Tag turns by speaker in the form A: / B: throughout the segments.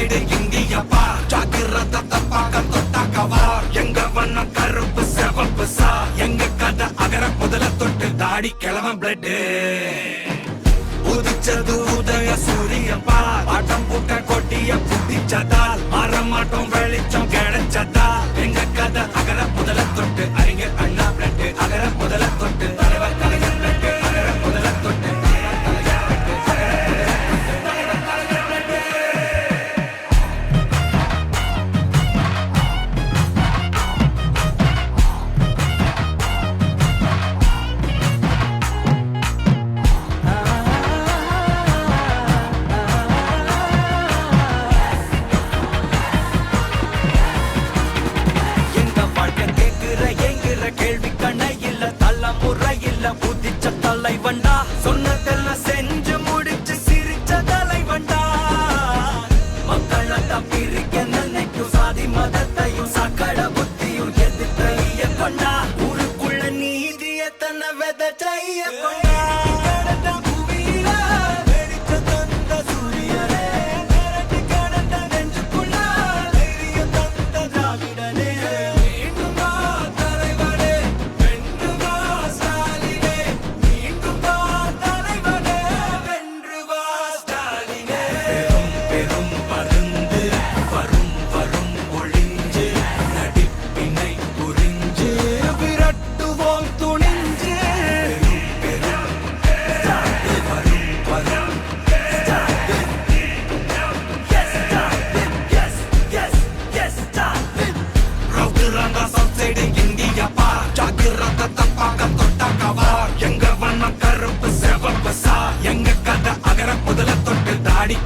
A: Side இந்தியப்பா ஜாக்கிரத தப்பாக்க தொட்டாக்கவா எங்க வண்ணம் கருப்பு செவப்பு சா எங்க கதை அகர முதல தொட்டு தாடி கிளம்ப பிளட் உதிச்சது உதய சூரியப்பா ஆட்டம் பூட்ட கொட்டிய புட்டிச்சதால் மாறமாட்டோம் வெளிச்சம் கிடைச்சதா எங்க கதை அகர முதல தொட்டு அறிஞர் அண்ணா பிளட் அகர முதல தொட்டு தலைவர் கலைஞர் பிளட் அகர முதல தொட்டு புதிச்ச தலைவண்டா சொன்னதெல்லாம் செஞ்சு முடிச்சு சிரிச்ச தலைவண்டா மக்கள பிரிக்க நினைக்கும் சாதி மதத்தையும் சக்கட புத்தியும் எதிர்த்தைய கொண்டா ஊருக்குள்ள நீதிய தன்னை விதைச்சைய கொண்டா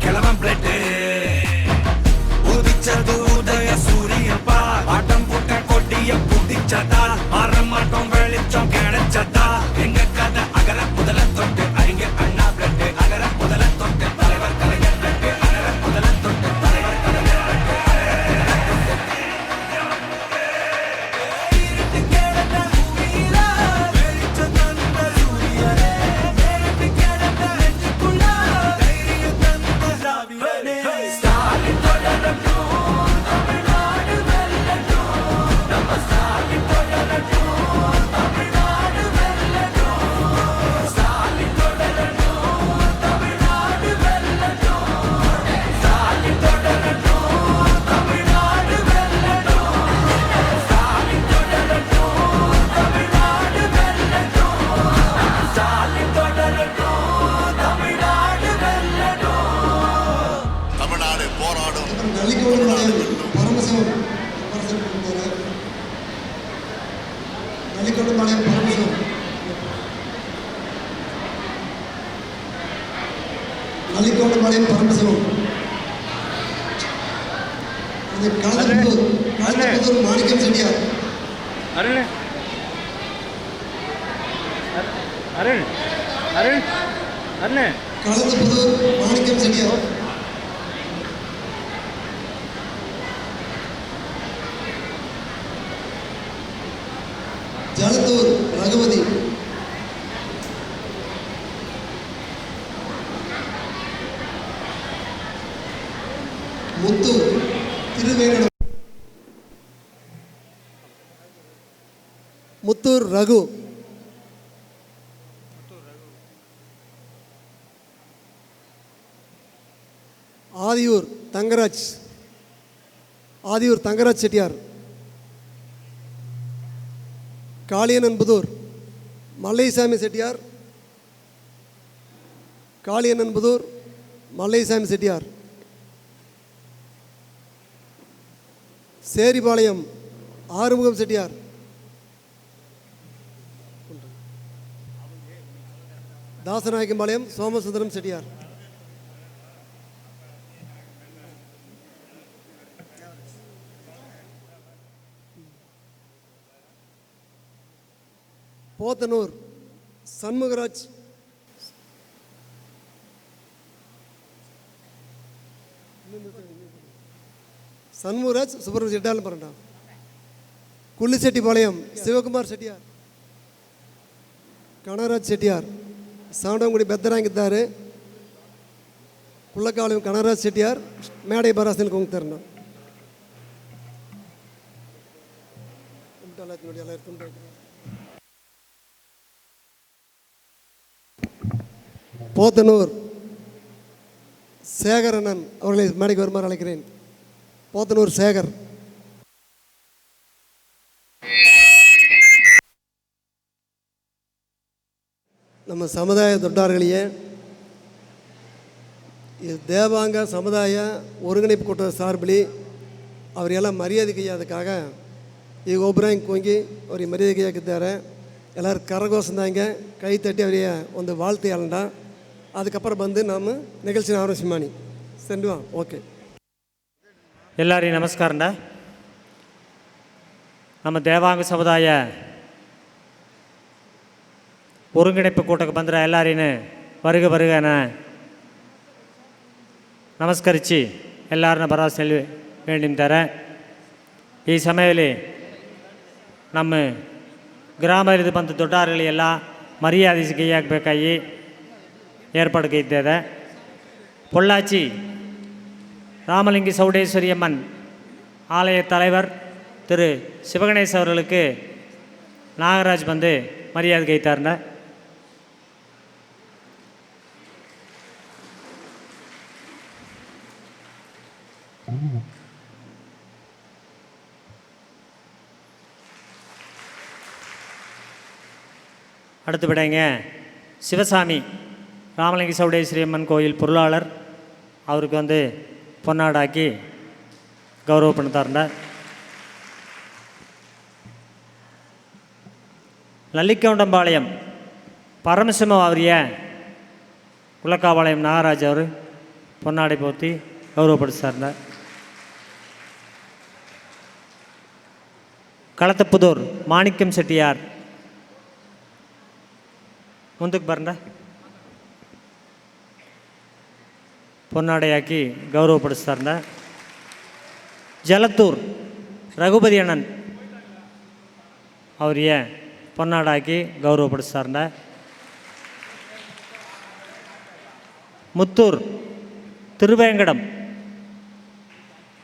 A: கிளம்ப பிளட் உதிச்சது உதய சூரியப்பா ஆட்டம் போட்ட கொட்டிய புதிச்சதா மாறமாட்டோம் வெளிச்சம் கிடைச்சதா எங்க கதை அகர முதல தொட்டு அறிஞர் அண்ணா பிளட் அகர முதல தொட்டு தலைவர் கலைஞர் பிளட் அகர முதல தொட்டு தலைவர் கலைஞர்
B: நலிகோடபாளையம் பரமசிவம் களத்தம்புதூர் மாணிக்கம் செட்டியார்
C: அருள் அருள் அருள் அருள்
B: களத்தம்புதூர் மாணிக்கம் செட்டியார் ஜலத்தூர் ரகுபதி முத்து திருவேங்கடம் முத்தூர் ரகு ஆதியூர் தங்கராஜ் செட்டியார் காளியனன்புதூர் மல்லைசாமி செட்டியார் சேரிபாளையம் ஆறுமுகம் செட்டியார் தாசநாயக்கம்பாளையம் சோமசுந்தரம் செட்டியார் போத்தனூர் சண்முகராஜ் சுப்பிரமணிய செட்டியார் பரண்டா குள்ளிச்செட்டிப்பாளையம் சிவகுமார் செட்டியார் கனகராஜ் செட்டியார் சாண்டவங்குடி பெத்தராங்கித்தார் புள்ளக்காவளையம் கனகராஜ் செட்டியார் மேடை பராசன் கொங்குத்தரணும். போத்தனூர் சேகரண்ணன் அவர்களை மேடைக்கு வருமாறு அழைக்கிறேன். போத்தனூர் சேகர். நம்ம சமுதாய தொட்டார்களையே இது தேவாங்க சமுದಾಯ ಒರುಗಿಣಿಪು ಕೊಟ್ಟ ಸಾರ್ಬಳಿ ಅವರೆಲ್ಲ ಮರ್ಯಾದೆ ಕೈಯಾದಕ್ಕಾಗ ಈಗ ಒಬ್ಬರ ಹಿಂಗೆ ಕೊಂಗಿ ಅವ್ರಿಗೆ ಮರ್ಯಾದೆ ಕೈಯಾಕಿದ್ದಾರೆ. எல்லோரும் கரகோசந்தாங்க, கை தட்டி அவரைய ಒಂದು வாழ்த்து அலண்டா. அதுக்கப்புறம் வந்து நாம் நிகழ்ச்சி ஆரம்பிச்சுமானி சென்றுவா. ஓகே,
D: எல்லாரையும் நமஸ்காரண்டா. நம்ம தேவாங்க சமுதாய ஒருங்கிணைப்பு கூட்டಕ್ಕೆ ಬಂದರೆ ಎಲ್ಲಾರಿನೂ வருக ನಮಸ್ಕರಿಸಿ ಎಲ್ಲರನ್ನ ಭರವಸೆ ಬೇಡಿದ್ದಾರೆ. ಈ ಸಮಯದಲ್ಲಿ ನಮ್ಮ ಗ್ರಾಮದಲ್ಲಿ ಬಂದು ದೊಡ್ಡವರುಗಳಿಗೆಲ್ಲ ಮರ್ಯಾದೆ ಕೈಯಾಗಬೇಕಾಗಿ ಏರ್ಪಾಡುಗಿದ್ದೇವೆ. பொள்ளாச்சி ராமலிங்க சௌடேஸ்வரி அம்மன் ஆலய தலைவர் திரு சிவகணேஷ் அவர்களுக்கு நாகராஜ் வந்து மரியாதை கைத்தாருங்க. அடுத்தபடிங்க சிவசாமி ராமலிங்க சௌடேஸ்வரி அம்மன் கோயில் பொருளாளர் அவருக்கு வந்து பொன்னாடாக்கி கௌரவப்படுத்தாருண்ட. நல்லிக்கவுண்டம்பாளையம் பரமசிவ அவரிய குலக்காபாளையம் நாகராஜ் அவர் பொன்னாடை போற்றி கௌரவப்படுத்தாருண்ட. களத்தப்புதூர் மாணிக்கம் செட்டியார் ಮುಂದಕ್ಕೆ ಬರಂಡ பொன்னாடை ಹಾಕಿ ಗೌರವಪಡಿಸ್ತಾರಂಡ. ಜಲತ್ತೂರ್ ರಘುಪತಿ ಅಣ್ಣನ್ ಅವರಿಗೆ பொன்னாடை ಹಾಕಿ ಗೌರವಪಡಿಸ್ತಾರಂಡ. முத்தூர் திருவேங்கடம்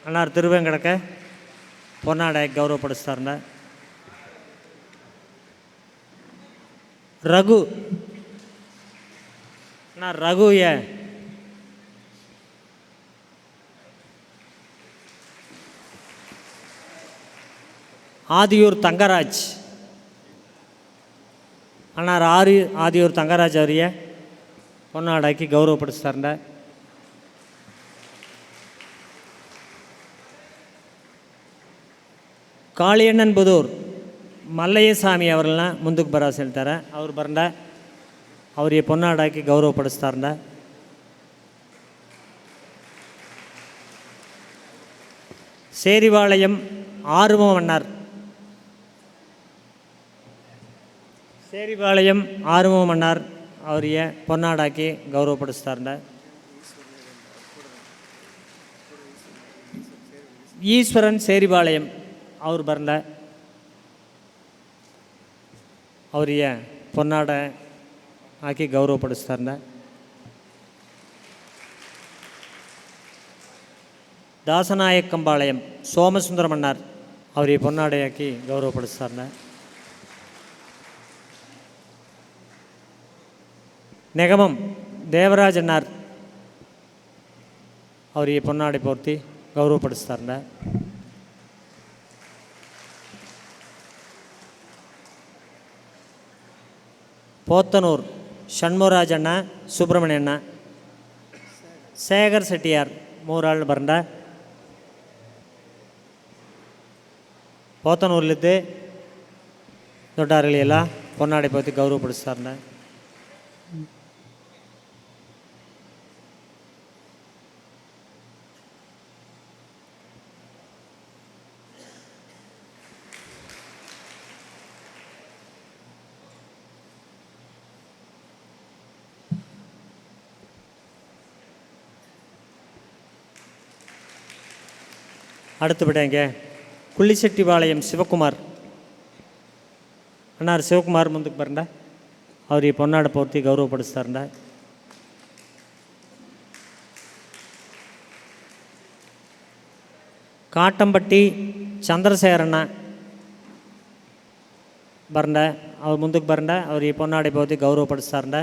D: அண்ணார் திருவேங்கடಕ್ಕೆ பொன்னாடை ಹಾಕಿ ಗೌರವಪಡಿಸ್ತಾರಂಡ. ರಘು ನಾ ರಘುಯ ஆதியூர் தங்கராஜ் அண்ணார் ஆதியூர் தங்கராஜ் அவரைய பொன்னாடாக்கி கௌரவப்படுத்தாருண்ட. காளியண்ணன் புதூர் ಮಲ್ಲಯ್ಯಸ್ವಾಮಿ ಅವರನ್ನ ಮುಂದಕ್ಕೆ ಬರೋಸ್ ಹೇಳ್ತಾರೆ. ಅವ್ರು ಬರಂಡ ಅವರಿಗೆ பொன்னாடாக்கி கௌரவப்படுத்தாருண்ட. சேரிபாளையம் ஆறுமுகம் அண்ணார் சேரிபாளையம் ஆறுமுகம் அண்ணார் ಅವರಿಗೆ பொன்னாடாக்கி கௌரவப்படுத்தாருண்ட. ஈஸ்வரன் சேரிபாளையம் அவர் ಬರಂಡ ಅವರಿಗೆ பொன்னாடை ಹಾಕಿ ಗೌರವಪಡಿಸ್ತಾರಣ್ಣ. ದಾಸನಾಯಕಂಬಾಳಯಂ ಸೋಮಸುಂದರಮಣ್ಣಾರ್ ಅವರಿಗೆ பொன்னாடை ಹಾಕಿ ಗೌರವಪಡಿಸ್ತಾರಣ್ಣ. ನೆಗಮಂ ದೇವರಾಜ್ ಅಣ್ಣಾರ್ ಅವರಿಗೆ பொன்னாடை ಪೂರ್ತಿ ಗೌರವಪಡಿಸ್ತಾರಣ್ಣ. போத்தனூர் ஷண்முகராஜ் அண்ணா சுப்பிரமணிய அண்ணா சேகர் செட்டியார் ಮೂರಾಳ್ ಬರಂಡ. போத்தனூர்லேருந்து ದೊಡ್ಡವರುಗಳೆಲ್ಲ பொன்னாடை போற்றி கௌரவப்படுத்தாருண்ட. அடுத்தபடிங்க குள்ளிச்செட்டிபாளையம் சிவகுமார் அண்ணார் சிவகுமார் ಮುಂದಕ್ಕೆ ಬರಂಡ ಅವರಿಗೆ பொன்னாடை ಪೂರ್ತಿ ಗೌರವಪಡಿಸ್ತಾರಂಡ. ಕಾಟಂಪಟ್ಟಿ ಚಂದ್ರಶೇಖರಣ್ಣ ಬರಂಡ ಅವ್ರು ಮುಂದಕ್ಕೆ ಬರಂಡ ಅವ್ರು ಈ ಪೊನ್ನಾಡಿ ಬಹುತಿ ಗೌರವಪಡಿಸ್ತಾರಂಡ.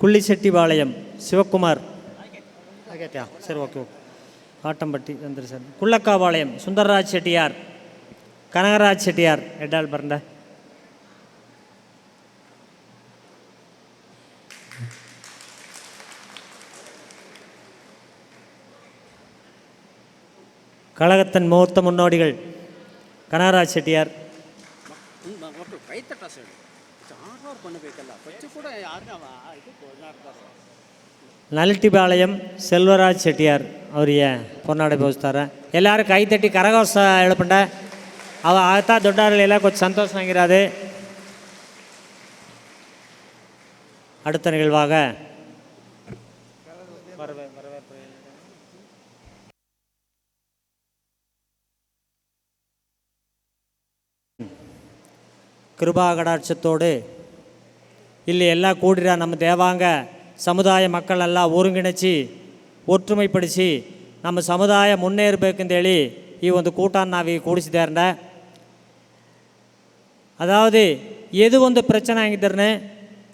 D: ಕುಳ್ಳಿಶೆಟ್ಟಿಪಾளையம் சிவக்குமார் ஆகேட்டியா சரி ஓகே ஓகே. காட்டம்பட்டி சந்திரசேகரன். குள்ளக்காபாளையம் சுந்தரராஜ் செட்டியார் கனகராஜ் செட்டியார் எட்டால் பரண்ட. கழகத்தின் மூத்த முன்னோடிகள் கனகராஜ் செட்டியார். ನಲ್ಟಿಪಾಳ್ಯಂ ಸೆಲ್ವರಾಜ್ ಶೆಟ್ಟಿಯಾರ್ ಅವರಿಗೆ ಪೊನ್ನಾಡೆ ಬೋಸ್ತಾರೆ. ಎಲ್ಲರೂ ಕೈ ತಟ್ಟಿ ಕರಗೋಸ ಹೇಳ್ಪಂಡ ಅವ ಆಗ್ತಾ ದೊಡ್ಡವರೆಲ್ಲ ಕೊಂಚ ಸಂತೋಷನಾಗಿರೋದು. அடுத்த நிகழ்வாக கிருபா கடாட்சத்தோடு ಇಲ್ಲಿ ಎಲ್ಲ ಕೂಡಿರ ನಮ್ಮ ದೇವಾಂಗ ಸಮುದಾಯ ಮಕ್ಕಳೆಲ್ಲ ಒರುಗಿಣಿಸಿ ಒಟ್ಟುಮೈಪಡಿಸಿ ನಮ್ಮ ಸಮುದಾಯ ಮುನ್ನೇರಬೇಕಂತೇಳಿ ಈ ಒಂದು ಕೂಟನ ನಾವು ಕೂಡಿಸಿದಾರ. அதாவது எது ಒಂದು பிரச்சனை ಆಗಿದ್ದರೆ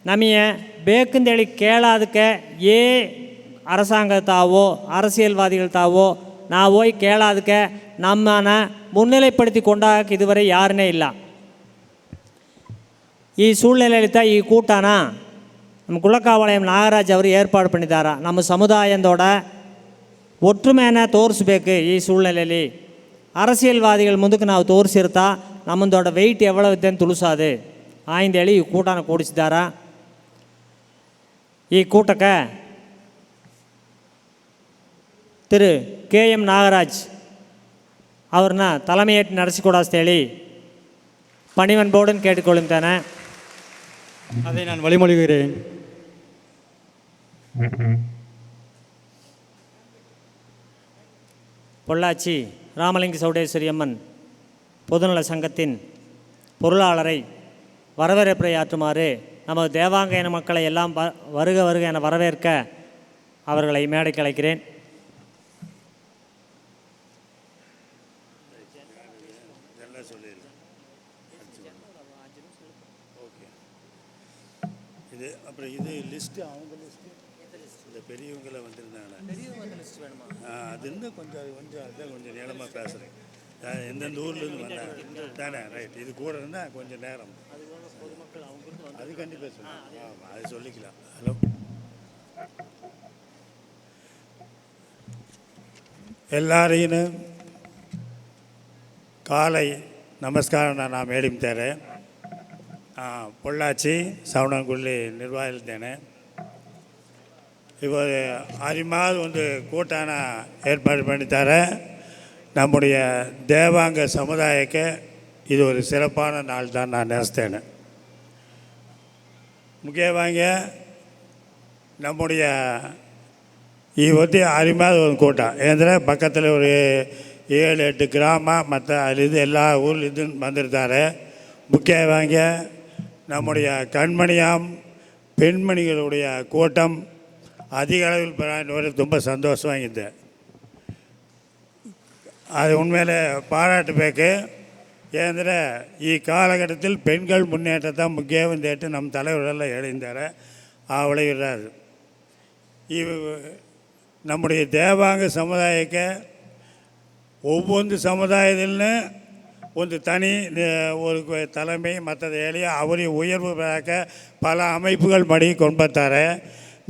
D: ನಮಗೆ ಬೇಕಂತೇಳಿ ಕೇಳೋದಕ್ಕೆ அரசாங்கத்தாவோ அரசியல்வாதிகள் தாவோ நான் போய் கேளாதுக்க நம்மனை முன்னிலைப்படுத்தி கொண்டாக்க இதுவரை யாருனே இல்லை. ಈ ಸೂழ்நிலையில்தான் ಈ ಕೂಟನ ನಮ್ಮ ಕುಳ್ಳಕಾಪಾಳ್ಯಂ ನಾಗರಾಜ್ ಅವರು ಏರ್ಪಾಡು பண்ணிದ್ದಾರೆ. ನಮ್ಮ ಸಮುದಾಯದೋಡ ಒಟ್ಟುಮೆಯನ್ನು ತೋರಿಸ್ಬೇಕು. ಈ ಸೂழ்நிலைಯಲ್ಲಿ அரசியல்வாதிகள் ಮುಂದಕ್ಕೆ ನಾವು ತೋರಿಸಿರ್ತಾ ನಮ್ಮದೋಡ ವೆಯ್ಟ್ ಎவ்வளவு ಇದ್ದಂತ ತುಳಿಸೋದು ಆಯಿಂದೇಳಿ ಈ ಕೂಟನ ಕೂಡಿಸಿದ್ದಾರೆ. ಈ ಕೂಟಕ್ಕೆ திரு KM நாகராஜ் ಅವ್ರನ್ನ தலைமையேற்று ನಡೆಸಿಕೊಡಸ್ತೇಳಿ பணிவன்போடு கேட்டுக்கொள்ளும்.
E: அதை நான் வழிமொழிகிறேன்.
D: பொள்ளாச்சி ராமலிங்க சௌடேஸ்வரி அம்மன் பொதுநல சங்கத்தின் பொருளாளரை வரவேற்புரை ஆற்றுமாறு நமது தேவாங்க இன மக்களை எல்லாம் வருக வருக என வரவேற்க அவர்களை மேடைக்கு அழைக்கிறேன்.
F: இது அப்புறம் இது லிஸ்ட்டு அவங்க லிஸ்ட்டு இந்த பெரியவங்களை வந்திருந்தாங்களே பெரியவங்க லிஸ்ட் வேணுமா? அது இன்னும் கொஞ்சம் அதுதான் கொஞ்சம் நீளமாக பேசுகிறேன். எந்தெந்த ஊர்லேருந்து வந்தாங்க தானே ரைட். இது கூட இருந்தால் கொஞ்சம் நேரம் அது கண்டிப்பாக சொல்லலாம். அது சொல்லிக்கலாம். ஹலோ, எல்லாரையும் காலை நமஸ்காரம் நான் ಮೇಡಿಮ್ತಾರೆ. பொள்ளாச்சி சவுணங்குள்ளி நிர்வாகித்தேನೆ. இவர் அரிமாவது ಒಂದು கூட்டான ஏற்பாடு பண்ணித்தார. நம்முடைய தேவாங்க சமுதாயಕ್ಕೆ இது ஒரு சிறப்பான நாள் தான் நான் நினைಸ್ತೇನೆ. ಮುಖ್ಯವಾಗಿ நம்முடைய ಇವತ್ತು ಅರಿಮಾದ ಒಂದು ಕೂಟ ಅಂದರೆ ಪಕ್ಕದಲ್ಲಿ ஒரு 7-8 கிராம ಮತ್ತು ಅಲ್ಲಿದ್ದು ಎಲ್ಲ ಊರ್ಲಿದ್ದು ಬಂದಿರ್ತಾರೆ. முக்கியமாக நம்முடைய கண்மணியாம் பெண்மணிகளுடைய கூட்டம் அதிக அளவில் வர ತುಂಬ ಸಂತೋಷವಾಗಿದೆ. அது உண்மையிலே பாராட்டಬೇಕು. ஏனென்ற ಈ ಕಾಲಘಟ್ಟத்தில் பெண்கள் முன்னேற்றத்தை முக்கியம் ಅಂತ ನಮ್ಮ தலைவರೆಲ್ಲ ಹೇಳಿದ್ದಾರೆ. ಅವಳೇ ಇರೋದು ಈ நம்முடைய தேவாங்க சமுதாயಕ್ಕೆ ஒவ்வொரு சமுதாயத்திலும் ಒಂದು தனி ஒரு தலைமை மற்றது ಹೇಳಿ ಅವರಿಗೆ ಉಯರ್வு ಬರಕ பல அமைப்புகள் ಮಾಡಿ ಕೊಂಡು ಬರ್ತಾರೆ.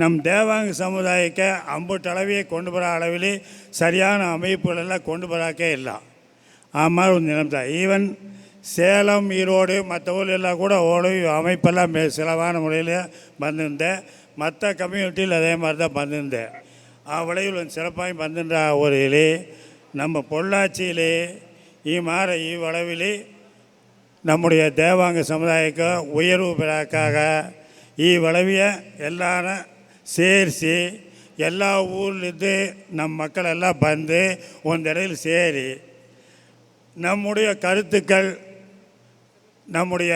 F: ನಮ್ಮ தேவாங்க சமுதாயಕ್ಕೆ ಅಂಬುಟ್ಟಳವಿ ಕೊಂಡು ಬರೋ அளவில் சரியான அமைப்புகளெல்லாம் ಕೊಂಡು ಬರೋಕ್ಕೆ ಇಲ್ಲ. ಆ மாதிரி ಒಂದು நிலைமை. ஈவன் சேலம் ஈரோடு மற்ற ஊர்லெல்லாம் கூட ஓடு அமைப்பெல்லாம் சிலவான முறையில் வந்திருந்தேன். மற்ற கம்யூனிட்டியில் அதே மாதிரி தான் வந்திருந்தேன். விளைவில் ಒಂದು சிறப்பாக ಬಂದಿன்ற ஒரு நம்ம பொள்ளாச்சியிலே ಈ ಮಾರ ಈ ಒಳವಿಲಿ நம்முடைய தேவாங்க சமுதாயಕ್ಕೆ உயர்வு பெறக்காக ಈ ಒಳವಿಯ ಎಲ್ಲಾನ ಸೇರಿಸಿ ಎಲ್ಲ ಊರ್ಲಿದ್ದು ನಮ್ಮ ಮಕ್ಕಳೆಲ್ಲ ಬಂದು ಒಂದೆಡೆಯಲ್ಲಿ ಸೇರಿ நம்முடைய கருத்துக்கள் நம்முடைய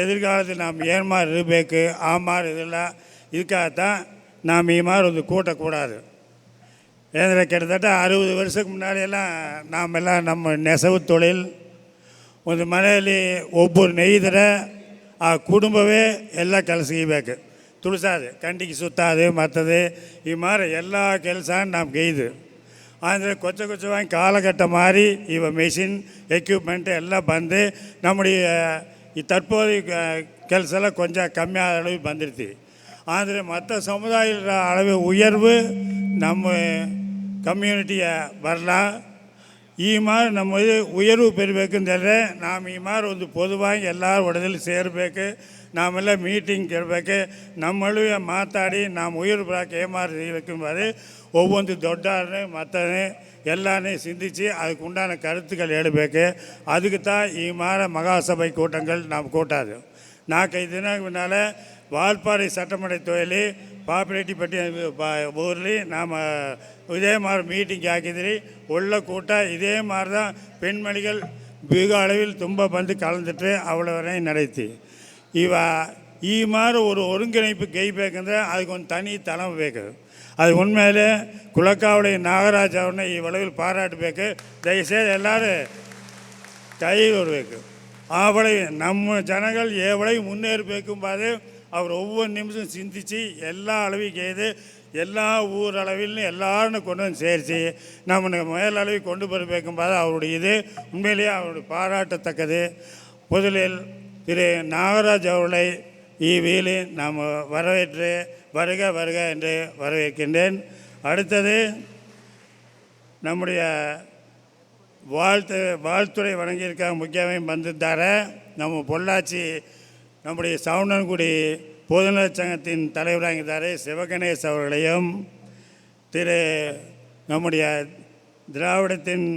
F: எதிர்காலத்தில் நாம் ஏன்மாறு இருಬೇಕು ஆமாறு இதெல்லாம் இதுக்காகத்தான் நாம் மாதிரி வந்து கூட்டக்கூடாது. ஏன்னா கிட்டத்தட்ட 60 ವರ್ಷಕ್ಕೆ முன்னாடியெல்லாம் நாமெல்லாம் நம்ம நெசவு தொழில் ಒಂದು ಮನೆಯಲ್ಲಿ ಒಬ್ಬರು ನೇಯ್ದರೆ ಆ ಕುಟುಂಬವೇ ಎಲ್ಲ ಕೆಲಸಬೇಕು. ತುಳಿಸೋದು ಕಂಡಿಗೆ ಸುತ್ತೋದು ಮತ್ತದು ಈ ಮಾರಿ ಎಲ್ಲ ಕೆಲಸ ನಮ್ಮ ಗೈದು. ಅಂದರೆ கொச்சವಾಗಿ காலகட்ட மாறி இவ மெஷின் எக்யூப்மெண்ட்டு எல்லாம் வந்து நம்முடைய தற்போதைய ಕೆಲಸ ಎಲ್ಲ ಕೊಂಚ ಕಮ್ಮಿ அளவு ಬಂದಿರ್ತೀವಿ. ಆದರೆ மற்ற சமுதாய அளவு உயர்வு நம்ம கம்யூனிட்டிய வரலாம். ಈ ಮಾರು ನಮ್ಮ ಉಯರ್ವು பெறಬೇಕಂದ್ರೆ நாம் ಈ ಮಾರು ಒಂದು பொதுவாக ಎಲ್ಲರೂ ಒಡದಲ್ಲಿ ಸೇರಬೇಕು. ನಾವೆಲ್ಲ ಮೀಟಿಂಗ್ ಇರಬೇಕು. ನಮ್ಮಳುವೆ ಮಾತಾಡಿ ನಾವು ಉಯರ್ವು ಬರೋಕೆ ಏಮಾರು ಇರಬೇಕೆಂಬುದು ஒவ்வொன்று தொட்டாருன்னு மற்றனே எல்லாமே சிந்தித்து அதுக்கு உண்டான கருத்துக்கள் எடுப்பேக்கு. அதுக்கு தான் மாதிரி மகாசபை கூட்டங்கள் நாம் கூட்டாது. 4-5 ದಿನಕ್ಕೆ முன்னால் வால்பாறை சட்டமன்ற தொழில் பாப்பிரெட்டிப்பட்டி ஊர்லேயே நாம் இதே மாதிரி மீட்டிங் ಹಾಕಿದ್ರಿ. ಒಳ್ಳೆ ಕೂಟ ಇದೇ மாதிரி தான் பெண்மணிகள் வெகு அளவில் ತುಂಬ ಬಂದು கலந்துட்டு அவ்வளோ வரையும் நடத்தி ಈ மாதிரி ஒரு ஒருங்கிணைப்பு ಗೆಯ್ಬೇಕಂದ್ರೆ ಅದಕ್ಕೆ ಒಂದು ತನಿ ತಲೆமை ಬೇಕು. அது உண்மையிலே குலக்காவளை நாகராஜ் அவனை இவ்வளவில் பாராட்டಬೇಕು. ದಯచేసి எல்லாரும் கையில் வரಬೇಕು. அவளை நம்ம ஜனங்கள் எவ்வளவு முன்னேறಬೇಕೆಂಬುದು அவர் ஒவ்வொரு நிமிஷம் சிந்தித்து எல்லா அளவையும் செய்து எல்லா ஊர் அளவிலும் எல்லாரும் கொண்டு வந்து சேர்த்து நம்ம மேலளவில் கொண்டு வரಬೇಕೆಂಬುದು அவருடைய இது உண்மையிலேயே அவருடைய பாராட்டத்தக்கது. முதலில் திரு நாகராஜ் அவர்களை இவ்வேளையில் நாம் வரவேற்று வருக வருக என்று வரவேற்கின்றேன். அடுத்தது நம்முடைய வாழ்த்துறை வழங்கியிருக்காங்க. முக்கியமாக வந்திருந்தார நம்ம பொள்ளாச்சி நம்முடைய சவுண்டன்குடி பொதுநல சங்கத்தின் தலைவராகியிருந்தார் சிவகணேஷ் அவர்களையும், திரு நம்முடைய திராவிடத்தின்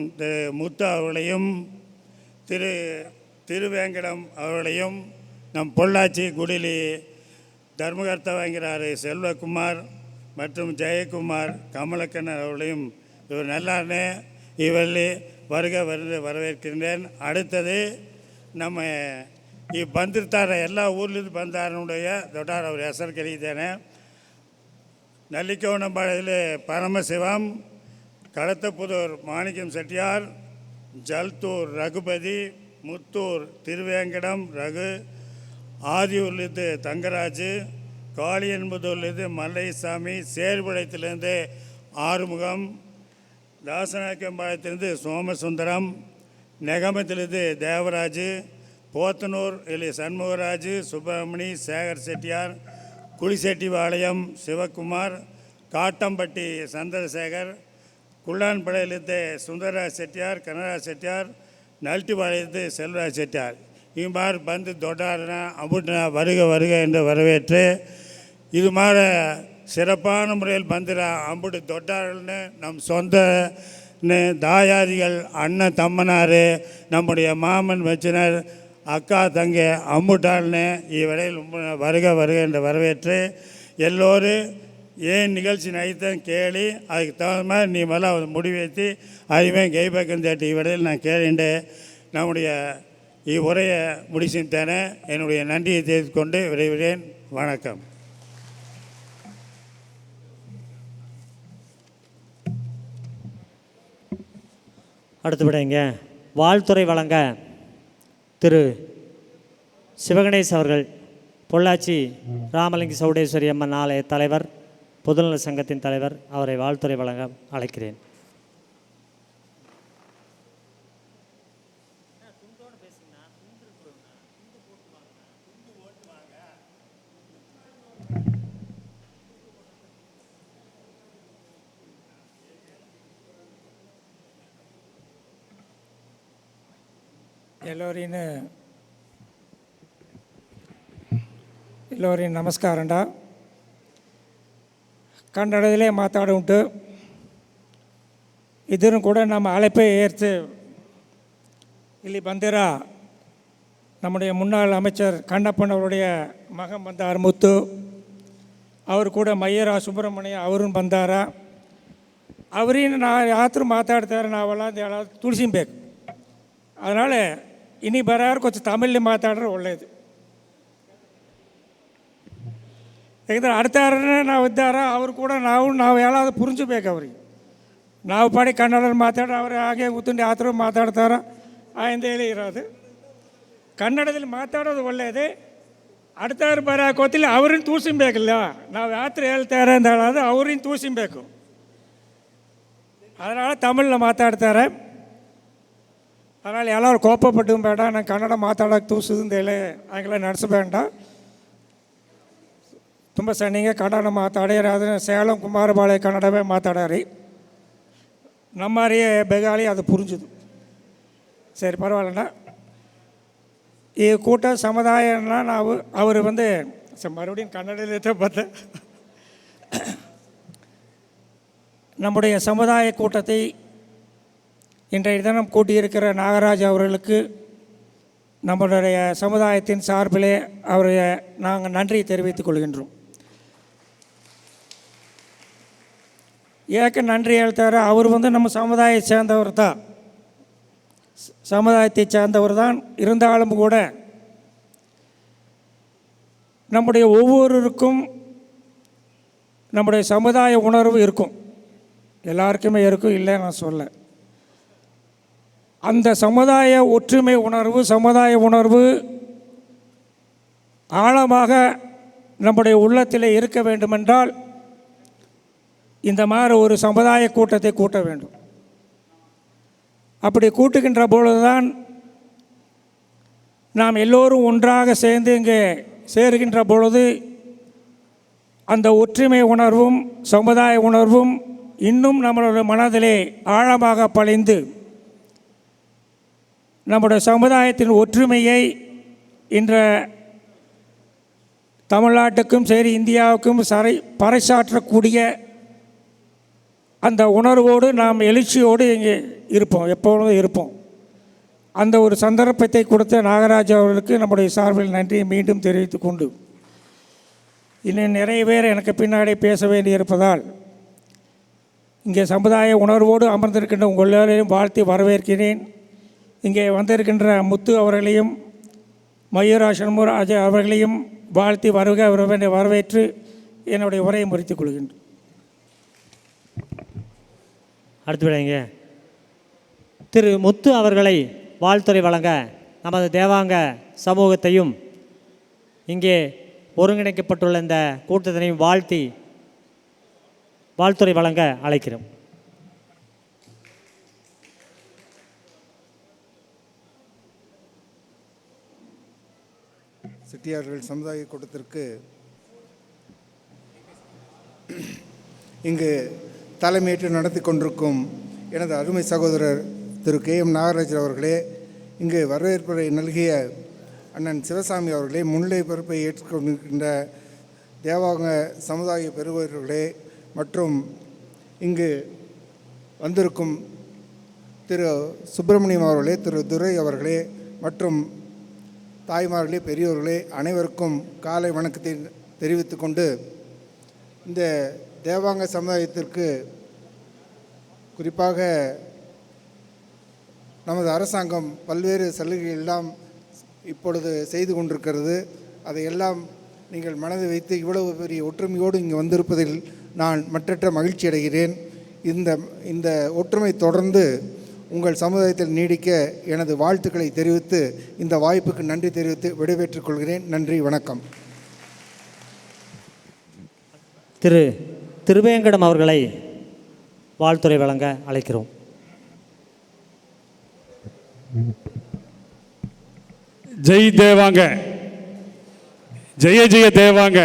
F: முத்து அவர்களையும், திருவேங்கடம் அவர்களையும், நம் பொள்ளாச்சி குடிலி தர்மகர்த்தா வாங்கிறார் செல்வகுமார் மற்றும் ஜெயக்குமார் கமலக்கண்ணன் அவர்களையும் இவர் நல்லாருன்னு இவர்களே வருக வருது வரவேற்கின்றேன். அடுத்தது நம்ம ಬಂದಿರ್ತಾರೆ ಎಲ್ಲ ಊರ್ಲಿಂದ ಬಂದಾರನುடைய ದೊಡ್ಡಾರ ಅವ್ರ ಹೆಸರು ಕರೀತೇನೆ. ನಲ್ಲಿಕೋಣಂಬಾಳದಲ್ಲಿ ಪರಮಶಿವಂ, ಕಳತಪುದೂರ್ ಮಾಣಿಕ್ಯಂ செட்டியார், ஜல்தூர் ரகுபதி, முத்தூர் திருவேங்கடம் ரகு, ஆதியூர்லேருந்து தங்கராஜ், காளியன்புதூர்லேருந்து மல்லைசாமி, சேர்புழைத்திலேருந்து ஆறுமுகம், தாசநாயக்கம்பாளையத்திலிருந்து சோமசுந்தரம், நெகமத்திலிருந்து தேவராஜ், போத்தனூர் இல்லை சண்முகராஜ், சுப்பிரமணி, சேகர் செட்டியார், குளிசெட்டிபாளையம் சிவகுமார், காட்டம்பட்டி சந்திரசேகர், குள்ளான்படையிலிருந்து சுந்தரராஜ் செட்டியார், கனராஜ் செட்டியார், நல்ட்டிபாளையத்து செல்வராஜ் செட்டியார் இவ்வாறு வந்து தொட்டாருனா அம்புட்டு வருக வருக என்று வரவேற்று இது மாதிரி சிறப்பான முறையில் வந்துற அம்புட்டு தொட்டார்கள்னு நம் சொந்த தாயாதிகள் அண்ணன் தம்மனார் நம்முடைய மாமன் வச்சினர் அக்கா தங்க அம்புட்டாள்னு இவ்வளையில் வருக வருக என்று வரவேற்று எல்லோரும் ஏன் நிகழ்ச்சி நைத்தன் கேளி அதுக்கு தகுந்த மாதிரி நீ முதல்ல முடிவெத்தி அதுவே கெய்பக்கம் தேட்டி இவ்வளையில் நான் கேளுண்டு நம்முடைய இவ்வுரையை முடிச்சுட்டேனே. என்னுடைய நன்றியை தெரிவித்து கொண்டு விரைகிறேன். வணக்கம்.
D: அடுத்தபடிங்க வாழ்த்துறை வழங்க திரு சிவகணேஷ் அவர்கள், பொள்ளாச்சி ராமலிங்க சௌடேஸ்வரி அம்மன் ஆலய தலைவர், பொதுநல சங்கத்தின் தலைவர், அவரை வாழ்த்துறை வழங்க அழைக்கிறேன்.
G: ಎಲ್ಲರಿಗೂ ನಮಸ್ಕಾರಂಡ. ಕನ್ನಡದಲ್ಲೇ ಮಾತಾಡಿ ಉಂಟು. ಇದನ್ನು ಕೂಡ ನಮ್ಮ ಅழைப்பை ஏற்று ಇಲ್ಲಿ ಬಂದಿರ நம்முடைய முன்னாள் அமைச்சர் கண்ணப்பன் அவருடைய மகன் ಬಂದಾರ ಮುತ್ತು, ಅವರು ಕೂಡ ಮಯ್ಯರ ಸುಬ್ರಹ್ಮಣ್ಯ ಅವ್ರನ್ನ ಬಂದಾರ. ಅವ್ರಿನ ನಾವು ಯಾತ್ರು ಮಾತಾಡ್ತಾರೆ ನಾವೆಲ್ಲ ತುಳಿಸಿಬೇಕು. ಅದನಾಲೆ ಇನಿ ಬರೋರು ಕೊಂಚ ತಮಿಳಲ್ಲಿ ಮಾತಾಡ್ರೆ ಒಳ್ಳೆಯದು. ಯಾಕಂದರೆ ಅರ್ಥಾರನೇ ನಾವು ಇದ್ದಾರ ಅವರು ಕೂಡ ನಾವು ಎಲ್ಲಾದ್ರೂ ಪುರಿಂಚಬೇಕು ಅವ್ರಿಗೆ. ನಾವು ಪಾಡಿ ಕನ್ನಡದಲ್ಲಿ ಮಾತಾಡ್ರೆ ಅವ್ರು ಹಾಗೆ ಕೂತ್ಕೊಂಡು ಆ ಥರ ಮಾತಾಡ್ತಾರ ಹೇಳಿ ಇರೋದು. ಕನ್ನಡದಲ್ಲಿ ಮಾತಾಡೋದು ಒಳ್ಳೆಯದೇ. ಅರ್ಥಾರು ಬರೋಕೆ ಗೊತ್ತಿಲ್ಲ ಅವ್ರನ್ನ ತೂಸಿಂಬೇಕಲ್ಲ. ನಾವು ಯಾತ್ರ ಹೇಳ್ತಾರೆ ಅಂತ ಹೇಳೋದು ಅವ್ರನ್ನ ತೂಸಿಂಬೇಕು. அதனால் தமிழில் மாத்தாடுத்தார். அதனால் எல்லோரும் கோப்பப்பட்டும் வேண்டாம். நான் கன்னட ಮಾತಾಡೋಕ್ಕೆ ತೂಸುದಿಂದ ಹೇಳಿ ಹಂಗೆಲ್ಲ ನಡೆಸಬೇಡ. ತುಂಬ ಸಣ್ಣಿಗೆ ಕನ್ನಡ ಮಾತಾಡ್ಯಾರ. ಅದನ್ನು ಸೇಲಂ ಕುಮಾರಬಾಳೆ ಕನ್ನಡವೇ ಮಾತಾಡ್ಯಾರಿ. நம்மாரியே பெங்காலி அது புரிஞ்சுது. சரி பரவாயில்லண்ணா. கூட்ட சமுதாயம்னா நான் அவர் மறுபடியும் கன்னடத்தை பார்த்தேன். நம்முடைய சமுதாய கூட்டத்தை இன்றைய தினம் கூட்டியிருக்கிற நாகராஜ் அவர்களுக்கு நம்மளுடைய சமுதாயத்தின் சார்பிலே அவரை நாங்கள் நன்றி தெரிவித்துக் கொள்கின்றோம். ஏக்க நன்றி ಹೇಳ್ತಾರೆ, அவர் நம்ம சமுதாயத்தை சேர்ந்தவர் தான். சமுதாயத்தை சேர்ந்தவர் தான் இருந்தாலும் கூட நம்முடைய ஒவ்வொருவருக்கும் நம்முடைய சமுதாய உணர்வு இருக்கும். எல்லாருக்குமே இருக்கும், இல்லை நான் சொல்ல. அந்த சமுதாய ஒற்றுமை உணர்வு, சமுதாய உணர்வு ஆழமாக நம்முடைய உள்ளத்தில் இருக்க வேண்டுமென்றால் இந்த மாதிரி ஒரு சமுதாய கூட்டத்தை கூட்ட வேண்டும். அப்படி கூட்டுகின்ற பொழுதுதான் நாம் எல்லோரும் ஒன்றாக சேர்ந்து இங்கே சேருகின்ற பொழுது அந்த ஒற்றுமை உணர்வும் சமுதாய உணர்வும் இன்னும் நம்மளுடைய மனதிலே ஆழமாக பதிந்து நம்முடைய சமுதாயத்தின் ஒற்றுமையை இன்ற தமிழ்நாட்டுக்கும் சரி இந்தியாவுக்கும் பறைசாற்றக்கூடிய அந்த உணர்வோடு நாம் எழுச்சியோடு இங்கே இருப்போம், எப்பொழுதும் இருப்போம். அந்த ஒரு சந்தர்ப்பத்தை கொடுத்த நாகராஜ் அவர்களுக்கு நம்முடைய சார்பில் நன்றியை மீண்டும் தெரிவித்துக் கொண்டு, இன்னும் நிறைய பேர் எனக்கு பின்னாடி பேச வேண்டியிருப்பதால் இங்கே சமுதாய உணர்வோடு அமர்ந்திருக்கின்ற உங்கள் எல்லோரையும் வாழ்த்தி வரவேற்கிறேன். இங்கே வந்திருக்கின்ற முத்து அவர்களையும் மயூரா சண்முகராஜ் அவர்களையும் வாழ்த்தி வரவேற்று என்னுடைய உரையை முறித்துக் கொள்கின்றேன்.
D: அடுத்தபடிங்க திரு முத்து அவர்களை வாழ்த்துறை வழங்க நமது தேவாங்க சமூகத்தையும் இங்கே ஒருங்கிணைக்கப்பட்டுள்ள இந்த கூட்டத்தினையும் வாழ்த்தி வாழ்த்துறை வழங்க அழைக்கிறோம்.
H: செட்டியார்கள் சமுதாய கூட்டத்திற்கு இங்கு தலைமையேற்று நடத்தி கொண்டிருக்கும் எனது அருமை சகோதரர் திரு KM நாகராஜ் அவர்களே, இங்கு வரவேற்புரை நல்கிய அண்ணன் சிவசாமி அவர்களே, முன்னிலை பொறுப்பை ஏற்றுக்கொண்டிருக்கின்ற தேவாங்க சமுதாய பெருவர்களே மற்றும் இங்கு வந்திருக்கும் திரு சுப்பிரமணியம் அவர்களே, திரு துரை அவர்களே மற்றும் தாய்மார்களே, பெரியோர்களே, அனைவருக்கும் காலை வணக்கத்தை தெரிவித்து கொண்டு, இந்த தேவாங்க சமுதாயத்திற்கு குறிப்பாக நமது அரசாங்கம் பல்வேறு சலுகைகள் எல்லாம் இப்பொழுது செய்து கொண்டிருக்கிறது. அதையெல்லாம் நீங்கள் மனதை வைத்து இவ்வளவு பெரிய ஒற்றுமையோடு இங்கே வந்திருப்பதில் நான் மற்றற்ற மகிழ்ச்சி அடைகிறேன். இந்த ஒற்றுமை தொடர்ந்து உங்கள் சமுதாயத்தில் நீடிக்க எனது வாழ்த்துக்களை தெரிவித்து இந்த வாய்ப்புக்கு நன்றி தெரிவித்து விடைபெற்றுக் கொள்கிறேன். நன்றி, வணக்கம்.
D: திரு திருவேங்கடம் அவர்களை வாழ்த்துறை வழங்க அழைக்கிறோம்.
I: ஜெய் தேவாங்க, ஜெய ஜெய தேவாங்க,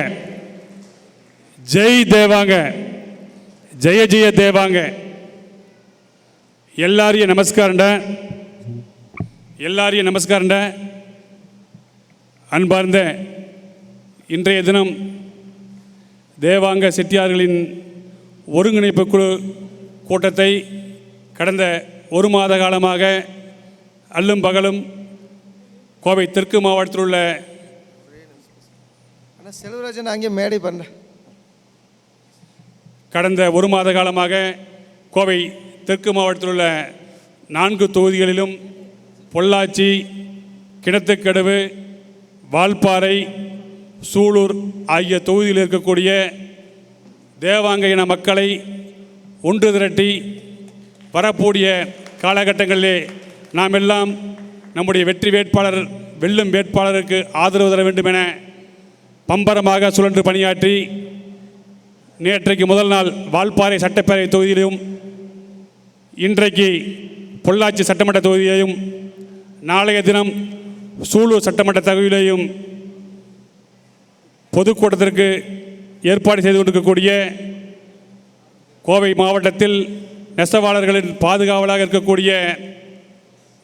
I: ஜெய் தேவாங்க, ஜெய ஜெய தேவாங்க. எல்லாரையும் நமஸ்காரண்ட. அன்பார்ந்த இன்றைய தினம் தேவாங்க செட்டியார்களின் ஒருங்கிணைப்பு குழு கூட்டத்தை கடந்த ஒரு மாத காலமாக அல்லும் பகலும் கோவை தெற்கு மாவட்டத்தில் உள்ள
B: செல்வராஜன் அங்கே மேடை பண்ண
I: கடந்த ஒரு மாத காலமாக கோவை தெற்கு மாவட்டத்தில் உள்ள 4 தொகுதிகளிலும் பொள்ளாச்சி, கிணத்துக்கடவு, வால்பாறை, சூலூர் ஆகிய தொகுதியில் இருக்கக்கூடிய தேவாங்க இன மக்களை ஒன்று திரட்டி வரக்கூடிய காலகட்டங்களிலே நாம் எல்லாம் நம்முடைய வெற்றி வேட்பாளர், வெல்லும் வேட்பாளருக்கு ஆதரவு தர வேண்டும் என பம்பரமாக சுழன்று பணியாற்றி நேற்றைக்கு முதல் நாள் வால்பாறை சட்டப்பேரவை தொகுதியிலும், இன்றைக்கு பொள்ளாச்சி சட்டமன்ற தொகுதியிலையும், நாளைய தினம் சூலூர் சட்டமன்ற தொகுதியிலையும் பொதுக்கூட்டத்திற்கு ஏற்பாடு செய்து கொண்டிருக்கக்கூடிய கோவை மாவட்டத்தில் நெசவாளர்களின் பாதுகாவலாக இருக்கக்கூடிய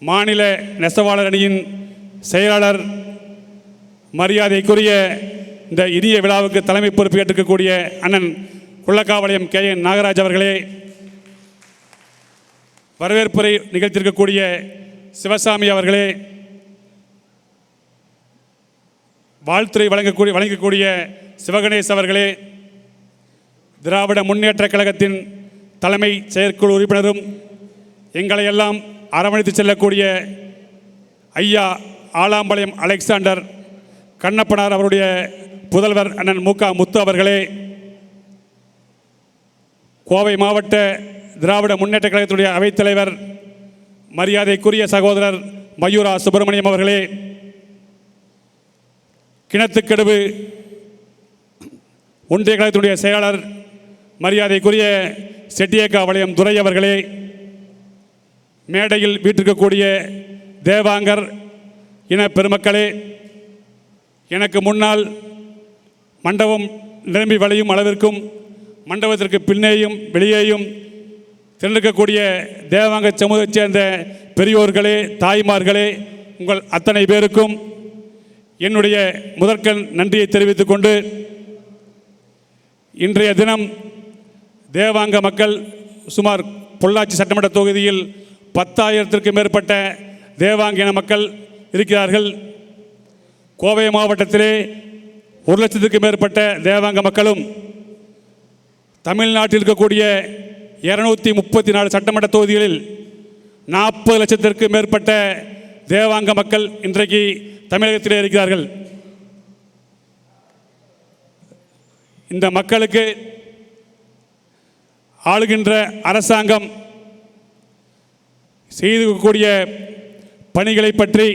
I: மாநில நெசவாளர் அணியின் செயலாளர், மரியாதைக்குரிய இந்த இனிய விழாவுக்கு தலைமை பொறுப்பேற்றிருக்கக்கூடிய அண்ணன் குள்ளக்காபாளையம் KN நாகராஜ் அவர்களே, வரவேற்புரை நிகழ்த்தியிருக்கக்கூடிய சிவசாமி அவர்களே, வாழ்த்துறை வழங்கக்கூடிய சிவகணேஷ் அவர்களே, திராவிட முன்னேற்ற கழகத்தின் தலைமை செயற்குழு உறுப்பினரும் எங்களை எல்லாம் அரவணைத்து செல்லக்கூடிய ஐயா ஆலாம்பாளையம் அலெக்சாண்டர் கண்ணப்பனார் அவருடைய புதல்வர் அண்ணன் முக முத்து அவர்களே, கோவை மாவட்ட திராவிட முன்னேற்ற கழகத்துடைய அவைத்தலைவர் மரியாதைக்குரிய சகோதரர் மயூரா சுப்பிரமணியம் அவர்களே, கிணத்துக்கடவு ஒன்றிய கழகத்துடைய செயலாளர் மரியாதைக்குரிய செட்டியக்காபாளையம் துரை அவர்களே, மேடையில் வீட்டிருக்கக்கூடிய தேவாங்கர் இன பெருமக்களே, எனக்கு முன்னால் மண்டபம் நிரம்பி வழியும் அளவிற்கும் மண்டபத்திற்கு பின்னேயும் வெளியேயும் திரண்டிருக்கக்கூடிய தேவாங்க சமூகத்தைச் சேர்ந்த பெரியோர்களே, தாய்மார்களே, உங்கள் அத்தனை பேருக்கும் என்னுடைய முதற்கண் நன்றியை தெரிவித்துக் கொண்டு, இன்றைய தினம் தேவாங்க மக்கள் சுமார் பொள்ளாச்சி சட்டமன்ற தொகுதியில் 10,000க்கும் மேற்பட்ட தேவாங்க இன மக்கள் இருக்கிறார்கள். கோவை மாவட்டத்திலே 1,00,000க்கும் மேற்பட்ட தேவாங்க மக்களும், தமிழ்நாட்டில் இருக்கக்கூடிய 234 சட்டமன்ற தொகுதிகளில் 40 லட்சத்திற்கும் மேற்பட்ட தேவாங்க மக்கள் இன்றைக்கு தமிழகத்திலே இருக்கிறார்கள். இந்த மக்களுக்கு ஆளுகின்ற அரசாங்கம் செய்துக்கூடிய பணிகளை பற்றி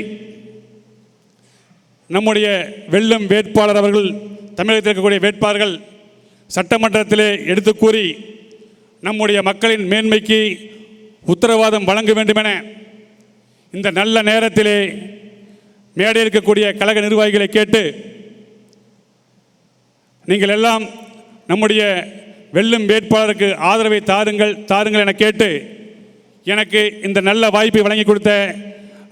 I: நம்முடைய வெல்லும் வேட்பாளர் அவர்கள், தமிழகத்தில் இருக்கக்கூடிய வேட்பாளர்கள் சட்டமன்றத்திலே எடுத்து கூறி நம்முடைய மக்களின் மேன்மைக்கு உத்தரவாதம் வழங்க வேண்டுமென இந்த நல்ல நேரத்திலே மேடையில் இருக்கக்கூடிய கழக நிர்வாகிகளை கேட்டு, நீங்கள் எல்லாம் நம்முடைய வெல்லும் வேட்பாளருக்கு ஆதரவை தாருங்கள் என கேட்டு, எனக்கு இந்த நல்ல வாய்ப்பை வழங்கி கொடுத்த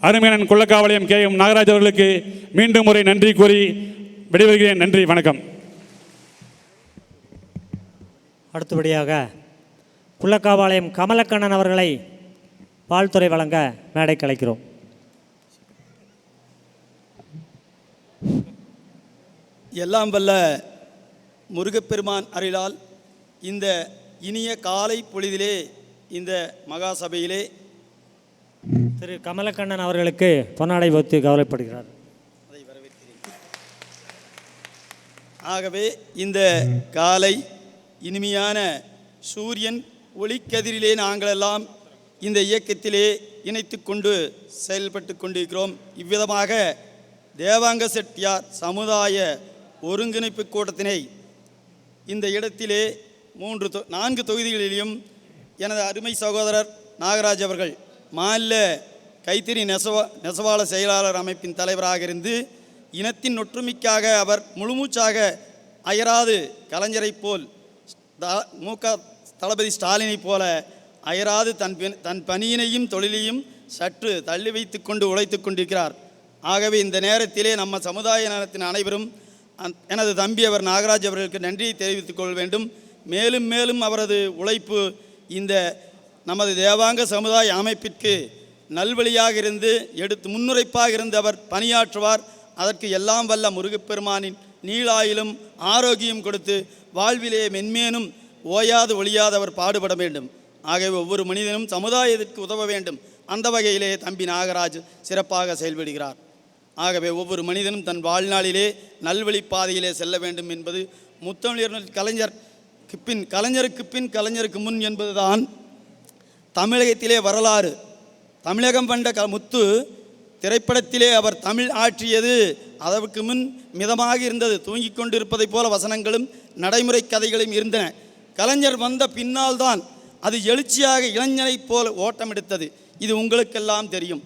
I: அருமையான குள்ளக்காபாளையம் KM நாகராஜ் அவர்களுக்கு மீண்டும் ஒரு நன்றி கூறி விடைபெறுகிறேன். நன்றி, வணக்கம்.
D: அடுத்தபடியாக குள்ளக்காபாளையம் கமலக்கண்ணன் அவர்களை வாழ்த்துறை வழங்க மேடை கலைக்கிறோம்.
J: எல்லாம் வல்ல முருகப்பெருமான் அருளால் இந்த இனிய காலை பொழுதிலே இந்த மகா சபையிலே
D: திரு கமலக்கண்ணன் அவர்களுக்கு பொன்னாடை போர்த்தி கௌரவப்படுகிறார்.
J: அதை வரவேற்கிறேன். ஆகவே இந்த காலை இனிமையான சூரியன் ஒளிக்கதிரிலே நாங்களெல்லாம் இந்த இயக்கத்திலே இணைத்து கொண்டு செயல்பட்டு கொண்டிருக்கிறோம். இவ்விதமாக தேவாங்க செட்டியார் சமுதாய ஒருங்கிணைப்பு கூட்டத்தினை இந்த இடத்திலே 4 தொகுதிகளிலும் எனது அருமை சகோதரர் நாகராஜ் அவர்கள் மாநில கைத்தறி நெசவாள செயலாளர் அமைப்பின் தலைவராக இருந்து இனத்தின் ஒற்றுமைக்காக அவர் முழுமூச்சாக அயராது கலைஞரை போல் முக தளபதி ஸ்டாலினை போல அயராது தன் பணியினையும் தொழிலையும் சற்று தள்ளி வைத்து கொண்டு உழைத்து கொண்டிருக்கிறார். ஆகவே இந்த நேரத்திலே நம்ம சமுதாய நலத்தின் அனைவரும் எனது தம்பி அவர் நாகராஜ் அவர்களுக்கு நன்றியை தெரிவித்துக் கொள்ள வேண்டும். மேலும் மேலும் அவரது உழைப்பு இந்த நமது தேவாங்க சமுதாய அமைப்பிற்கு நல்வழியாக இருந்து முன்னுரைப்பாக இருந்து அவர் பணியாற்றுவார். அதற்கு எல்லாம் வல்ல முருகப்பெருமானின் நீளாயிலும் ஆரோக்கியம் கொடுத்து வாழ்விலே மென்மேனும் ஓயாது ஒழியாது அவர் பாடுபட வேண்டும். ஆகவே ஒவ்வொரு மனிதனும் சமுதாயத்திற்கு உதவ வேண்டும். அந்த வகையிலே தம்பி நாகராஜ் சிறப்பாக செயல்படுகிறார். ஆகவே ஒவ்வொரு மனிதனும் தன் வாழ்நாளிலே நல்வழி பாதையிலே செல்ல வேண்டும் என்பது முத்தமிழர் கலைஞருக்கு பின் கலைஞருக்கு முன் என்பதுதான் தமிழகத்திலே வரலாறு. தமிழகம் கண்ட முத்து திரைப்படத்திலே அவர் தமிழ் ஆற்றியது அதற்கு முன் மிதமாக இருந்தது. தூங்கிக் கொண்டிருப்பதைப் போல வசனங்களும் நடைமுறை கதைகளும் இருந்தன. கலைஞர் வந்த பின்னால் தான் அது எழுச்சியாக இளைஞனைப் போல ஓட்டமெடுத்தது. இது உங்களுக்கெல்லாம் தெரியும்.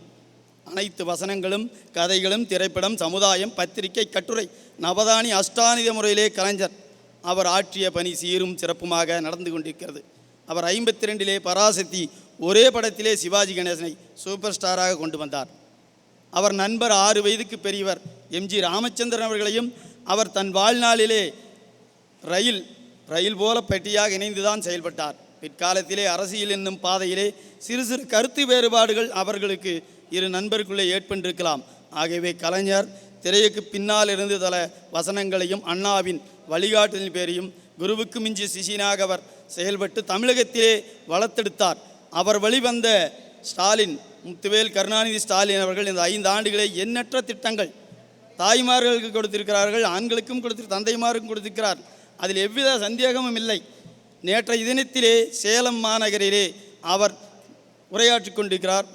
J: அனைத்து வசனங்களும் கதைகளும் திரைப்படம் சமுதாயம் பத்திரிகை கட்டுரை நவதானி அஷ்டானித முறையிலே கலைஞர் அவர் ஆற்றிய பணி சீரும் சிறப்புமாக நடந்து கொண்டிருக்கிறது. அவர் 52 பராசக்தி ஒரே படத்திலே சிவாஜி கணேசனை சூப்பர் ஸ்டாராக கொண்டு வந்தார். அவர் நண்பர் 6 வயதுக்கு பெரியவர் எம்ஜி ராமச்சந்திரன் அவர்களையும் அவர் தன் வாழ்நாளிலே ரயில் போல பெட்டியாக இணைந்துதான் செயல்பட்டார். பிற்காலத்திலே அரசியல் என்னும் பாதையிலே சிறு சிறு கருத்து வேறுபாடுகள் அவர்களுக்கு இரு நண்பருக்குள்ளே ஏற்பட்டிருக்கலாம். ஆகவே கலைஞர் திரையுக்கு பின்னால் இருந்து தல வசனங்களையும் அண்ணாவின் வழிகாட்டுதலின் பேரையும் குருவுக்கு மிஞ்சிய சிஷியனாக அவர் செயல்பட்டு தமிழகத்திலே வளர்த்தெடுத்தார். அவர் வழிவந்த ஸ்டாலின் முத்துவேல் கருணாநிதி ஸ்டாலின் அவர்கள் இந்த 5 ஆண்டுகளே எண்ணற்ற திட்டங்கள் தாய்மார்களுக்கு கொடுத்திருக்கிறார்கள், ஆண்களுக்கும் தந்தைமாருக்கும் கொடுத்திருக்கிறார். அதில் எவ்வித சந்தேகமும் இல்லை. நேற்றைய தினத்திலே சேலம் மாநகரிலே அவர் உரையாற்றி கொண்டிருக்கிறார்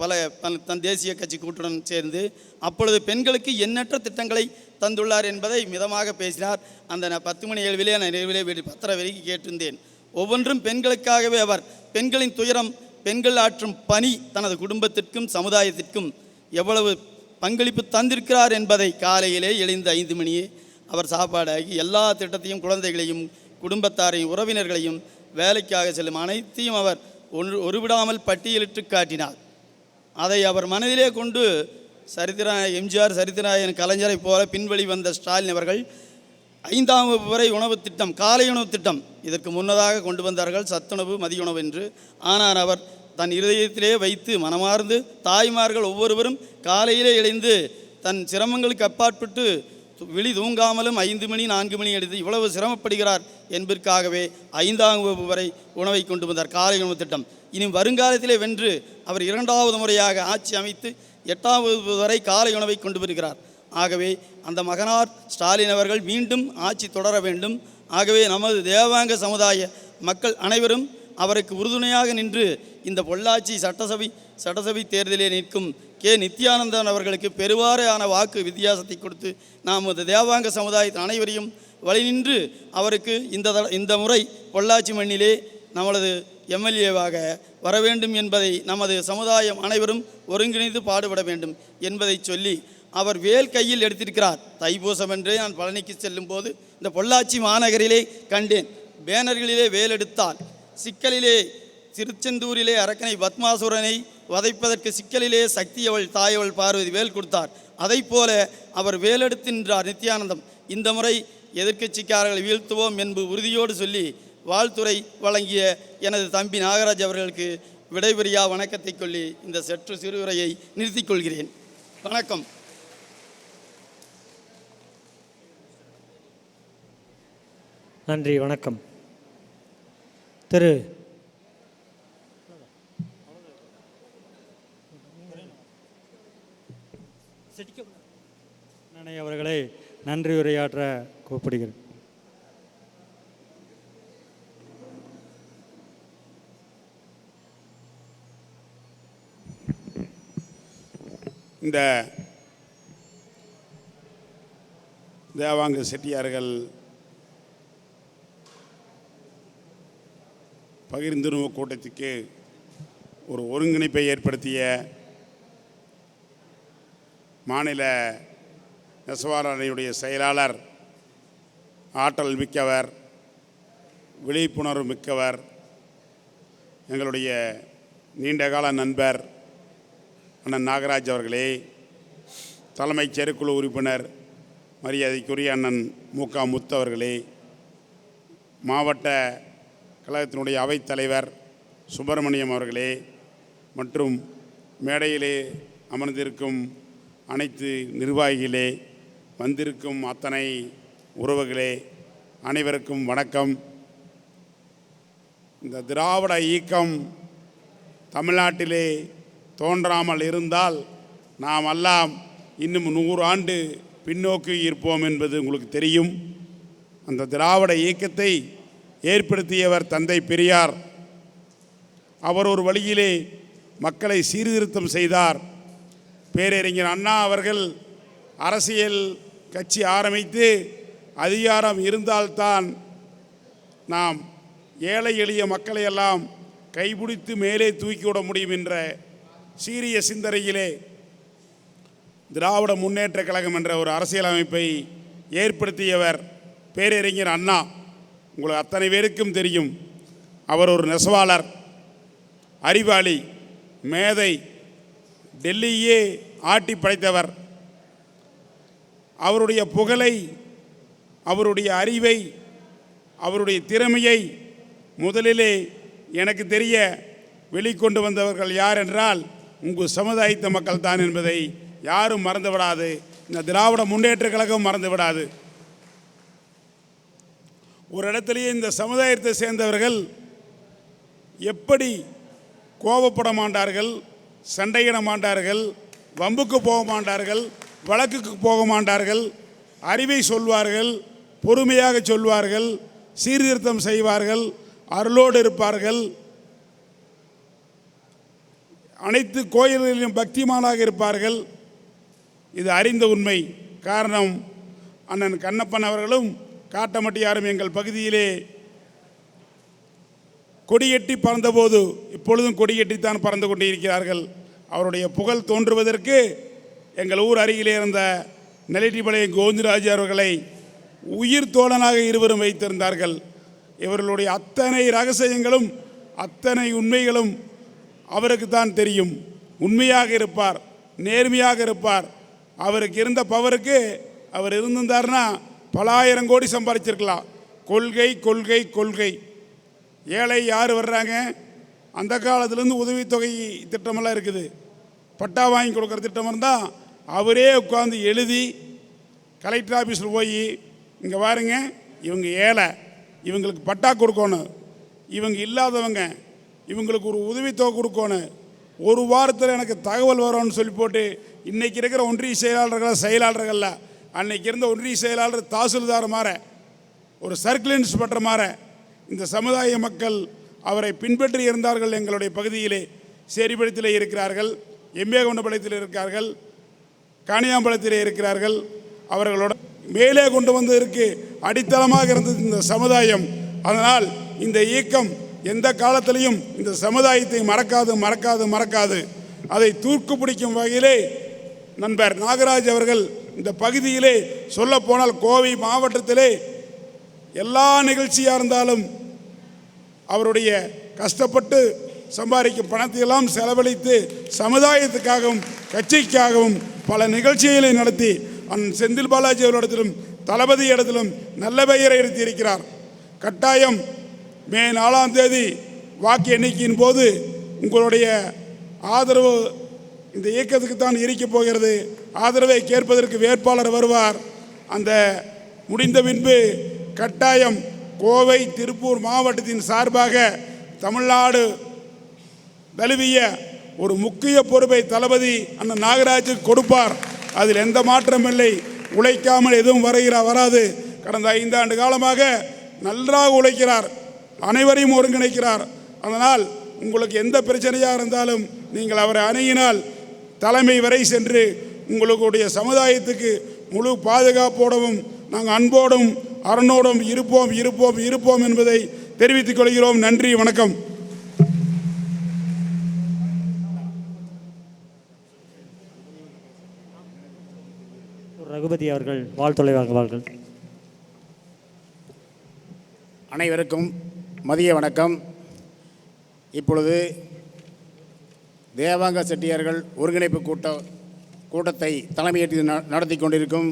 J: தன் தேசிய கட்சி கூட்டுடன் சேர்ந்து. அப்பொழுது பெண்களுக்கு எண்ணற்ற திட்டங்களை தந்துள்ளார் என்பதை மிதமாக பேசினார். அந்த 10 மணி எழுவிலே நான் நிறைவிலே 10:30 வரைக்கும் கேட்டிருந்தேன். ஒவ்வொன்றும் பெண்களுக்காகவே அவர் பெண்களின் துயரம் பெண்கள் ஆற்றும் பணி தனது குடும்பத்திற்கும் சமுதாயத்திற்கும் எவ்வளவு பங்களிப்பு தந்திருக்கிறார் என்பதை காலையிலே எழுந்த 5 மணியே அவர் சாப்பாடாகி எல்லா திட்டத்தையும் குழந்தைகளையும் குடும்பத்தாரையும் உறவினர்களையும் வேலைக்காக செல்லும் அனைத்தையும் அவர் ஒருவிடாமல் பட்டியலிட்டு காட்டினார். அதை அவர் மனதிலே கொண்டு எம்ஜிஆர் சரித்திரநாயகன் கலைஞரை போல பின்வழி வந்த ஸ்டாலின் அவர்கள் 5ஆம் வகுப்பு வரை உணவு திட்டம் காலை உணவு திட்டம் இதற்கு முன்னதாக கொண்டு வந்தார்கள், சத்துணவு மதிய உணவு என்று. ஆனால் அவர் தன் இருதயத்திலே வைத்து மனமார்ந்து தாய்மார்கள் ஒவ்வொருவரும் காலையிலே எழுந்து தன் சிரமங்களுக்கு அப்பாற்பட்டு விழி தூங்காமலும் 5 மணி 4 மணி எடுத்து இவ்வளவு சிரமப்படுகிறார் என்பதற்காகவே 5ஆம் வகுப்பு வரை உணவை கொண்டு வந்தார் காலை உணவு திட்டம். இனி வருங்காலத்திலே வென்று அவர் 2வது முறையாக ஆட்சி அமைத்து 8ஆம் வகுப்பு வரை காலை உணவை கொண்டு வருகிறார். ஆகவே அந்த மகனார் ஸ்டாலின் அவர்கள் மீண்டும் ஆட்சி தொடர வேண்டும். ஆகவே நமது தேவாங்க சமுதாய மக்கள் அனைவரும் அவருக்கு உறுதுணையாக நின்று இந்த பொள்ளாச்சி சட்டசபை தேர்தலில் நிற்கும் நித்யானந்தன் அவர்களுக்கு பெருவாரியான வாக்கு வித்தியாசத்தை கொடுத்து நமது தேவாங்க சமுதாயத்தின் அனைவரையும் வழி நின்று அவருக்கு இந்த முறை பொள்ளாச்சி மண்ணிலே நமது எம்எல்ஏவாக வர வேண்டும் என்பதை நமது சமுதாயம் அனைவரும் ஒருங்கிணைந்து பாடுபட வேண்டும் என்பதை சொல்லி அவர் வேல் கையில் எடுத்திருக்கிறார். தைப்பூசம் என்றே நான் பழனிக்கு செல்லும் போது இந்த பொள்ளாச்சி மாநகரிலே கண்டேன். பேனர்களிலே வேல் எடுத்தால் சிக்கலிலே திருச்செந்தூரிலே அரக்கனை பத்மாசுரனை வதைப்பதற்கு சிக்கலிலே சக்தியவள் தாயவள் பார்வதி வேல் கொடுத்தார். அதை போல அவர் வேலெடுத்து நின்றார் நித்யானந்தம். இந்த முறை எதிர்க்கட்சிக்காரர்களை வீழ்த்துவோம் என்பது உறுதியோடு சொல்லி வாழ்த்துறை வழங்கிய எனது தம்பி நாகராஜ் அவர்களுக்கு விடைபெறியா வணக்கத்தை சொல்லி இந்த சற்று சிறுவுரையை நிறுத்திக் கொள்கிறேன். வணக்கம்.
D: நன்றி, வணக்கம். திரு
E: அவர்களை நன்றி உரையாற்ற கூப்பிடுகிறேன்.
F: இந்த தேவாங்க செட்டியார்கள் பகிர்ந்துணர்வு கூட்டத்துக்கு ஒரு ஒருங்கிணைப்பை ஏற்படுத்திய மாநில நெசவாளருடைய செயலாளர் ஆற்றல் மிக்கவர், விழிப்புணர்வு மிக்கவர், எங்களுடைய நீண்டகால நண்பர் அண்ணன் நாகராஜ் அவர்களே, தலைமைச் செயற்குழு உறுப்பினர் மரியாதைக்குரிய அண்ணன் முக முத்து அவர்களே, மாவட்ட கழகத்தினுடைய அவைத்தலைவர் சுப்பிரமணியம் அவர்களே, மற்றும் மேடையிலே அமர்ந்திருக்கும் அனைத்து நிர்வாகிகளே, வந்திருக்கும் அத்தனை உறவுகளே, அனைவருக்கும் வணக்கம். இந்த திராவிட இயக்கம் தமிழ்நாட்டிலே தோன்றாமல் இருந்தால் நாம் எல்லாம் இன்னும் 100 ஆண்டு பின்னோக்கி இருப்போம் என்பது உங்களுக்கு தெரியும். அந்த திராவிட இயக்கத்தை ஏற்படுத்தியவர் தந்தை பெரியார். அவர் ஒரு வழியிலே மக்களை சீர்திருத்தம் செய்தார். பேரறிஞர் அண்ணா அவர்கள் அரசியல் கட்சி ஆரம்பித்து அதிகாரம் இருந்தால்தான் நாம் ஏழை எளிய மக்களை எல்லாம் கைபிடித்து மேலே தூக்கிவிட முடியும் என்ற சீரிய சிந்தனையிலே திராவிட முன்னேற்ற கழகம் என்ற ஒரு அரசியல் அமைப்பை ஏற்படுத்தியவர் பேரறிஞர் அண்ணா. உங்களுக்கு அத்தனை பேருக்கும் தெரியும். அவர் ஒரு நெசவாளர், அறிவாளி, மேதை, டெல்லியே ஆட்டி படைத்தவர். அவருடைய புகழை, அவருடைய அறிவை, அவருடைய திறமையை முதலிலே எனக்கு தெரிய வெளிக்கொண்டு வந்தவர்கள் யார் என்றால் உங்கள் சமுதாயத்த மக்கள் தான் என்பதை யாரும் மறந்துவிடாது. இந்த திராவிட முன்னேற்ற கழகம் மறந்துவிடாது. ஒரு இடத்திலேயே இந்த சமுதாயத்தை சேர்ந்தவர்கள் எப்படி கோபப்பட மாட்டார்கள், சண்டையிட மாட்டார்கள், வம்புக்கு போக மாட்டார்கள், வழக்குக்கு போக மாட்டார்கள், அறிவை சொல்வார்கள், பொறுமையாக சொல்வார்கள், சீர்திருத்தம் செய்வார்கள், அருளோடு இருப்பார்கள், அனைத்து கோயில்களிலும் பக்திமானாக இருப்பார்கள். இது அறிந்த உண்மை. காரணம், அண்ணன் கண்ணப்பன் அவர்களும் காட்டமட்டியாரும் எங்கள் பகுதியிலே கொடியேற்றி பறந்தபோது இப்பொழுதும் கொடியேற்றித்தான் பறந்து கொண்டு இருக்கிறார்கள். அவருடைய புகழ் தோன்றுவதற்கு எங்கள் ஊர் அருகிலே இருந்த நெல்லிட்டிப்பாளையம் கோவிந்தராஜ் அவர்களை உயிர் தோழனாக இருவரும் வைத்திருந்தார்கள். இவர்களுடைய அத்தனை ரகசியங்களும் அத்தனை உண்மைகளும் அவருக்கு தான் தெரியும். உண்மையாக இருப்பார், நேர்மையாக இருப்பார். அவருக்கு இருந்த பவருக்கு அவர் இருந்திருந்தார்னா பல ஆயிரம் கோடி சம்பாதிச்சிருக்கலாம். கொள்கை கொள்கை கொள்கை. ஏழை யார் வர்றாங்க? அந்த காலத்துலேருந்து உதவித்தொகை திட்டமெல்லாம் இருக்குது. பட்டா வாங்கி கொடுக்குற திட்டம் இருந்தால் அவரே உட்காந்து எழுதி கலெக்டர் ஆஃபீஸில் போய் இங்கே பாருங்க, இவங்க ஏழை, இவங்களுக்கு பட்டா கொடுக்கணும், இவங்க இல்லாதவங்க, இவங்களுக்கு ஒரு உதவித்தொகை கொடுக்கணும், ஒரு வாரத்தில் எனக்கு தகவல் வரும்னு சொல்லி போட்டு இன்றைக்கி இருக்கிற ஒன்றிய செயலாளர்கள அன்னைக்கு இருந்த ஒன்றிய செயலாளர் தாசில்தார் மாற, ஒரு சர்க்கிள் இன்ஸ்பெக்டர் மாற இந்த சமுதாய மக்கள் அவரை பின்பற்றி இருந்தார்கள். எங்களுடைய பகுதியிலே சேரிப்படத்திலே இருக்கிறார்கள், எம்பேகொண்டபாளையத்தில் இருக்கிறார்கள், காணியாம்பாளையத்திலே இருக்கிறார்கள். அவர்களோட மேலே கொண்டு வந்ததற்கு அடித்தளமாக இருந்தது இந்த சமுதாயம். அதனால் இந்த இயக்கம் எந்த காலத்திலையும் இந்த சமுதாயத்தை மறக்காது மறக்காது மறக்காது. அதை தூக்கு பிடிக்கும் வகையிலே நண்பர் நாகராஜ் அவர்கள் இந்த பகுதியிலே சொல்லப்போனால் கோவை மாவட்டத்திலே எல்லா நிகழ்ச்சியாக இருந்தாலும் அவருடைய கஷ்டப்பட்டு சம்பாதிக்கும் பணத்தையெல்லாம் செலவழித்து சமுதாயத்துக்காகவும் கட்சிக்காகவும் பல நிகழ்ச்சிகளை நடத்தி செந்தில் பாலாஜி அவர்களிடத்திலும் தளபதி இடத்திலும் நல்ல பெயரை எடுத்திருக்கிறார். கட்டாயம் மே 4ஆம் தேதி வாக்கு எண்ணிக்கையின் போது உங்களுடைய ஆதரவு இந்த இயக்கத்துக்கு தான் இருக்கப் போகிறது. ஆதரவை கேட்பதற்கு வேட்பாளர் வருவார். அந்த முடிந்த பின்பு கட்டாயம் கோவை திருப்பூர் மாவட்டத்தின் சார்பாக தமிழ்நாடு தழுவிய ஒரு முக்கிய பொறுப்பை தளபதி அண்ணன் நாகராஜுக்கு கொடுப்பார். அதில் எந்த மாற்றம் இல்லை. உழைக்காமல் எதுவும் வராது. கடந்த 5 ஆண்டு காலமாக நன்றாக உழைக்கிறார், அனைவரையும் ஒருங்கிணைக்கிறார். அதனால் உங்களுக்கு எந்த பிரச்சனையாக இருந்தாலும் நீங்கள் அவரை அணுகினால் தலைமை வரை சென்று உங்களுடைய சமுதாயத்துக்கு முழு பாதுகாப்போடவும் நாங்கள் அன்போடும் அரணோடும் இருப்போம் இருப்போம் இருப்போம் என்பதை தெரிவித்துக் கொள்கிறோம். நன்றி, வணக்கம்.
D: ரகுபதி அவர்கள் வாழ்த்துறை வாங்குவார்கள்.
K: அனைவருக்கும் மதிய வணக்கம். இப்பொழுது தேவாங்க செட்டியார்கள் ஒருங்கிணைப்பு கூட்டத்தை தலைமையேற்று நடத்தி கொண்டிருக்கும்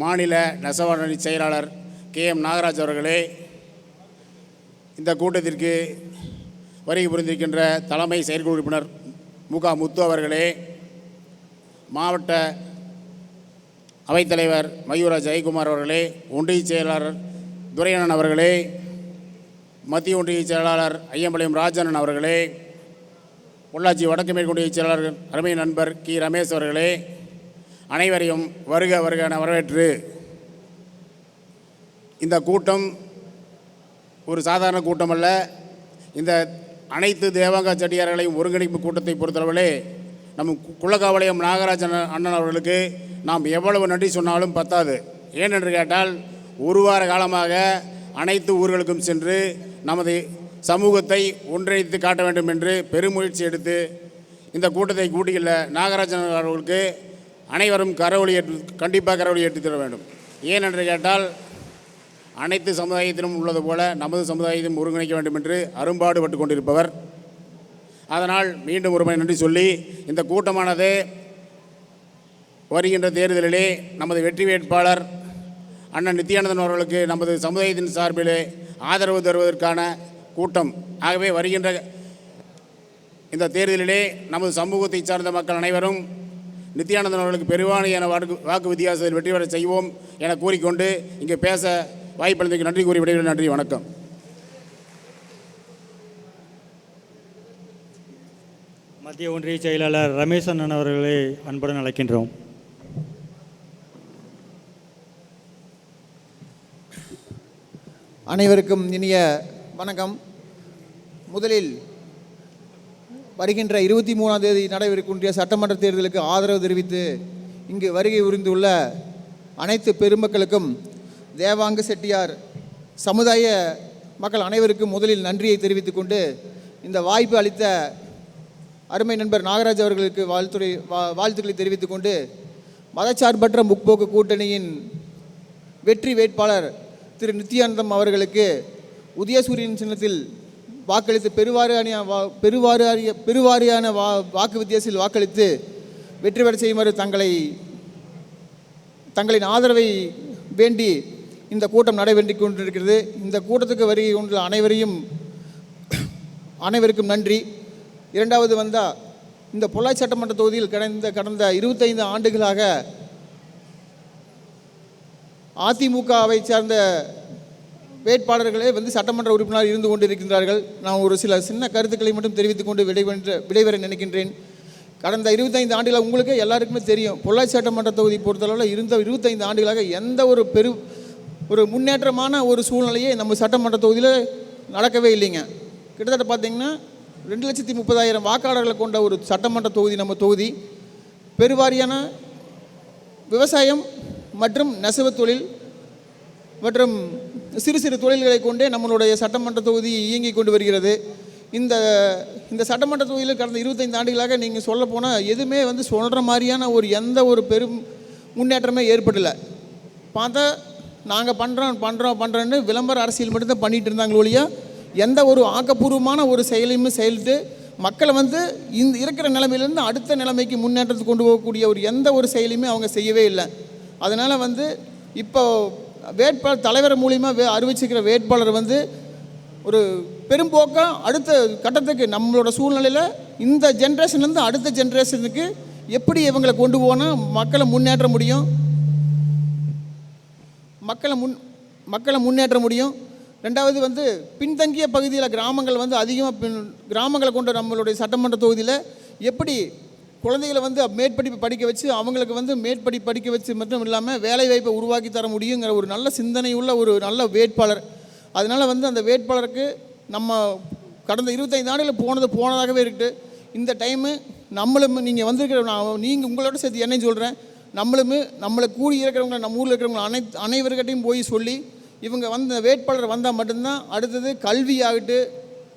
K: மாநில நெசவாளர் செயலாளர் KM நாகராஜ் அவர்களே, இந்த கூட்டத்திற்கு வருகை புரிந்திருக்கின்ற தலைமை செயற்குழு உறுப்பினர் முக முத்து அவர்களே, மாவட்ட அவைத்தலைவர் மயூரா ஜெயக்குமார் அவர்களே, ஒன்றிய செயலாளர் துரையண்ணன் அவர்களே, மத்திய ஒன்றிய செயலாளர் ஐயம்பாளையம் ராஜண்ணன் அவர்களே, பொள்ளாச்சி வடக்கு மேற்குண்டிய செயலாளர் அருமை நண்பர் கி ரமேஷ் அவர்களே, அனைவரையும் வருக வருக என வரவேற்று, இந்த கூட்டம் ஒரு சாதாரண கூட்டம் அல்ல. இந்த அனைத்து தேவாங்க செட்டியார்களையும் ஒருங்கிணைப்பு கூட்டத்தை பொறுத்தளவிலே நம் குள்ளக்காவளையம் நாகராஜன் அண்ணன் அவர்களுக்கு நாம் எவ்வளவு நன்றி சொன்னாலும் பத்தாது. ஏனென்று கேட்டால், ஒரு வார காலமாக அனைத்து ஊர்களுக்கும் சென்று நமது சமூகத்தை ஒன்றிணைத்து காட்ட வேண்டும் என்று பெருமுயற்சி எடுத்து இந்த கூட்டத்தை கூட்டியுள்ள நாகராஜன் அவர்களுக்கு அனைவரும் கண்டிப்பாக கரவொலி ஏற்றி தர வேண்டும். ஏனென்று கேட்டால், அனைத்து சமுதாயத்திலும் உள்ளது போல நமது சமுதாயத்தையும் ஒருங்கிணைக்க வேண்டும் என்று அரும்பாடுபட்டு கொண்டிருப்பவர். அதனால் மீண்டும் ஒருமுறை நன்றி சொல்லி, இந்த கூட்டமானது வருகின்ற தேர்தலிலே நமது வெற்றி வேட்பாளர் அண்ணன் நித்யானந்தன் அவர்களுக்கு நமது சமுதாயத்தின் சார்பிலே ஆதரவு தருவதற்கான கூட்டம். ஆகவே வருகின்ற இந்த தேர்தலிலே நமது சமூகத்தை சார்ந்த மக்கள் அனைவரும் நித்யானந்தன் அவர்களுக்கு பெருவாரியான வாக்கு வித்தியாசத்தில் வெற்றி பெற செய்வோம் என கூறிக்கொண்டு இங்கே பேச வாய்ப்பளித்தமைக்கு நன்றி கூறி விடைபெறுகிறேன். நன்றி, வணக்கம்.
E: மத்திய ஒன்றிய செயலாளர் ரமேஷ் அண்ணன் அவர்களை அன்புடன் அழைக்கின்றோம்.
L: அனைவருக்கும் இனிய வணக்கம். முதலில் வருகின்ற 23ஆம் தேதி நடைபெறக்கூடிய சட்டமன்ற தேர்தலுக்கு ஆதரவு தெரிவித்து இங்கு வருகை புரிந்துள்ள அனைத்து பெருமக்களுக்கும், தேவாங்க செட்டியார் சமுதாய மக்கள் அனைவருக்கும் முதலில் நன்றியை தெரிவித்துக் கொண்டு, இந்த வாய்ப்பு அளித்த அருமை நண்பர் நாகராஜ் அவர்களுக்கு வாழ்த்துக்களை தெரிவித்துக் கொண்டு, மதச்சார்பற்ற முற்போக்கு கூட்டணியின் வெற்றி வேட்பாளர் திரு நித்யானந்தம் அவர்களுக்கு உதயசூரியன் சின்னத்தில் வாக்களித்து பெருவாரியான வாக்கு வித்தியாசத்தில் வாக்களித்து வெற்றி பெற செய்யுமாறு தங்களின் ஆதரவை வேண்டி இந்த கூட்டம் நடைபெற்றுக் கொண்டிருக்கிறது. இந்த கூட்டத்துக்கு வருகை கொண்டுள்ள அனைவருக்கும் நன்றி. இரண்டாவது வந்தால், இந்த பொள்ளாச்சி சட்டமன்ற தொகுதியில் கடந்த 25 ஆண்டுகளாக அதிமுகவை சார்ந்த வேட்பாளர்களே சட்டமன்ற உறுப்பினர் இருந்து கொண்டிருக்கின்றார்கள். நான் ஒரு சின்ன கருத்துக்களை மட்டும் தெரிவித்துக் கொண்டு விடைபெற நினைக்கின்றேன். கடந்த 25 ஆண்டுகளாக உங்களுக்கு எல்லாருக்குமே தெரியும், பொள்ளாச்சி சட்டமன்ற தொகுதி பொறுத்தளவில் இருந்த 25 ஆண்டுகளாக எந்த ஒரு முன்னேற்றமான ஒரு சூழ்நிலையே நம்ம சட்டமன்ற தொகுதியில் நடக்கவே இல்லைங்க. கிட்டத்தட்ட பார்த்திங்கன்னா 2,30,000 வாக்காளர்களை கொண்ட ஒரு சட்டமன்ற தொகுதி நம்ம தொகுதி. பெருவாரியான விவசாயம் மற்றும் நெசவு தொழில் மற்றும் சிறு சிறு தொழில்களை கொண்டே நம்மளுடைய சட்டமன்ற தொகுதி இயங்கி கொண்டு வருகிறது. இந்த சட்டமன்ற தொகுதியில் கடந்த 25 ஆண்டுகளாக நீங்கள் சொல்ல போனால் எதுவுமே சொல்கிற மாதிரியான எந்த ஒரு பெரும் முன்னேற்றமே ஏற்படலை. பார்த்தா நாங்கள் பண்ணுறோன்னு விளம்பர அரசியல் மட்டும்தான் பண்ணிகிட்டு இருந்தாங்களோ ஒழிய எந்த ஒரு ஆக்கப்பூர்வமான ஒரு செயலையுமே செயல்ட்டு மக்களை இந்த இருக்கிற நிலைமையிலேருந்து அடுத்த நிலைமைக்கு முன்னேற்றத்துக்கு கொண்டு போகக்கூடிய எந்த ஒரு செயலையுமே அவங்க செய்யவே இல்லை. அதனால் இப்போ வேட்பாளர் தலைவர் மூலிமா அறிவிச்சிருக்கிற வேட்பாளர் ஒரு பெரும்போக்காக அடுத்த கட்டத்துக்கு நம்மளோட சூழ்நிலையில் இந்த ஜென்ரேஷன்லேருந்து அடுத்த ஜென்ரேஷனுக்கு எப்படி இவங்களை கொண்டு போனால் மக்களை முன்னேற்ற முடியும். ரெண்டாவது பின்தங்கிய பகுதியில் கிராமங்கள் அதிகமாக கிராமங்களை கொண்ட நம்மளுடைய சட்டமன்ற தொகுதியில் எப்படி குழந்தைகளை மேற்படிப்பு படிக்க வச்சு அவங்களுக்கு மேற்படிப்பு படிக்க வச்சு மட்டும் இல்லாமல் வேலைவாய்ப்பை உருவாக்கி தர முடியுங்கிற ஒரு நல்ல சிந்தனை உள்ள ஒரு நல்ல வேட்பாளர். அதனால் அந்த வேட்பாளருக்கு நம்ம கடந்த 25 ஆண்டுகள் போனதாகவே இருக்குது. இந்த டைமு நம்மளும் நீங்கள் நீங்கள் உங்களோட சேர்த்து என்னையும் சொல்கிறேன், நம்மளை கூடி இருக்கிறவங்க நம்ம ஊரில் இருக்கிறவங்க அனைவர்கிட்டையும் போய் சொல்லி இவங்க வேட்பாளர் வந்தால் மட்டும்தான் அடுத்தது கல்வி ஆகட்டு,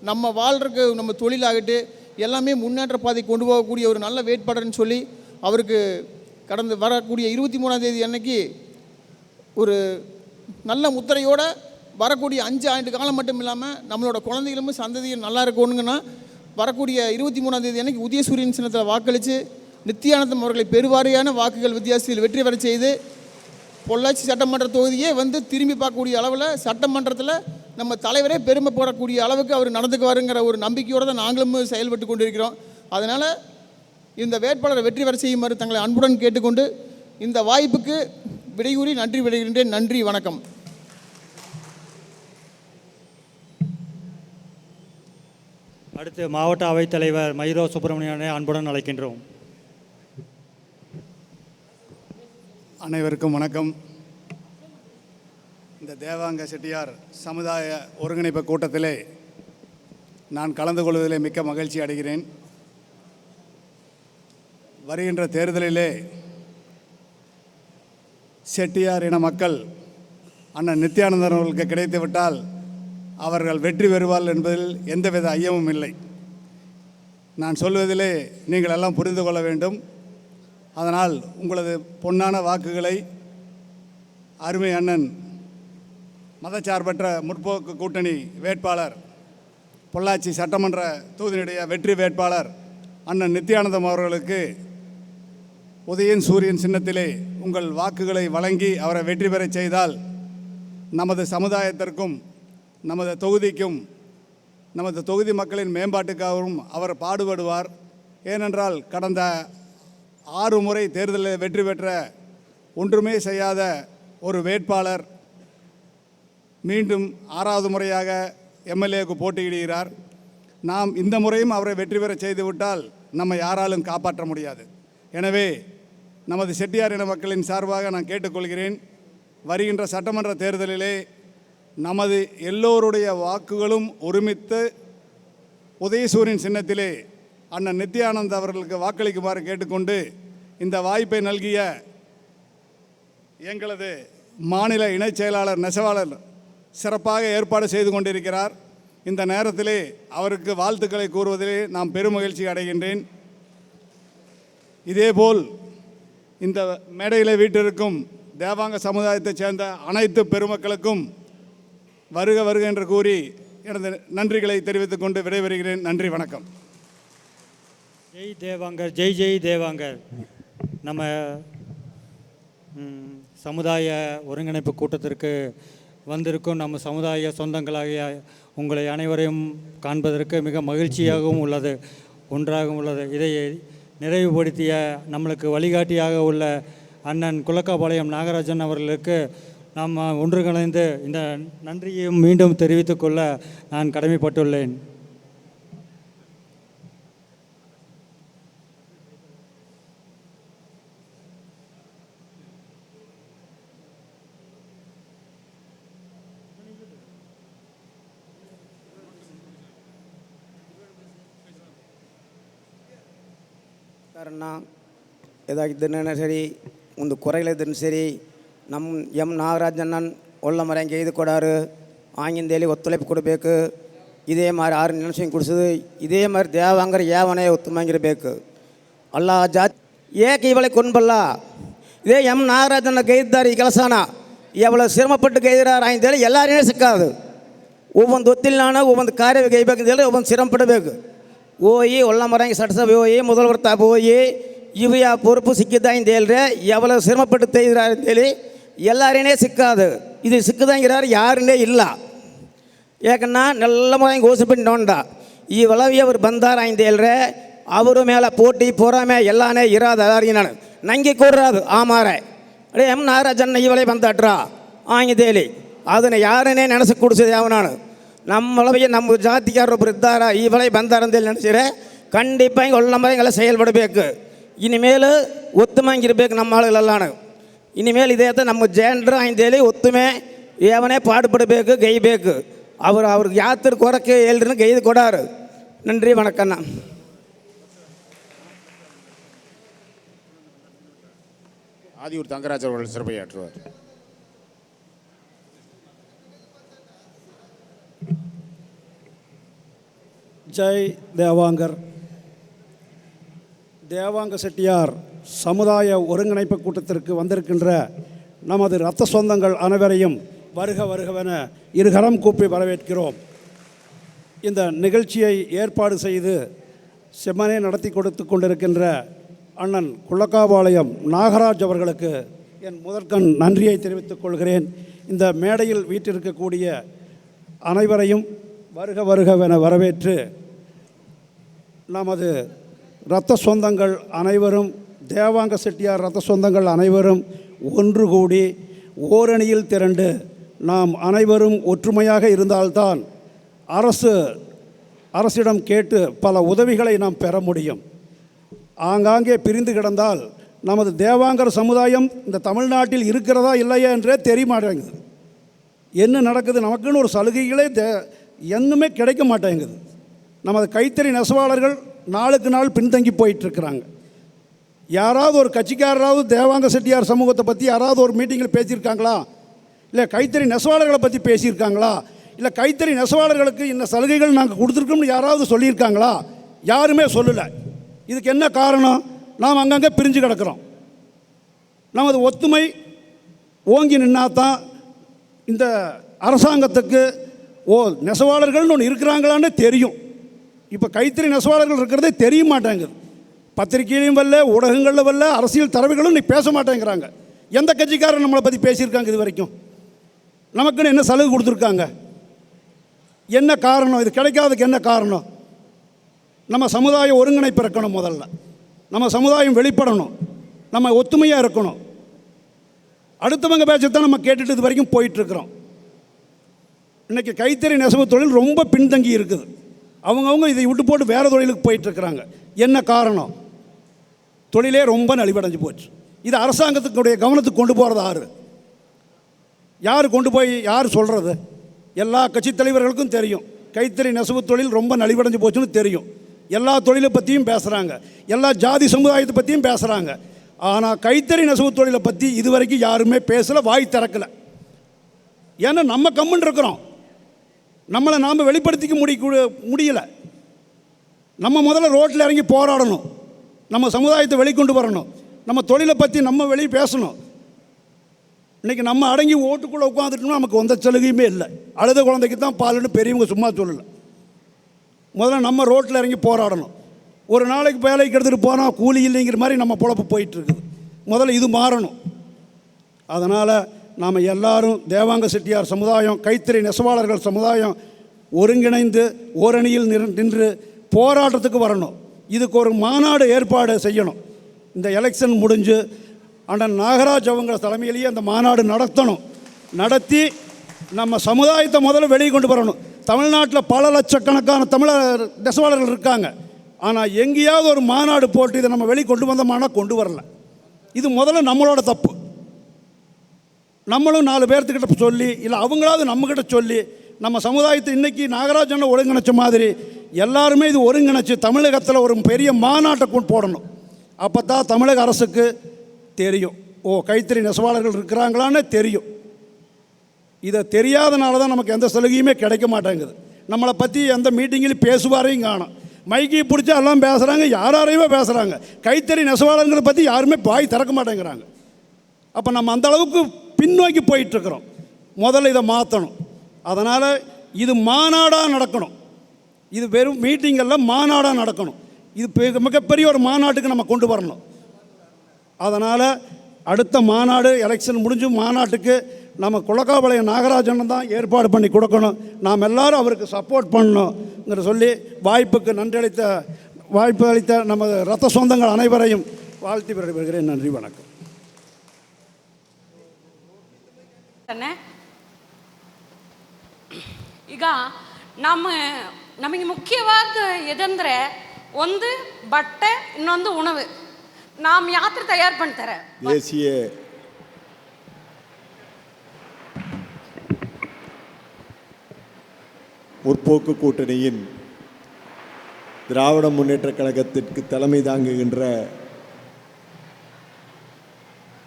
L: நம்ம வாழ்கிறக்கு நம்ம தொழிலாகட்டு எல்லாமே முன்னேற்ற பாதை கொண்டு போகக்கூடிய ஒரு நல்ல வேட்பாளர்னு சொல்லி அவருக்கு கடந்து வரக்கூடிய 23ஆம் தேதி அன்னைக்கு ஒரு நல்ல முத்திரையோடு வரக்கூடிய 5 ஆண்டு காலம் மட்டும் இல்லாமல் நம்மளோட குழந்தைகளும் சந்ததியும் நல்லா இருக்கணுங்கன்னா வரக்கூடிய 23ஆம் தேதி அன்னைக்கு உதயசூரியன் சின்னத்தில் வாக்களித்து நித்யானந்தம் அவர்களை பெருவாரியான வாக்குகள் வித்தியாசத்தில் வெற்றி பெற செய்து பொள்ளாச்சி சட்டமன்ற தொகுதியே திரும்பி பார்க்கக்கூடிய அளவில் சட்டமன்றத்தில் நம்ம தலைவரே பெருமை போடக்கூடிய அளவுக்கு அவர் நடந்துக்குவாருங்கிற ஒரு நம்பிக்கையோடு தான் நாங்களும் செயல்பட்டு கொண்டிருக்கிறோம். அதனால் இந்த வேட்பாளரை வெற்றி பெற செய்யுமாறு தங்களை அன்புடன் கேட்டுக்கொண்டு இந்த வாய்ப்புக்கு விடைகூறி நன்றி விடைகின்றேன். நன்றி, வணக்கம்.
E: அடுத்து மாவட்ட அவைத்தலைவர் மயூரோ சுப்பிரமணியனை அன்புடன் அழைக்கின்றோம்.
M: அனைவருக்கும் வணக்கம். இந்த தேவாங்க செட்டியார் சமுதாய ஒருங்கிணைப்பு கூட்டத்திலே நான் கலந்து கொள்வதிலே மிக்க மகிழ்ச்சி அடைகிறேன். வருகின்ற தேர்தலிலே செட்டியார் இன மக்கள் அண்ணன் நித்யானந்தன் அவர்களுக்கு கிடைத்துவிட்டால் அவர்கள் வெற்றி பெறுவார்கள் என்பதில் எந்தவித ஐயமும் இல்லை. நான் சொல்வதிலே நீங்கள் எல்லாம் புரிந்து கொள்ள வேண்டும். அதனால் உங்களது பொன்னான வாக்குகளை அருமை அண்ணன் மதச்சார்பற்ற முற்போக்கு கூட்டணி வேட்பாளர், பொள்ளாச்சி சட்டமன்ற தொகுதியினுடைய வெற்றி வேட்பாளர் அண்ணன் நித்யானந்தம் அவர்களுக்கு உதயன் சூரியன் சின்னத்திலே உங்கள் வாக்குகளை வழங்கி அவரை வெற்றி பெறச் செய்தால் நமது சமுதாயத்திற்கும் நமது தொகுதிக்கும் நமது தொகுதி மக்களின் மேம்பாட்டுக்காகவும் அவர் பாடுபடுவார். ஏனென்றால் கடந்த 6 முறை தேர்தலில் வெற்றி பெற்ற ஒன்றுமே செய்யாத ஒரு வேட்பாளர் மீண்டும் 6வது முறையாக எம்எல்ஏவுக்கு போட்டியிடுகிறார். நாம் இந்த முறையும் அவரை வெற்றி பெற செய்துவிட்டால் நம்ம யாராலும் காப்பாற்ற முடியாது. எனவே நமது செட்டியார் இன மக்களின் சார்பாக நான் கேட்டுக்கொள்கிறேன், வருகின்ற சட்டமன்ற தேர்தலிலே நமது எல்லோருடைய வாக்குகளும் ஒருமித்து உதயசூரியன் சின்னத்திலே அண்ணன் நித்யானந்த் அவர்களுக்கு வாக்களிக்குமாறு கேட்டுக்கொண்டு, இந்த வாய்ப்பை நல்கிய எங்களது மாநில இணைச் செயலாளர் நெசவாளர் சிறப்பாக ஏற்பாடு செய்து கொண்டிருக்கிறார். இந்த நேரத்திலே அவருக்கு வாழ்த்துக்களை கூறுவதிலே நாம் பெருமகிழ்ச்சி அடைகின்றேன். இதேபோல் இந்த மேடையில் வீட்டிற்கும் தேவாங்க சமுதாயத்தைச் சேர்ந்த அனைத்து பெருமக்களுக்கும் வருக வருக என்று கூறி எனது நன்றிகளை தெரிவித்துக் கொண்டு விடைபெறுகிறேன். நன்றி, வணக்கம்.
E: ஜெய் தேவாங்கர், ஜெய் ஜெய் தேவாங்கர். நம்ம சமுதாய ஒருங்கிணைப்பு கூட்டத்திற்கு வந்திருக்கும் நம்ம சமுதாய சொந்தங்களாகிய உங்களை அனைவரையும் காண்பதற்கு மிக மகிழ்ச்சியாகவும் உள்ளது, ஒன்றாகவும் உள்ளது. இதை நிறைவுபடுத்திய நம்மளுக்கு வழிகாட்டியாக உள்ள அண்ணன் குளக்காபாளையம் நாகராஜன் அவர்களுக்கு நாம் ஒன்றுகிணைந்து இந்த நன்றியையும் மீண்டும் தெரிவித்துக்கொள்ள நான் கடமைப்பட்டுள்ளேன்.
N: ಕಾರಣ ಇದಾಗಿದ್ದನೇ ಸರಿ, ಒಂದು ಕೊರಗಿಲಿದ್ದನು ಸರಿ, ನಮ್ಮ ನಾಗರಾಜಣ್ಣನ್ ಒಳ್ಳ ಮರೆಯಂಗೆ ಇದು ಕೊಡಾರು ಆಂಗಿಂದೇಲಿ ಒತ್ತುಳೆப்பு ಕೊಡಬೇಕು. ಇದೇ ಮಾರಿ 6 ನಿಮಿಷ ಕುಡಿಸೋದು, ಇದೇ ಮಾರಿ ದೇವಾಂಗರ ಯಾವನೇ ಉತ್ತಮವಾಗಿರಬೇಕು. ಅಲ್ಲ ಜಾತಿ ಏಕೆ ಇವಳೆ ಕೊಂಡ್ಬಲ್ಲ, ಇದೇ ನಾಗರಾಜಣ್ಣ ಗೈದಿದ್ದಾರೆ ಈ ಕೆಲಸನ ಇವಳು ಶ್ರಮಪಟ್ಟು ಗೈದಿರಾರ ಅಂತೇಳಿ ಎಲ್ಲಾರೇ ಸಿಕ್ಕಾದು. ಒಬ್ಬೊಂದು ಒತ್ತಿಲ್ಲಾಣ ಒಬ್ಬೊಂದು ಕಾರ್ಯ ಗೈಬೇಕಂತೇಳಿ ಒಬ್ಬೊಂದು ಶ್ರಮ ಪಡಬೇಕು. ಹೋಗಿ ಒಳ್ಳ ಮರಂಗೆ ಸಟ್ಸಭೆ ಹೋಗಿ ಮೊದಲು ಬರ್ತಾ ಹೋಗಿ ಇವು ಯಾವ பொறுப்பு ಸಿಕ್ಕಿದ್ದ ಅಂತ ಹೇಳ್ರೆ எவ்வளோ சிரமப்பட்டு ತೆಗೆದಿದ್ದಾರೆ ಅಂತೇಳಿ ಎಲ್ಲಾರೇ ಸಿಕ್ಕಾದು. ಇದು ಸಿಕ್ಕದಂಗಿರಾರು ಯಾರನ್ನೇ ಇಲ್ಲ. ಯಾಕನ್ನ ನೆಲ್ಲ ಮರಂಗೆ ಓಸಿಬಿಟ್ಟು ನೋಂಡ ಈ ಒಳವಿ ಅವರು ಬಂದಾರ ಅಂತ ಹೇಳ್ರೆ ಅವರು ಮೇಲೆ போட்டி பொறாமை எல்லானே இராது. அறிஞான நங்கி கூடுறாது ஆமாரே அடே நாகராஜண்ண இவளை ಬಂದಾಟ್ರಾ ಆಂಗಿದೇಲಿ ಅದನ್ನು ಯಾರನ್ನೇ ನೆನೆಸಿ ಕೂಡಿಸಿದೆ ಅವನಾನು. நம்மளவையே நம்ம ஜாதிக்காரொಬ್ಬರು ಇದ್ದಾರ ಇವಳೆ ಬಂದಾರಂತೇಳಿ ನೆನೆಸಿದ್ರೆ ಖಂಡಿತವಾಗಿ ಒಳ್ಳೆ ಮರೆಗೆಲ್ಲ செயல்பಡಬೇಕು. ಇನ್ಮೇಲೆ ಒತ್ತುಮಾಗಿರ್ಬೇಕು ನಮ್ಮ ಆಳುಗಳೆಲ್ಲಾನು. ಇನ್ಮೇಲೆ ಇದೇ ನಮ್ಮ ಜನರು ಅಂತೇಳಿ ಒತ್ತುಮೆ ಏವನೇ ಪಾಡುಪಡಬೇಕು, ಗೈಬೇಕು. ಅವ್ರಿಗೆ ಯಾತ್ರ ಕೊರಕ್ಕೆ ಎಲ್ರೂ ಗೈದು ಕೊಡಾರು. நன்றி, வணக்கண்ணா.
K: ஆதியூர் தங்கராஜ் அவர்கள் சிறப்பையாற்றுவார்.
O: ஜெய் தேவாங்கர். தேவாங்க செட்டியார் சமுதாய ஒருங்கிணைப்பு கூட்டத்திற்கு வந்திருக்கின்ற நமது இரத்த சொந்தங்கள் அனைவரையும் வருக வருகவென இருகரம் கூப்பி வரவேற்கிறோம். இந்த நிகழ்ச்சியை ஏற்பாடு செய்து செம்மனே நடத்தி கொடுத்து கொண்டிருக்கின்ற அண்ணன் குளக்காபாளையம் நாகராஜ் அவர்களுக்கு என் முதற்கண் நன்றியை தெரிவித்துக் கொள்கிறேன். இந்த மேடையில் வீட்டிருக்கக்கூடிய அனைவரையும் வருக வருகவென வரவேற்று நமது இரத்த சொந்தங்கள் அனைவரும், தேவாங்க செட்டியார் இரத்த சொந்தங்கள் அனைவரும் ஒன்று கூடி ஓரணியில் திரண்டு நாம் அனைவரும் ஒற்றுமையாக இருந்தால்தான் அரசு அரசிடம் கேட்டு பல உதவிகளை நாம் பெற முடியும். ஆங்காங்கே பிரிந்து கிடந்தால் நமது தேவாங்கர் சமுதாயம் இந்த தமிழ்நாட்டில் இருக்கிறதா இல்லையா என்றே தெரிய மாட்டேங்குது. என்ன நடக்குது, நமக்குன்னு ஒரு சலுகைகளே என்னமே கிடைக்க மாட்டேங்குது. நமது கைத்தறி நெசவாளர்கள் நாளுக்கு நாள் பின்தங்கி போயிட்டுருக்கிறாங்க. யாராவது ஒரு கட்சிக்காரராவது தேவாங்க செட்டியார் சமூகத்தை பற்றி யாராவது ஒரு மீட்டிங்கில் பேசியிருக்காங்களா? இல்லை கைத்தறி நெசவாளர்களை பற்றி பேசியிருக்காங்களா? இல்லை கைத்தறி நெசவாளர்களுக்கு இந்த சலுகைகள் நாங்கள் கொடுத்துருக்கோம்னு யாராவது சொல்லியிருக்காங்களா? யாருமே சொல்லலை. இதுக்கு என்ன காரணம்? நாம் அங்கங்கே பிரிஞ்சு கிடக்கிறோம். நமது ஒத்துமை ஓங்கி நின்னா தான் இந்த அரசாங்கத்துக்கு நெசவாளர்கள்னு ஒன்று இருக்கிறாங்களான்னு தெரியும். இப்போ கைத்தறி நெசவாளர்கள் இருக்கிறதே தெரிய மாட்டேங்குது. பத்திரிகையிலையும் வரல, ஊடகங்களில் வரல, அரசியல் தலைவர்களும் நீ பேச மாட்டேங்கிறாங்க. எந்த கட்சிக்காரன் நம்மளை பற்றி பேசியிருக்காங்க இது வரைக்கும்? நமக்குன்னு என்ன சலுகை கொடுத்துருக்காங்க? என்ன காரணம்? இது கிடைக்காததுக்கு என்ன காரணம்? நம்ம சமுதாயம் ஒருங்கிணைப்பு இருக்கணும். முதல்ல நம்ம சமுதாயம் வெளிப்படணும், நம்ம ஒத்துமையாக இருக்கணும். அடுத்தவங்க பேச்சத்தான் நம்ம கேட்டுட்டு இது வரைக்கும் போயிட்டுருக்குறோம். இன்றைக்கி கைத்தறி நெசவு தொழில் ரொம்ப பின்தங்கி இருக்குது. அவங்கவுங்க இதை விட்டு போட்டு வேறு தொழிலுக்கு போயிட்டுருக்குறாங்க. என்ன காரணம்? தொழிலே ரொம்ப நலிவடைஞ்சு போச்சு. இது அரசாங்கத்துக்குடைய கவனத்துக்கு கொண்டு போகிறது யார்? யார் கொண்டு போய் யார் சொல்கிறது? எல்லா கட்சி தலைவர்களுக்கும் தெரியும் கைத்தறி நெசவு தொழில் ரொம்ப நலிவடைஞ்சு போச்சுன்னு தெரியும். எல்லா தொழிலை பற்றியும் பேசுகிறாங்க, எல்லா ஜாதி சமுதாயத்தை பற்றியும் பேசுகிறாங்க. ஆனால் கைத்தறி நெசவு தொழிலை பற்றி இது வரைக்கும் யாருமே பேசலை, வாய் திறக்கலை. ஏன்னா நம்ம கம்முன்னு இருக்கிறோம். நம்மளை நாம் வெளிப்படுத்திக்க முடியலை. நம்ம முதல்ல ரோட்டில் இறங்கி போராடணும், நம்ம சமுதாயத்தை வெளிக்கொண்டு வரணும், நம்ம தொழிலை பற்றி நம்ம வெளியே பேசணும். இன்றைக்கி நம்ம அடங்கி ஓட்டுக்குள்ளே உட்காந்துட்டோம்னா நமக்கு எந்த சலுகையுமே இல்லை. அழுத குழந்தைக்கு தான் பாலுன்னு பெரியவங்க சும்மா சொல்லலை. முதல்ல நம்ம ரோட்டில் இறங்கி போராடணும். ஒரு நாளைக்கு வேலைக்கு எடுத்துகிட்டு போனால் கூலி இல்லைங்கிற மாதிரி நம்ம பொழப்பு போயிட்டுருக்குது. முதல்ல இது மாறணும். அதனால் நாம் எல்லாரும் தேவாங்க செட்டியார் சமுதாயம், கைத்தறி நெசவாளர்கள் சமுதாயம் ஒருங்கிணைந்து ஓரணியில் நின்று போராட்டத்துக்கு வரணும். இதுக்கு ஒரு மாநாடு ஏற்பாடு செய்யணும். இந்த எலெக்ஷன் முடிஞ்சு அண்ணன் நாகராஜ் அவங்க தலைமையிலேயே அந்த மாநாடு நடத்தணும். நடத்தி நம்ம சமுதாயத்தை முதல்ல வெளியே கொண்டு வரணும். தமிழ்நாட்டில் பல லட்சக்கணக்கான தமிழர் நெசவாளர்கள் இருக்காங்க. ஆனால் எங்கேயாவது ஒரு மாநாடு போட்டு இதை நம்ம வெளியே கொண்டு வந்தோம்னா கொண்டு வரல. இது முதல்ல நம்மளோட தப்பு. நம்மளும் 4 பேர்த்துக்கிட்ட சொல்லி, இல்லை அவங்களாவது நம்மக்கிட்ட சொல்லி, நம்ம சமுதாயத்தை இன்றைக்கி நாகராஜ் அண்ணன் ஒருங்கிணைச்ச மாதிரி எல்லாருமே இது ஒருங்கிணைச்சி தமிழகத்தில் ஒரு பெரிய மாநாட்டை போடணும். அப்போ தான் தமிழக அரசுக்கு தெரியும், கைத்தறி நெசவாளர்கள் இருக்கிறாங்களான்னு தெரியும். இதை தெரியாதனால தான் நமக்கு எந்த சலுகையுமே கிடைக்க மாட்டேங்குது. நம்மளை பற்றி எந்த மீட்டிங்கிலும் பேசுவாரையும் காணும். மைக்கி பிடிச்சா எல்லாம் பேசுகிறாங்க, யாரையுமே பேசுகிறாங்க. கைத்தறி நெசவாளர்களை பற்றி யாருமே வாய் திறக்க மாட்டேங்கிறாங்க. அப்போ நம்ம அந்த அளவுக்கு பின்னோக்கி போயிட்டுருக்குறோம். முதல்ல இதை மாற்றணும். அதனால் இது மாநாடாக நடக்கணும். இது வெறும் மீட்டிங்கெல்லாம் மாநாடாக நடக்கணும். இது மிகப்பெரிய ஒரு மாநாட்டுக்கு நம்ம கொண்டு வரணும். அதனால் அடுத்த மாநாடு எலெக்ஷன் முடிஞ்சு மாநாட்டுக்கு நம்ம குளக்காபாளையம் நாகராஜன் தான் ஏற்பாடு பண்ணி கொடுக்கணும். நாம் எல்லோரும் அவருக்கு சப்போர்ட் பண்ணணுங்கிற சொல்லி வாய்ப்பு அளித்த நமது ரத்த சொந்தங்கள் அனைவரையும் வாழ்த்தி விடைபெறுகிறேன். நன்றி, வணக்கம்.
P: ಈಗ ನಮಗೆ ಮುಖ್ಯವಾದ ಎದಂದರೆ ಒಂದು ಬಟ್ಟೆ, ಇನ್ನೊಂದು ಉಣವು. நாம் யாத்திரை தயார் பண்ணித்தர
Q: தேசிய முற்போக்கு கூட்டணியின் திராவிட முன்னேற்றக் கழகத்திற்கு தலைமை தாங்குகின்ற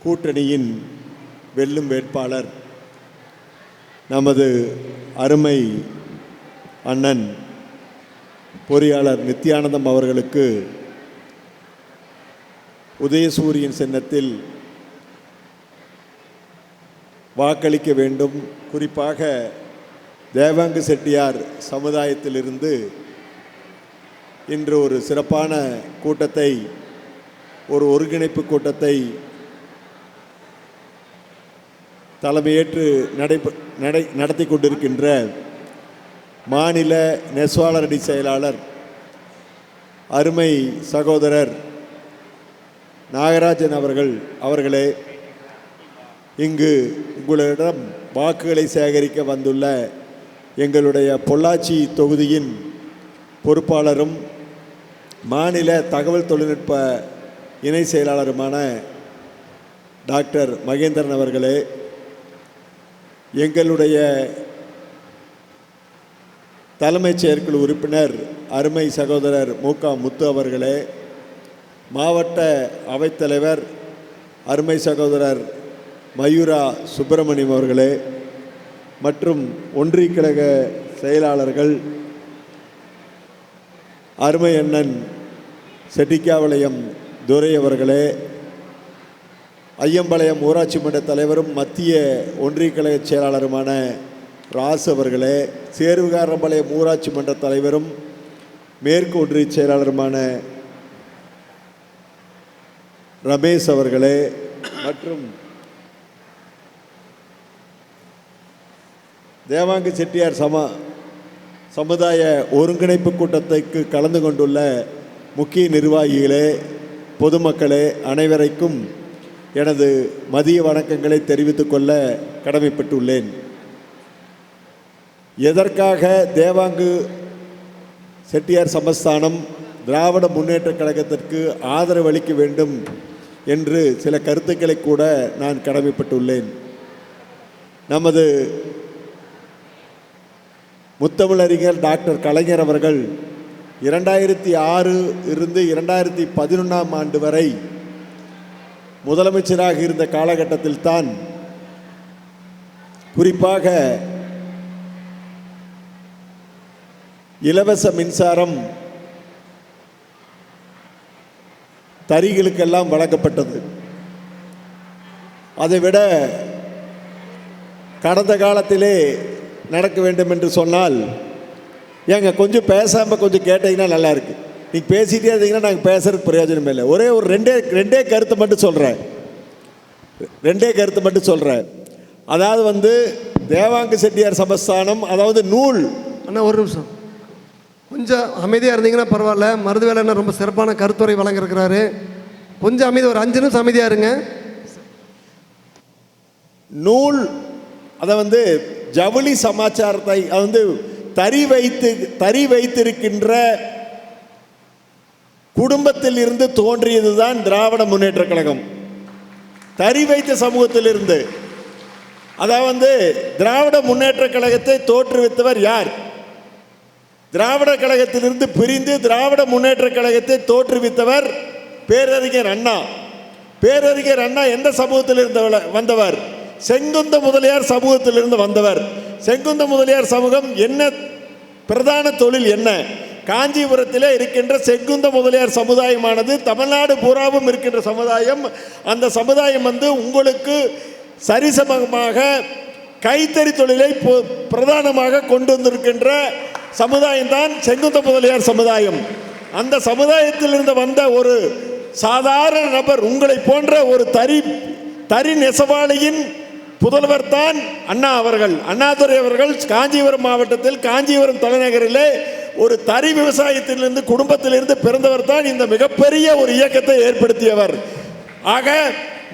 Q: கூட்டணியின் வெல்லும் வேட்பாளர் நமது அருமை அண்ணன் பொறியாளர் நித்யானந்தம் அவர்களுக்கு உதயசூரியன் சின்னத்தில் வாக்களிக்க வேண்டும். குறிப்பாக தேவாங்க செட்டியார் சமுதாயத்திலிருந்து இன்று ஒரு சிறப்பான கூட்டத்தை, ஒரு ஒருங்கிணைப்பு கூட்டத்தை தலைமையேற்று நடத்தி கொண்டிருக்கின்ற மாநில நெசவாளர் அணி செயலாளர் அருமை சகோதரர் நாகராஜன் அவர்களே, இங்கு உங்களிடம் வாக்குகளை சேகரிக்க வந்துள்ள எங்களுடைய பொள்ளாச்சி தொகுதியின் பொறுப்பாளரும் மாநில தகவல் தொழில்நுட்ப இணை செயலாளருமான டாக்டர் மகேந்திரன் அவர்களே, எங்களுடைய தலைமைச் செயற்குழு உறுப்பினர் அருமை சகோதரர் மு.க. முத்து அவர்களே, மாவட்ட அவைத்தலைவர் அருமை சகோதரர் மயூரா சுப்பிரமணியம் அவர்களே மற்றும் ஒன்றிய கழக செயலாளர்கள் அருமை அண்ணன் செட்டிக்காவளையம் துரை அவர்களே, ஐயம்பாளையம் ஊராட்சி மன்ற தலைவரும் மத்திய ஒன்றிய கழக செயலாளருமான ராசு அவர்களே, சேர்வுகாரம்பாளையம் ஊராட்சி மன்ற தலைவரும் மேற்கு ஒன்றிய செயலாளருமான ரமேஷ் அவர்களே மற்றும் தேவாங்க செட்டியார் சமுதாய ஒருங்கிணைப்பு கூட்டத்திற்கு கலந்து கொண்டுள்ள முக்கிய நிர்வாகிகளே, பொதுமக்களே அனைவருக்கும் எனது மதிய வணக்கங்களை தெரிவித்துக் கொள்ள கடமைப்பட்டுள்ளேன். எதற்காக தேவாங்கு செட்டியார் சமஸ்தானம் திராவிட முன்னேற்றக் கழகத்திற்கு ஆதரவு அளிக்க வேண்டும் என்று சில கருத்துக்களை கூட நான் கடமைப்பட்டுள்ளேன். நமது முத்தமிழறிஞர் டாக்டர் கலைஞர் அவர்கள் 2006 இருந்து 2011 ஆண்டு வரை முதலமைச்சராக இருந்த காலகட்டத்தில்தான் குறிப்பாக இலவச மின்சாரம் தறிகளுக்கெல்லாம் வழங்கப்பட்டது. அதைவிட கடந்த காலத்திலே நடக்க வேண்டும் என்று சொன்னால், ஏங்க கொஞ்சம் பேசாமல் கொஞ்சம் கேட்டீங்கன்னா நல்லா இருக்கு. நீங்கள் பேசிகிட்டே இருந்தீங்கன்னா நாங்கள் பேசுறதுக்கு பிரயோஜனமே இல்லை. ஒரே ஒரு ரெண்டே கருத்து மட்டும் சொல்கிறேன். அதாவது தேவாங்கு செட்டியார் சமஸ்தானம், அதாவது நூல்.
B: அண்ணா ஒரு நிமிஷம், கொஞ்சம் அமைதியாக இருந்தீங்கன்னா பரவாயில்ல. மருதுவேலண்ணா ரொம்ப சிறப்பான கருத்துரை வழங்கியிருக்கிறாரு. கொஞ்சம் அமைதி, ஒரு 5 நிமிஷம் அமைதியாக இருங்க.
Q: நூல் அதை ஜவுளி சமாச்சாரத்தை தறி வைத்திருக்கின்ற குடும்பத்தில் இருந்து தோன்றியது தான் திராவிட முன்னேற்ற கழகம். தறி வைத்த சமூகத்திலிருந்து, அதாவது திராவிட முன்னேற்ற கழகத்தை தோற்றுவித்தவர் யார்? திராவிட கழகத்திலிருந்து பிரிந்து திராவிட முன்னேற்ற கழகத்தை தோற்றுவித்தவர் பேரறிஞர் அண்ணா. பேரறிஞர் அண்ணா எந்த சமூகத்திலிருந்து வந்தவர்? செங்குந்த முதலியார் சமூகத்திலிருந்து வந்தவர். செங்குந்த முதலியார் சமூகம் என்ன, பிரதான தொழில் என்ன? காஞ்சிபுரத்திலே இருக்கின்ற செங்குந்த முதலியார் சமுதாயமானது தமிழ்நாடு பூராவும் இருக்கின்ற சமுதாயம். அந்த சமுதாயம் உங்களுக்கு சரிசமமாக கைத்தறி தொழிலை பிரதானமாக கொண்டு வந்திருக்கின்ற சமுதாயம்தான் செங்குந்த முதலியார் சமுதாயம். அந்த சமுதாயத்திலிருந்து வந்த ஒரு சாதாரண நபர், உங்களை போன்ற ஒரு தறி நெசவாளியின் புதல்வர் தான் அண்ணா அவர்கள். அண்ணாதுரை அவர்கள் காஞ்சிபுரம் மாவட்டத்தில், காஞ்சிபுரம் தலைநகரிலே ஒரு தறி விவசாயத்திலிருந்து குடும்பத்திலிருந்து பிறந்தவர் தான் இந்த மிகப்பெரிய ஒரு இயக்கத்தை ஏற்படுத்தியவர். ஆக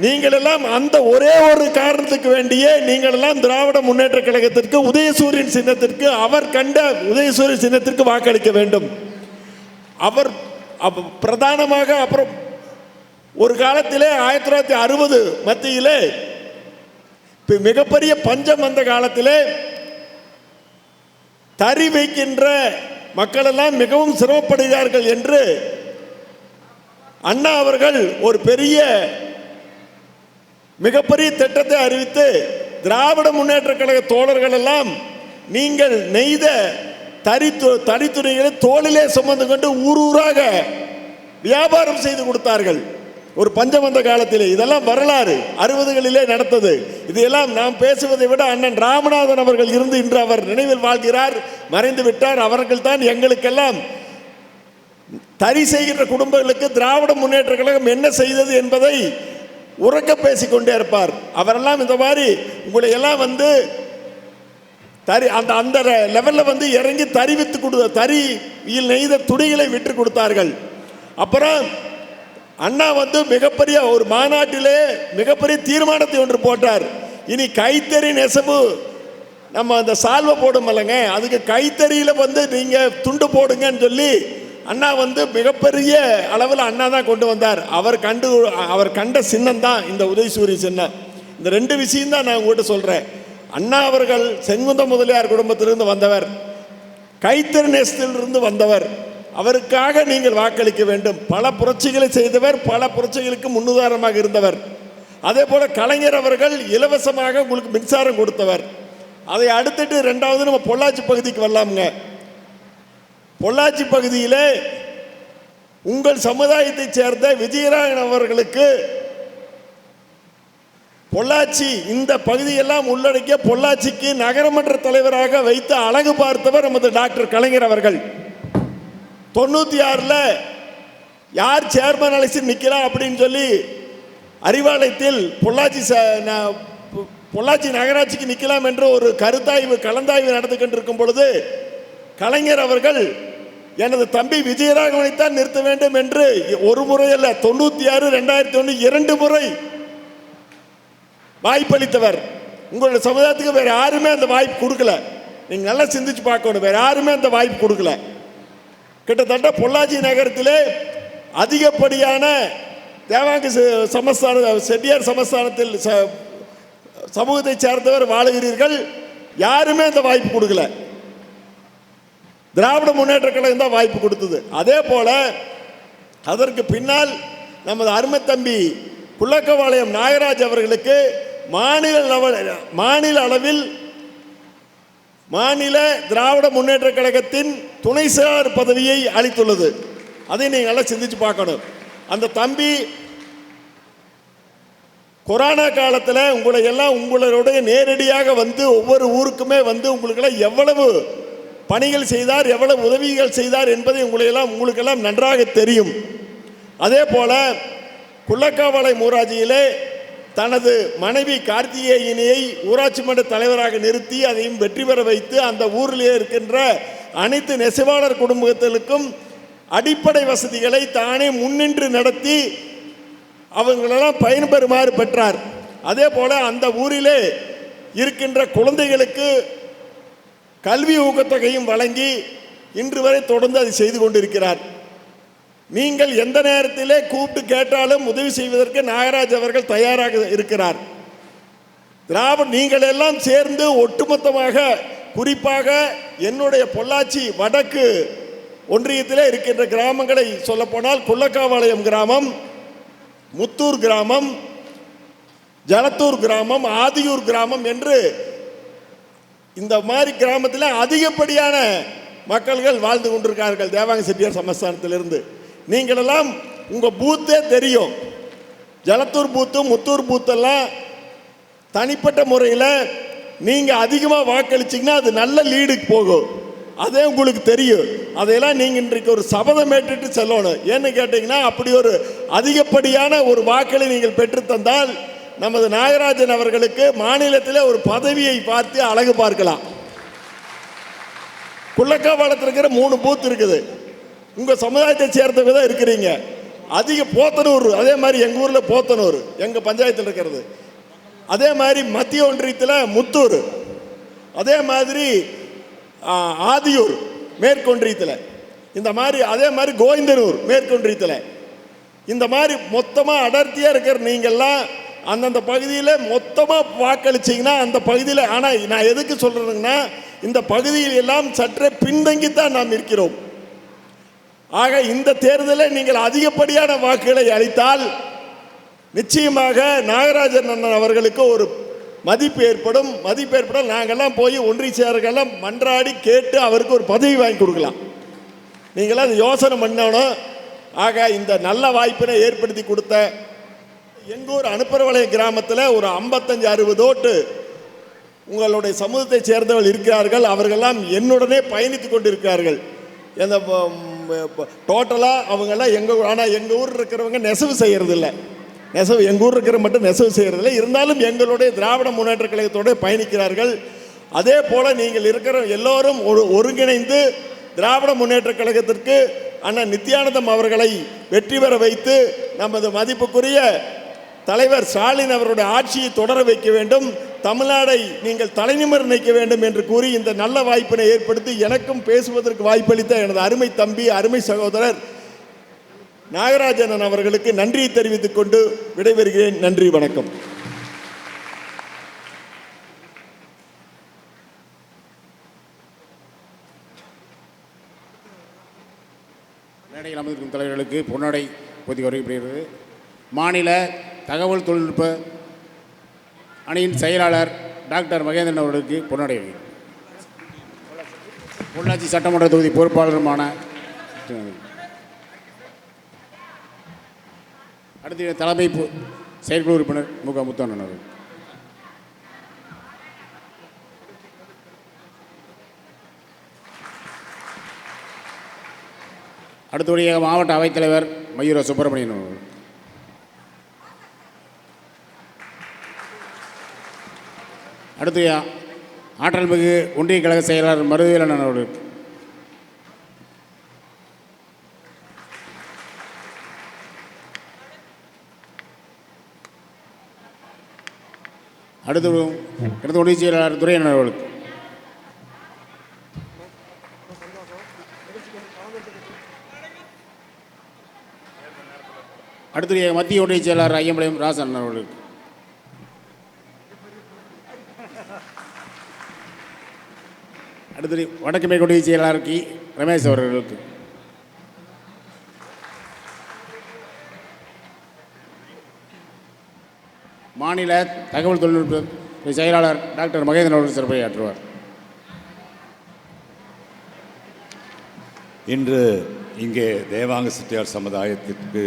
Q: நீங்கள் எல்லாம் அந்த ஒரே ஒரு காரணத்துக்கு வேண்டியே நீங்கள் எல்லாம் திராவிட முன்னேற்ற கழகத்திற்கு, உதயசூரியன் சின்னத்திற்கு, அவர் கண்ட உதயசூரியன் சின்னத்திற்கு வாக்களிக்க வேண்டும். அவர் பிரதானமாக அப்புறம் ஒரு காலத்திலே 1960 மத்தியிலே மிகப்பெரிய பஞ்சம் வந்த காலத்திலே தறி வைக்கின்ற மக்கள் எல்லாம் மிகவும் சிரமப்படுகிறார்கள் என்று அண்ணா அவர்கள் ஒரு மிகப்பெரிய திட்டத்தை அறிவித்து, திராவிட முன்னேற்ற கழக தோழர்கள் எல்லாம் நீங்கள் நெய்த தறித்துறைகளை தோளிலே சுமந்து கொண்டு ஊராக வியாபாரம் செய்து கொடுத்தார்கள். ஒரு பஞ்சம் வந்த காலத்திலே. இதெல்லாம் வரலாறு 60களிலே நடந்தது. இதையெல்லாம் நாம் பேசுவதை விட அண்ணன் ராமநாதன் அவர்கள் இருந்து இன்று அவர் நினைவில் வாழ்கிறார், மறைந்து விட்டார். அவர்கள் தான் எங்களுக்கெல்லாம் தறி செய்கின்ற குடும்பங்களுக்கு திராவிட முன்னேற்ற கழகம் என்ன செய்தது என்பதை உறக்க பேசிக்கொண்டே இருப்பார். அவரெல்லாம் இந்த மாதிரி உங்களை எல்லாம் தறி அந்த லெவலில் இறங்கி தறியில் நெய்த துணிகளை விட்டு கொடுத்தார்கள். அப்புறம் அண்ணா மிகப்பெரிய ஒரு மாநாட்டிலே மிகப்பெரிய தீர்மானத்தை ஒன்று போட்டார். இனி கைத்தறி நெசவு நம்ம அந்த சால்வை போடுமல்லங்க, அதுக்கு கைத்தறியில் வந்து நீங்கள் துண்டு போடுங்கன்னு சொல்லி அண்ணா வந்து மிகப்பெரிய அளவில் அண்ணா தான் கொண்டு வந்தார். அவர் கண்ட சின்னம் தான் இந்த உதயசூரிய சின்னம். இந்த ரெண்டு விஷயம் தான் நான் உங்கள்கிட்ட சொல்கிறேன். அண்ணா அவர்கள் செங்குந்த முதலியார் குடும்பத்திலிருந்து வந்தவர், கைத்தறி நேசத்திலிருந்து வந்தவர். அவருக்காக நீங்கள் வாக்களிக்க வேண்டும். பல புரட்சிகளை செய்தவர், பல புரட்சிகளுக்கு முன்னுதாரணமாக இருந்தவர். அதே போல் கலைஞர் அவர்கள் இலவசமாக உங்களுக்கு மின்சாரம் கொடுத்தவர். அதை அடுத்துட்டு ரெண்டாவது நம்ம பொள்ளாச்சி பகுதிக்கு வரலாமுங்க. பொள்ளாச்சி பகுதியில் உங்கள் சமுதாயத்தை சேர்ந்த விஜயராகவன் அவர்களுக்கு பொள்ளாச்சி இந்த பகுதியெல்லாம் உள்ளடக்கிய பொள்ளாச்சிக்கு நகரமன்ற தலைவராக வைத்து அழகு பார்த்தவர் நமது டாக்டர் கலைஞர் அவர்கள். 96 யார் சேர்மன் அலைசி நிற்கலாம் அப்படின்னு சொல்லி அறிவாலயத்தில் பொள்ளாச்சி நகராட்சிக்கு நிற்கலாம் என்று ஒரு கலந்தாய்வு நடந்து கொண்டிருக்கும் பொழுது கலைஞர் அவர்கள் எனது தம்பி விஜயராகவனைத்தான் நிறுத்த வேண்டும் என்று ஒரு முறை அல்ல, 96, 2001 2 முறை வாய்ப்பளித்தவர். உங்களுடைய சமுதாயத்துக்கு வேற யாருமே அந்த வாய்ப்பு கொடுக்கல. நீங்க நல்லா சிந்திச்சு பார்க்கணும், வேற யாருமே அந்த வாய்ப்பு கொடுக்கல. கிட்டத்தட்ட பொள்ளாச்சி நகரத்திலே அதிகப்படியான தேவாங்க சமஸ்தான செட்டியார் சமஸ்தானத்தில் சமூகத்தை சேர்ந்தவர் வாழுகிறீர்கள். யாருமே அந்த வாய்ப்பு கொடுக்கல. திராவிட முன்னேற்ற கழகம் தான் வாய்ப்பு கொடுத்தது. அதே போல அதற்கு பின்னால் நமது அருமை தம்பி குள்ளக்கவாளையம் நாகராஜ் அவர்களுக்கு மாநில அளவில் மாநில திராவிட முன்னேற்ற கழகத்தின் துணை செயலாளர் பதவியை அளித்துள்ளது. அதை நீங்கள் எல்லாம் சிந்திச்சு பார்க்கணும். அந்த தம்பி கொரோனா காலத்தில் உங்களுடைய நேரடியாக வந்து ஒவ்வொரு ஊருக்குமே வந்து உங்களுக்கெல்லாம் எவ்வளவு பணிகள் செய்தார், எவ்வளவு உதவிகள் செய்தார் என்பதை உங்களுக்கெல்லாம் நன்றாக தெரியும். அதே போல குள்ளக்காவாளையம் ஊராட்சியிலே தனது மனைவி கார்த்திகேயனியை ஊராட்சி மன்ற தலைவராக நிறுத்தி அதையும் வெற்றி பெற வைத்து அந்த ஊரிலே இருக்கின்ற அனைத்து நெசவாளர் குடும்பங்களுக்கும் அடிப்படை வசதிகளை தானே முன்னின்று நடத்தி அவங்களெல்லாம் பயன்பெறுமாறு பெற்றார். அதே போல அந்த ஊரிலே இருக்கின்ற குழந்தைகளுக்கு கல்வி ஊக்கத்தொகையும் வழங்கி இன்று வரை தொடர்ந்து அதை செய்து கொண்டிருக்கிறார். நீங்கள் எந்த நேரத்திலே கூப்பிட்டு கேட்டாலும் உதவி செய்வதற்கு நாகராஜ் அவர்கள் தயாராக இருக்கிறார். நீங்கள் எல்லாம் சேர்ந்து ஒட்டுமொத்தமாக, குறிப்பாக என்னுடைய பொள்ளாச்சி வடக்கு ஒன்றியத்திலே இருக்கின்ற கிராமங்களை சொல்லப்போனால் குள்ளக்காவாளையம் கிராமம், முத்தூர் கிராமம், ஜலத்தூர் கிராமம், ஆதியூர் கிராமம் என்று இந்த மாதிரி கிராமத்தில் அதிகப்படியான மக்கள்கள் வாழ்ந்து கொண்டிருக்கார்கள் தேவாங்க செட்டியார் சமஸ்தானத்திலிருந்து. நீங்களெல்லாம் உங்கள் பூத்தே தெரியும். ஜலத்தூர் பூத்து, முத்தூர் பூத்தெல்லாம் தனிப்பட்ட முறையில் நீங்கள் அதிகமாக வாக்களிச்சிங்கன்னா அது நல்ல லீடுக்கு போகும். அதே உங்களுக்கு தெரியும். அதையெல்லாம் நீங்கள் இன்றைக்கு ஒரு சபதம் ஏற்றுட்டு செல்லணும். ஏன்னு கேட்டிங்கன்னா அப்படி ஒரு அதிகப்படியான ஒரு வாக்களை நீங்கள் பெற்றுத்தந்தால் நமது நாகராஜன் அவர்களுக்கு மாநிலத்தில் ஒரு பதவியை பார்த்து அழகு பார்க்கலாம். குள்ளக்காவாளத்தில் இருக்கிற 3 பூத் இருக்குது. உங்கள் சமுதாயத்தை சேர்ந்தவங்க தான் இருக்கிறீங்க. போத்தனூர், அதே மாதிரி எங்கள் ஊரில் போத்தனூர் எங்கள் பஞ்சாயத்தில் இருக்கிறது. அதே மாதிரி மத்திய ஒன்றியத்தில் முத்தூர், அதே மாதிரி ஆதியூர் மேற்கொன்றியத்தில், இந்த மாதிரி அதே மாதிரி கோவிந்தனூர் மேற்கொன்றியத்தில், இந்த மாதிரி மொத்தமாக அடர்த்தியாக இருக்கிற நீங்கள்லாம் அந்தந்த பகுதியில் மொத்தமாக வாக்களிச்சிங்கன்னா அந்த பகுதியில், ஆனால் நான் எதுக்கு சொல்கிறேன்னா இந்த பகுதியில் எல்லாம் சற்றே பின்தங்கித்தான் நாம் இருக்கிறோம். ஆக இந்த தேர்தலில் நீங்கள் அதிகப்படியான வாக்குகளை அளித்தால் நிச்சயமாக நாகராஜன் அண்ணன் அவர்களுக்கு ஒரு மதிப்பு ஏற்படும். நாங்கள்லாம் போய் ஒன்றிய செயலர்களெல்லாம் மன்றாடி கேட்டு அவருக்கு ஒரு பதவி வாங்கி கொடுக்கலாம். நீங்களாம் அதை யோசனை பண்ணணும். ஆக இந்த நல்ல வாய்ப்பினை ஏற்படுத்தி கொடுத்த எங்கள் ஊர் அனுப்பரவளைய கிராமத்தில் ஒரு 55-60 ஓட்டு உங்களுடைய சமூகத்தை சேர்ந்தவர்கள் இருக்கிறார்கள். அவர்களெல்லாம் என்னுடனே பயணித்து கொண்டிருக்கிறார்கள். இந்த டோட்டலாக அவங்கெல்லாம் ஆனால் எங்கள் ஊரில் இருக்கிறவங்க நெசவு செய்கிறதில்ல. எங்கள் ஊரில் இருக்கிற மட்டும் நெசவு செய்கிறதில்லை. இருந்தாலும் எங்களுடைய திராவிட முன்னேற்ற கழகத்தோடு பயணிக்கிறார்கள். அதே போல் நீங்கள் இருக்கிற எல்லோரும் ஒருங்கிணைந்து திராவிட முன்னேற்ற கழகத்திற்கு அண்ணன் நித்யானந்தம் அவர்களை வெற்றி பெற வைத்து நமது மதிப்புக்குரிய தலைவர் ஸ்டாலின் அவருடைய ஆட்சியை தொடர வைக்க வேண்டும், தமிழ்நாடை நீங்கள் தலைநிமிர நிற்க வேண்டும் என்று கூறி இந்த நல்ல வாய்ப்பினை ஏற்படுத்தி எனக்கும் பேசுவதற்கு வாய்ப்பளித்த எனது அருமை தம்பி, அருமை சகோதரர் நாகராஜன் அவர்களுக்கு நன்றியை தெரிவித்துக் கொண்டு விடைபெறுகிறேன். நன்றி, வணக்கம்.
K: மேடையில் அமர்ந்திருக்கும் தலைவர்களுக்கு பொன்னாடை பொதி வரையப்படுகிறது. மாநில தகவல் தொழில்நுட்ப அணியின் செயலாளர் டாக்டர் மகேந்திரன் அவர்களுக்கு பொன்னாடை வருகிறது. பொள்ளாச்சி சட்டமன்ற தொகுதி பொறுப்பாளருமான அடுத்த தலைமை செயற்குழு உறுப்பினர் மு க முத்தண்ணன் அவர்கள். அடுத்தபடியாக மாவட்ட அவைத்தலைவர் மயூர சுப்பிரமணியன் அவர்கள். அடுத்து ஆற்றல் மிகு ஒன்றிய கழக செயலாளர் மருதுவேலன் அவர்களுக்கு. அடுத்த ஒன்றிய செயலாளர் துரையண்ணன் அவர்களுக்கு. அடுத்து மத்திய ஒன்றிய செயலாளர் ஐயம்பாளையம் ராசன் அவர்களுக்கு. அடுத்து வடக்கு மேற்கு ஒன்றிய செயலாளர் கி ரமேஷ் அவர்களுக்கு. மாநில தகவல் தொழில்நுட்ப செயலாளர் டாக்டர் மகேந்திரன் அவர்கள் சிறப்புரையாற்றுவார்.
R: இன்று இங்கே தேவாங்க செட்டியார் சமுதாயத்திற்கு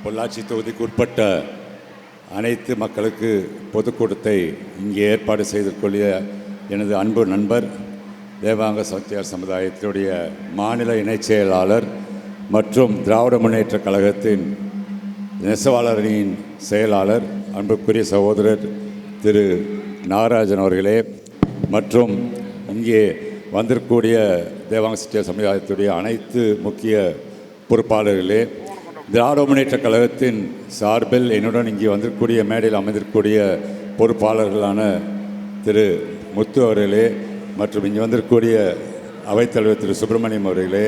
R: பொள்ளாச்சி தொகுதிக்கு உட்பட்ட அனைத்து மக்களுக்கு பொதுக்கூட்டத்தை இங்கே ஏற்பாடு செய்து கொள்ளிய எனது அன்பு நண்பர், தேவாங்க செட்டியார் சமுதாயத்தினுடைய மாநில இணைச் செயலாளர் மற்றும் திராவிட முன்னேற்றக் கழகத்தின் நெசவாளர் அணியின் செயலாளர் அன்புக்குரிய சகோதரர் திரு நாகராஜன் அவர்களே, மற்றும் இங்கே வந்திருக்கக்கூடிய தேவாங்க செட்டியார் சமுதாயத்துடைய அனைத்து முக்கிய பொறுப்பாளர்களே, திராவிட முன்னேற்றக் கழகத்தின் சார்பில் என்னுடன் இங்கே வந்திருக்கக்கூடிய மேடையில் அமைந்திருக்கக்கூடிய பொறுப்பாளர்களான திரு முத்து அவர்களே, மற்றும் இங்கே வந்திருக்கக்கூடிய அவைத்தலைவர் திரு சுப்பிரமணியம் அவர்களே,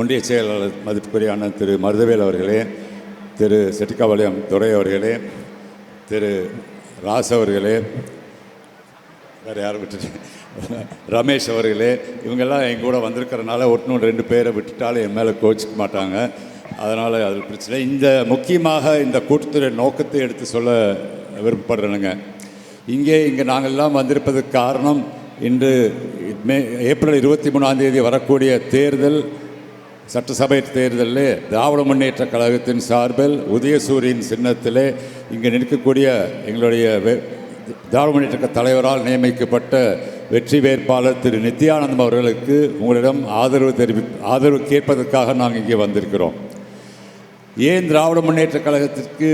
R: ஒன்றிய செயலாளர் மதிப்புக்குரிய அண்ணன் திரு மருதவேல் அவர்களே, திரு செட்டிக்காபாளையம் துரை அவர்களே, திரு ராஸ் அவர்களே, வேறு யாரும் விட்டுட்டு ரமேஷ் அவர்களே, இவங்கெல்லாம் என் கூட வந்திருக்கிறனால ஒன்று 2 பேரை விட்டுட்டாலும் என் மேலே கோச்சிக்க மாட்டாங்க. அதனால் அது பிரச்சனை. இந்த முக்கியமாக இந்த கூட்டத்துடைய நோக்கத்தை எடுத்து சொல்ல விருப்பப்படுறேனுங்க. இங்கே நாங்கள்லாம் வந்திருப்பதற்கு காரணம், இன்று ஏப்ரல் 23 வரக்கூடிய தேர்தல், சட்டசபை தேர்தலில் திராவிட முன்னேற்றக் கழகத்தின் சார்பில் உதயசூரியன் சின்னத்திலே இங்கே நிற்கக்கூடிய எங்களுடைய திராவிட முன்னேற்ற தலைவரால் நியமிக்கப்பட்ட வெற்றி வேட்பாளர் திரு நித்யானந்தம் அவர்களுக்கு உங்களிடம் ஆதரவு கேட்பதற்காக நாங்கள் இங்கே வந்திருக்கிறோம். ஏன் திராவிட முன்னேற்றக் கழகத்திற்கு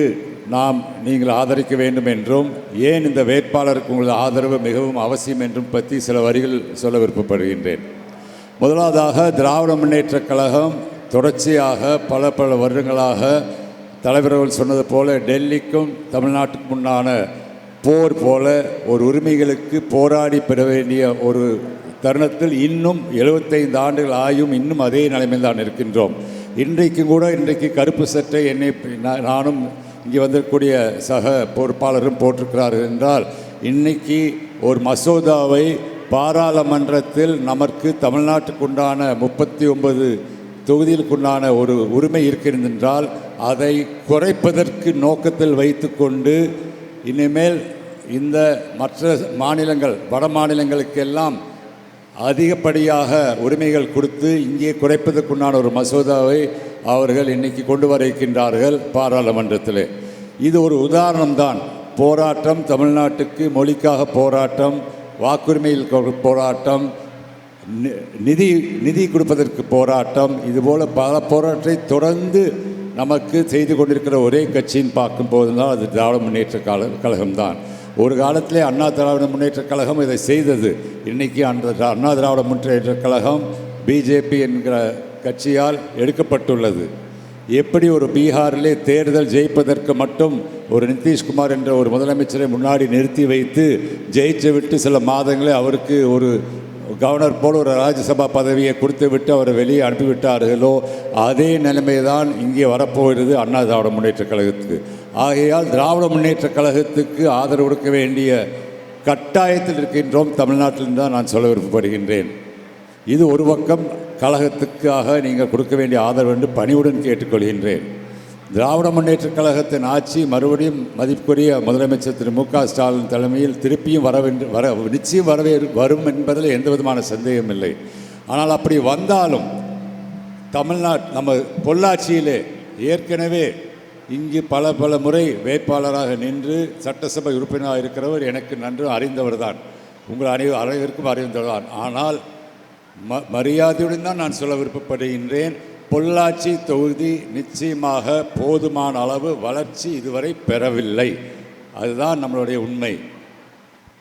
R: நீங்கள் ஆதரிக்க வேண்டும் என்றும், ஏன் இந்த வேட்பாளருக்கு உங்களது ஆதரவு மிகவும் அவசியம் என்றும் பற்றி சில வரிகள் சொல்ல விருப்பப்படுகின்றேன். முதலாவதாக, திராவிட முன்னேற்றக் கழகம் தொடர்ச்சியாக பல வருடங்களாக தலைவர்கள் சொன்னது போல டெல்லிக்கும் தமிழ்நாட்டுக்கு முன்னான போர் போல ஒரு உரிமைகளுக்கு போராடி பெற வேண்டிய ஒரு தருணத்தில் இன்னும் 75 ஆண்டுகள் ஆயும் இன்னும் அதே நிலைமையில் தான் இருக்கின்றோம். இன்றைக்கு கருப்பு சட்டை நானும் இங்கே வந்திருக்கக்கூடிய சக பொறுப்பாளரும் போட்டிருக்கிறார்கள் என்றால், இன்றைக்கி ஒரு மசோதாவை பாராளுமன்றத்தில் நமக்கு தமிழ்நாட்டுக்குண்டான 39 தொகுதிகளுக்குண்டான ஒரு உரிமை இருக்கிறது என்றால், அதை குறைப்பதற்கு நோக்கத்தில் வைத்து கொண்டு இனிமேல் இந்த மற்ற மாநிலங்கள், வட மாநிலங்களுக்கெல்லாம் அதிகப்படியாக உரிமைகள் கொடுத்து இங்கே குறைப்பதற்குண்டான ஒரு மசோதாவை அவர்கள் இன்றைக்கி கொண்டு வர இருக்கின்றார்கள் பாராளுமன்றத்தில். இது ஒரு உதாரணம்தான். போராட்டம், தமிழ்நாட்டுக்கு மொழிக்காக போராட்டம், வாக்குரிமையில் போராட்டம், நிதி கொடுப்பதற்கு போராட்டம், இதுபோல் பல போராட்டத்தை தொடர்ந்து நமக்கு செய்து கொண்டிருக்கிற ஒரே கட்சின்னு பார்க்கும்போது தான் அது திராவிட முன்னேற்ற கழகம்தான். ஒரு காலத்திலே அண்ணா திராவிட முன்னேற்றக் கழகம் இதை செய்தது. இன்றைக்கி அண்ணா திராவிட முன்னேற்றக் கழகம் பிஜேபி என்கிற கட்சியால் எடுக்கப்பட்டுள்ளது. எப்படி ஒரு பீகாரிலே தேர்தல் ஜெயிப்பதற்கு மட்டும் ஒரு நிதிஷ்குமார் என்ற ஒரு முதலமைச்சரை முன்னாடி நிறுத்தி வைத்து ஜெயிச்சு விட்டு சில மாதங்களே அவருக்கு ஒரு கவர்னர் போல ஒரு ராஜ்யசபா பதவியை கொடுத்து விட்டு அவரை வெளியே அனுப்பிவிட்டார்களோ அதே நிலைமை தான் இங்கே வரப்போகிறது அண்ணா திராவிட முன்னேற்றக் கழகத்துக்கு. ஆகையால் திராவிட முன்னேற்றக் கழகத்துக்கு ஆதரவு கொடுக்க வேண்டிய கட்டாயத்தில் இருக்கின்றோம் தமிழ்நாட்டில் தான் நான் சொல்ல விருப்பப்படுகின்றேன். இது ஒரு பக்கம் கழகத்துக்காக நீங்கள் கொடுக்க வேண்டிய ஆதரவு என்று பணிவுடன் கேட்டுக்கொள்கின்றேன். திராவிட முன்னேற்றக் கழகத்தின் ஆட்சி மறுபடியும் மதிப்புக்குரிய முதலமைச்சர் திரு மு க ஸ்டாலின் தலைமையில் திருப்பியும் நிச்சயம் வரும் என்பதில் எந்த விதமான சந்தேகம் இல்லை. ஆனால் அப்படி வந்தாலும் நம்ம பொள்ளாச்சியிலே ஏற்கனவே இங்கு பல முறை வேட்பாளராக நின்று சட்டசபை உறுப்பினராக இருக்கிறவர் எனக்கு நன்று அறிந்தவர் தான், உங்கள் அனைவருக்கும் அறிந்தவர் தான். ஆனால் மரியாதையுடன் தான் நான் சொல்ல விருப்பப்படுகின்றேன், பொள்ளாச்சி தொகுதி நிச்சயமாக போதுமான அளவு வளர்ச்சி இதுவரை பெறவில்லை. அதுதான் நம்மளுடைய உண்மை.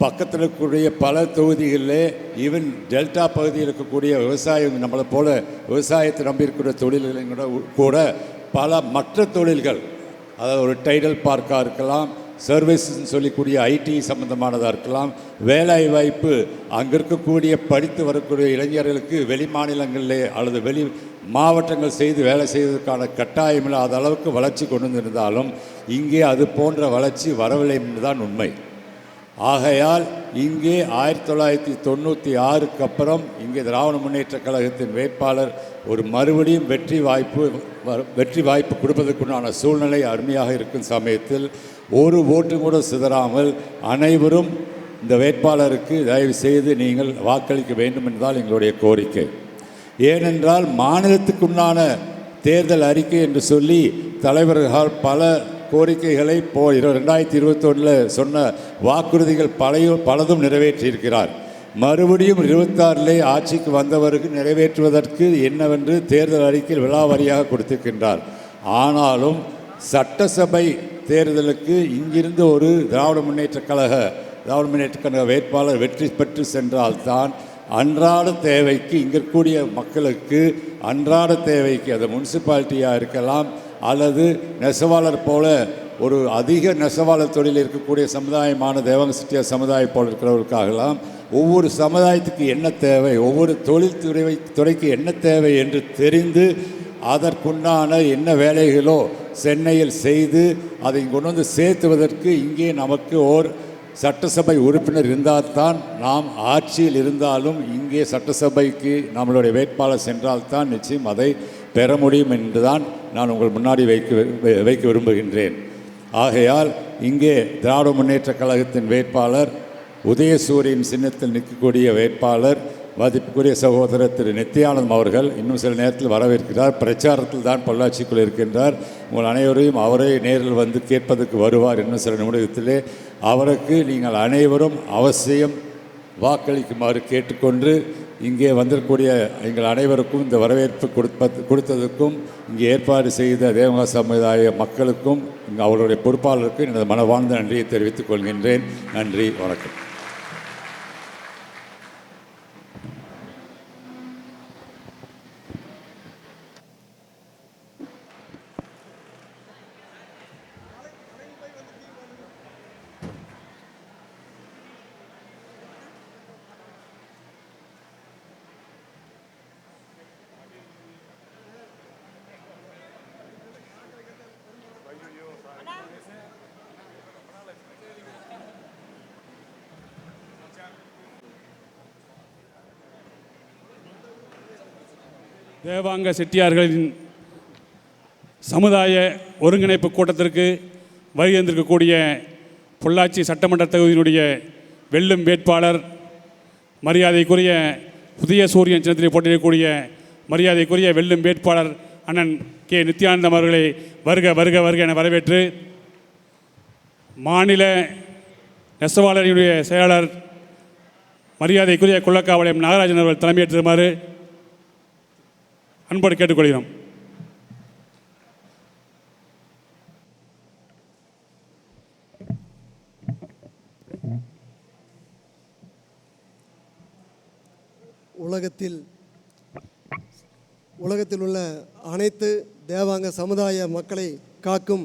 R: பக்கத்தில் இருக்கக்கூடிய பல தொகுதிகளிலே ஈவன் டெல்டா பகுதியில் இருக்கக்கூடிய விவசாயம் நம்மளை போல விவசாயத்தை நம்பி இருக்கிற தொழில்கள் கூட பல மற்ற தொழில்கள், அதாவது ஒரு டைடல் பார்க்காக இருக்கலாம், சர்வீஸ்ன்னு சொல்லக்கூடிய ஐடி சம்பந்தமானதாக இருக்கலாம், வேலை வாய்ப்பு அங்கே இருக்கக்கூடிய படித்து வரக்கூடிய இளைஞர்களுக்கு வெளி மாநிலங்களிலே அல்லது வெளி மாவட்டங்கள் செய்து வேலை செய்வதற்கான கட்டாயம் இல்லாத அளவுக்கு வளர்ச்சி கொண்டு வந்திருந்தாலும் இங்கே அது போன்ற வளர்ச்சி வரவில்லை என்பதுதான் உண்மை. ஆகையால் இங்கே 1996க்கு அப்புறம் இங்கே திராவிட முன்னேற்றக் கழகத்தின் வேட்பாளர் ஒரு மறுபடியும் வெற்றி வாய்ப்பு கொடுப்பதற்குண்டான சூழ்நிலை அருமையாக இருக்கும் சமயத்தில் ஒரு ஓட்டு கூட சிதறாமல் அனைவரும் இந்த வேட்பாளருக்கு தயவு செய்து நீங்கள் வாக்களிக்க வேண்டும் என்றால் எங்களுடைய கோரிக்கை. ஏனென்றால் மாநிலத்துக்குண்டான தேர்தல் அறிக்கை என்று சொல்லி தலைவர்கள் பல கோரிக்கைகளை 2021 சொன்ன வாக்குறுதிகள் பலதும் நிறைவேற்றியிருக்கிறார். மறுபடியும் 26 ஆட்சிக்கு வந்தவருக்கு நிறைவேற்றுவதற்கு என்னவென்று தேர்தல் அறிக்கையில் விலாவாரியாக கொடுத்திருக்கின்றார். ஆனாலும் சட்டசபை தேர்தலுக்கு இங்கிருந்து ஒரு திராவிட முன்னேற்றக் கழக வேட்பாளர் வெற்றி பெற்று சென்றால்தான் அன்றாட தேவைக்கு இங்கே இருக்கக்கூடிய மக்களுக்கு அன்றாட தேவைக்கு அது முனிசிபாலிட்டியாக இருக்கலாம் அல்லது நெசவாளர் போல ஒரு அதிக நெசவாளர் தொழில் இருக்கக்கூடிய சமுதாயமான தேவாங்க செட்டியார் சமுதாயம் போல் இருக்கிறவர்களுக்காகலாம் ஒவ்வொரு சமுதாயத்துக்கு என்ன தேவை, ஒவ்வொரு தொழில் துறைக்கு என்ன தேவை என்று தெரிந்து அதற்குண்டான என்ன வேலைகளோ சென்னையில் செய்து அதை கொண்டு வந்து சேர்த்துவதற்கு இங்கே நமக்கு ஓர் சட்டசபை உறுப்பினர் இருந்தால்தான் நாம் ஆட்சியில் இருந்தாலும் இங்கே சட்டசபைக்கு நம்மளுடைய வேட்பாளர் சென்றால்தான் நிச்சயம் அதை பெற முடியும் என்றுதான் நான் உங்கள் முன்னாடி வைக்க விரும்புகின்றேன். ஆகையால் இங்கே திராவிட முன்னேற்றக் கழகத்தின் வேட்பாளர் உதயசூரியன் சின்னத்தில் நிற்கக்கூடிய வேட்பாளர் மதிப்புக்குரிய சகோதரர் திரு நித்யானந்தம் அவர்கள் இன்னும் சில நேரத்தில் வரவேற்கிறார். பிரச்சாரத்தில் தான் பொள்ளாச்சிக்குள் இருக்கின்றார். உங்கள் அனைவரையும் அவரே நேரில் வந்து கேட்பதற்கு வருவார் இன்னும் சில நிமிடத்திலே. அவருக்கு நீங்கள் அனைவரும் அவசியம் வாக்களிக்குமாறு கேட்டுக்கொண்டு இங்கே வந்திருக்கக்கூடிய எங்கள் அனைவருக்கும் இந்த வரவேற்பு கொடுத்ததுக்கும் இங்கே ஏற்பாடு செய்த தேவங்க சமுதாய மக்களுக்கும் இங்கே அவருடைய பொறுப்பாளருக்கும் எனது மனவார்ந்த நன்றியை தெரிவித்துக் கொள்கின்றேன். நன்றி, வணக்கம்.
I: தேவாங்க செட்டியார்களின் சமுதாய ஒருங்கிணைப்பு கூட்டத்திற்கு வருகின்றிருக்கக்கூடிய பொள்ளாச்சி சட்டமன்ற தொகுதியினுடைய வெல்லும் வேட்பாளர் மரியாதைக்குரிய உதயசூரியன் சின்னத்திலே போட்டியிடக்கூடிய மரியாதைக்குரிய வெல்லும் வேட்பாளர் அண்ணன் கே நித்யானந்தம் அவர்களை வருக வருக வருக என வரவேற்று மாநில நெசவாளரினுடைய செயலாளர் மரியாதைக்குரிய குள்ளக்காவளையம் நாகராஜன் அவர்கள் தலைமையேற்றுமாறு அன்போடு கேட்டுக்கொள்கிறோம்.
B: உலகத்தில் உள்ள அனைத்து தேவாங்க சமுதாய மக்களை காக்கும்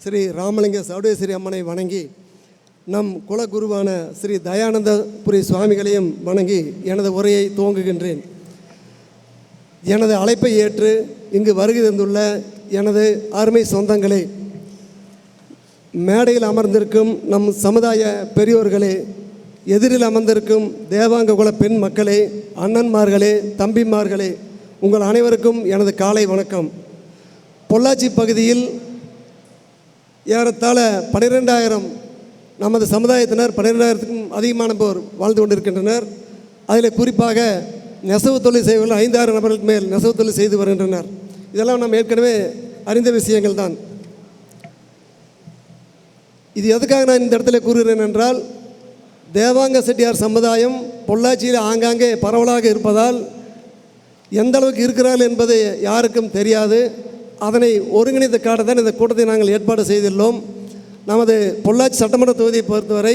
B: ஸ்ரீ ராமலிங்க சௌடேஸ்வரி அம்மனை வணங்கி, நம் குலகுருவான ஸ்ரீ தயானந்தபுரி சுவாமிகளையும் வணங்கி எனது உரையை துவங்குகின்றேன். எனது அழைப்பை ஏற்று இங்கு வருகை தந்துள்ள எனது அருமை சொந்தங்களே, மேடையில் அமர்ந்திருக்கும் நம் சமுதாய பெரியோர்களே, எதிரில் அமர்ந்திருக்கும் தேவாங்க குல பெண் மக்களே, அண்ணன்மார்களே, தம்பிமார்களே, உங்கள் அனைவருக்கும் எனது காலை வணக்கம். பொள்ளாச்சி பகுதியில் ஏறத்தாழ 12,000 நமது சமுதாயத்தினர் 12,000க்கும் அதிகமான பேர் வாழ்ந்து கொண்டிருக்கின்றனர். அதில் குறிப்பாக நெசவு தொழில் செய்வர்கள் 5,000 நபர்களுக்கு மேல் நெசவு தொழில் செய்து வருகின்றனர். இதெல்லாம் நாம் ஏற்கனவே அறிந்த விஷயங்கள் தான். இது எதுக்காக நான் இந்த இடத்துல கூறுகிறேன் என்றால், தேவாங்க செட்டியார் சமுதாயம் பொள்ளாச்சியில் ஆங்காங்கே பரவலாக இருப்பதால் எந்த அளவுக்கு இருக்கிறார்கள் என்பது யாருக்கும் தெரியாது. அதனை ஒருங்கிணைத்து காட்டத்தான் இந்த கூட்டத்தை நாங்கள் ஏற்பாடு செய்துள்ளோம். நமது பொள்ளாச்சி சட்டமன்ற தொகுதியை பொறுத்தவரை